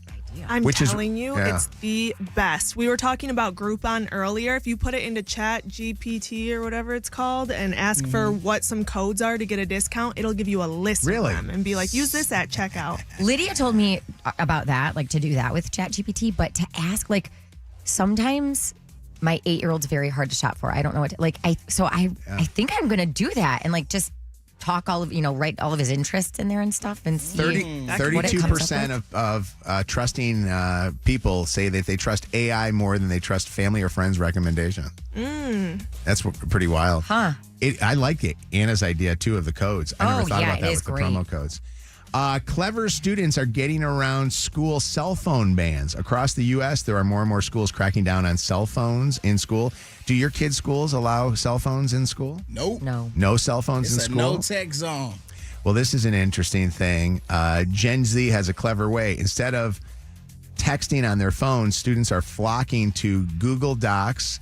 I'm Which is- telling you, yeah. it's the best. We were talking about Groupon earlier. If you put it into Chat GPT or whatever it's called and ask for what some codes are to get a discount, it'll give you a list of them and be like, use this at checkout. Lydia told me about that, like to do that with ChatGPT, but to ask, like, sometimes my 8-year-old's very hard to shop for. I don't know what to, I think I'm gonna do that and like just talk write all of his interests in there and stuff and see 32% of trusting people say that they trust AI more than they trust family or friends' recommendation. That's pretty wild. Huh. I like it. Anna's idea, too, of the codes. I never thought about that with the promo codes. Clever students are getting around school cell phone bans. Across the U.S., there are more and more schools cracking down on cell phones in school. Do your kids' schools allow cell phones in school? Nope. No cell phones in It's a school? no-tech zone. Well, this is an interesting thing. Gen Z has a clever way. Instead of texting on their phones, students are flocking to Google Docs.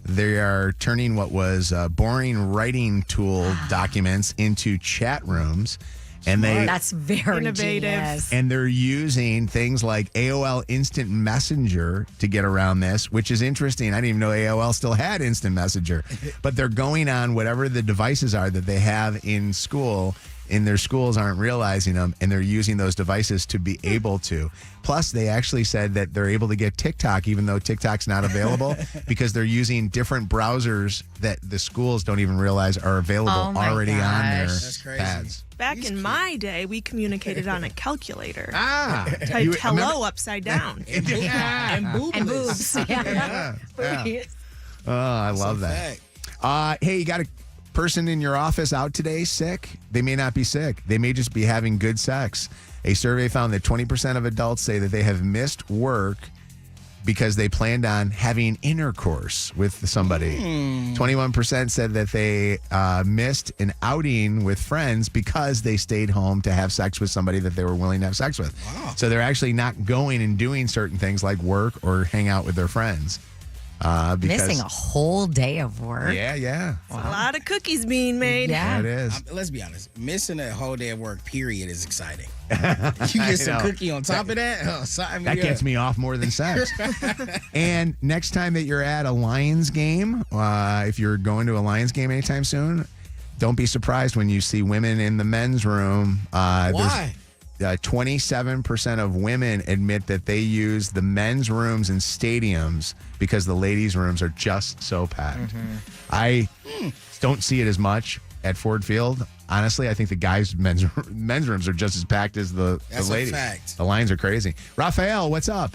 They are turning what was boring writing tool documents into chat rooms. And that's very innovative. genius. And they're using things like AOL Instant Messenger to get around this, which is interesting. I didn't even know AOL still had Instant Messenger. But they're going on whatever the devices are that they have in school. In their schools aren't realizing them, and they're using those devices to be able to. Plus, they actually said that they're able to get TikTok, even though TikTok's not available, because they're using different browsers that the schools don't even realize are available already on their pads. Back in my day, we communicated on a calculator. Typed You hello remember- upside down. And boobs. And boobs. Yeah. Oh, I love that. Hey, you got a person in your office out today sick? They may not be sick. They may just be having good sex. A survey found that 20% of adults say that they have missed work because they planned on having intercourse with somebody. 21% said that they missed an outing with friends because they stayed home to have sex with somebody that they were willing to have sex with. Wow. So they're actually not going and doing certain things like work or hang out with their friends. Because Missing a whole day of work. Yeah. A lot of cookies being made. Yeah, it is. Let's be honest. Missing a whole day of work, period, is exciting. You get some cookie on top of that. Oh, sign me That up. gets me off more than sex. And next time that you're at a Lions game, if you're going to a Lions game anytime soon, don't be surprised when you see women in the men's room. Why? 27% of women admit that they use the men's rooms in stadiums because the ladies' rooms are just so packed. I don't see it as much at Ford Field. Honestly, I think the guys' men's rooms are just as packed as the That's a ladies. fact. The lines are crazy. Raphael, what's up?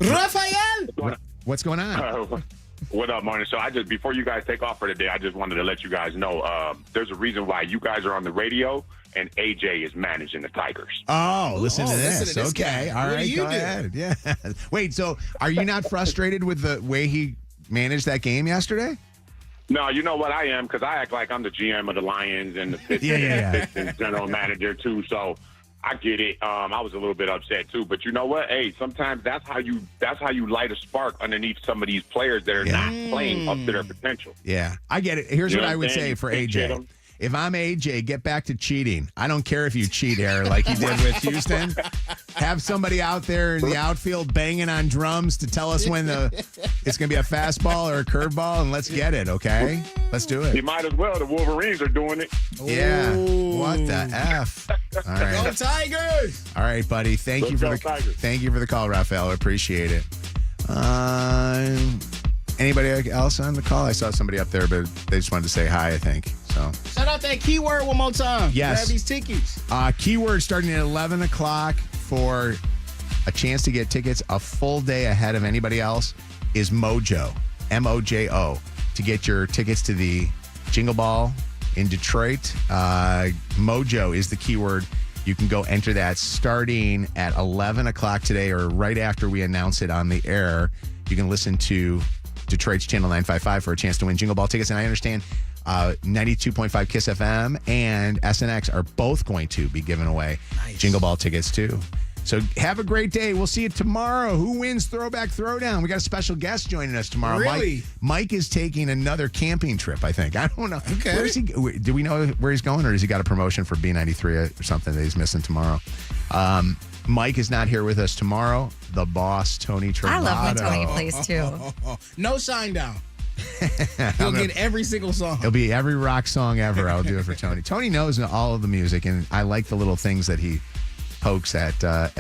Raphael! What's going on? What up, morning? So before you guys take off for the day, I just wanted to let you guys know there's a reason why you guys are on the radio and AJ is managing the Tigers. Oh, listen to this. listen to this Okay. guy. All What right. do you Go do? ahead. Yeah. Wait, so are you not frustrated with the way he managed that game yesterday? No, you know what I am, because I act like I'm the GM of the Lions and the Yeah. Pistons general manager, too. So I get it. I was a little bit upset too, but you know what? Hey, sometimes that's how you light a spark underneath some of these players that are not playing up to their potential. Yeah, I get it. Here's You what know I what would I'm say saying? for You get AJ. 'em. If I'm AJ, get back to cheating. I don't care if you cheat, Hair, like you did with Houston. Have somebody out there in the outfield banging on drums to tell us when it's going to be a fastball or a curveball, and let's get it, okay? Let's do You it. might as well. The Wolverines are doing it. Yeah. What the F? All right. Go Tigers! All right, buddy. Thank you for the call, Raphael. I appreciate it. Anybody else on the call? I saw somebody up there, but they just wanted to say hi, I think. So Shout out that keyword one more time. Yes. Grab these tickets. Keyword starting at 11 o'clock for a chance to get tickets a full day ahead of anybody else is Mojo, Mojo, to get your tickets to the Jingle Ball in Detroit. Mojo is the keyword. You can go enter that starting at 11 o'clock today or right after we announce it on the air. You can listen to Detroit's Channel 955 for a chance to win Jingle Ball tickets. And I understand 92.5 KISS FM and SNX are both going to be giving away Jingle Ball tickets too. So have a great day. We'll see you tomorrow. Who wins Throwback Throwdown? We got a special guest joining us tomorrow. Really? Mike is taking another camping trip, I think. I don't know. Okay. Where is he? Do we know where he's going, or has he got a promotion for B93 or something that he's missing tomorrow? Mike is not here with us tomorrow. The boss, Tony Travato. I love when Tony plays too. No sign down. He'll get every single song. It'll be every rock song ever. I'll do it for Tony. Tony knows all of the music, and I like the little things that he pokes at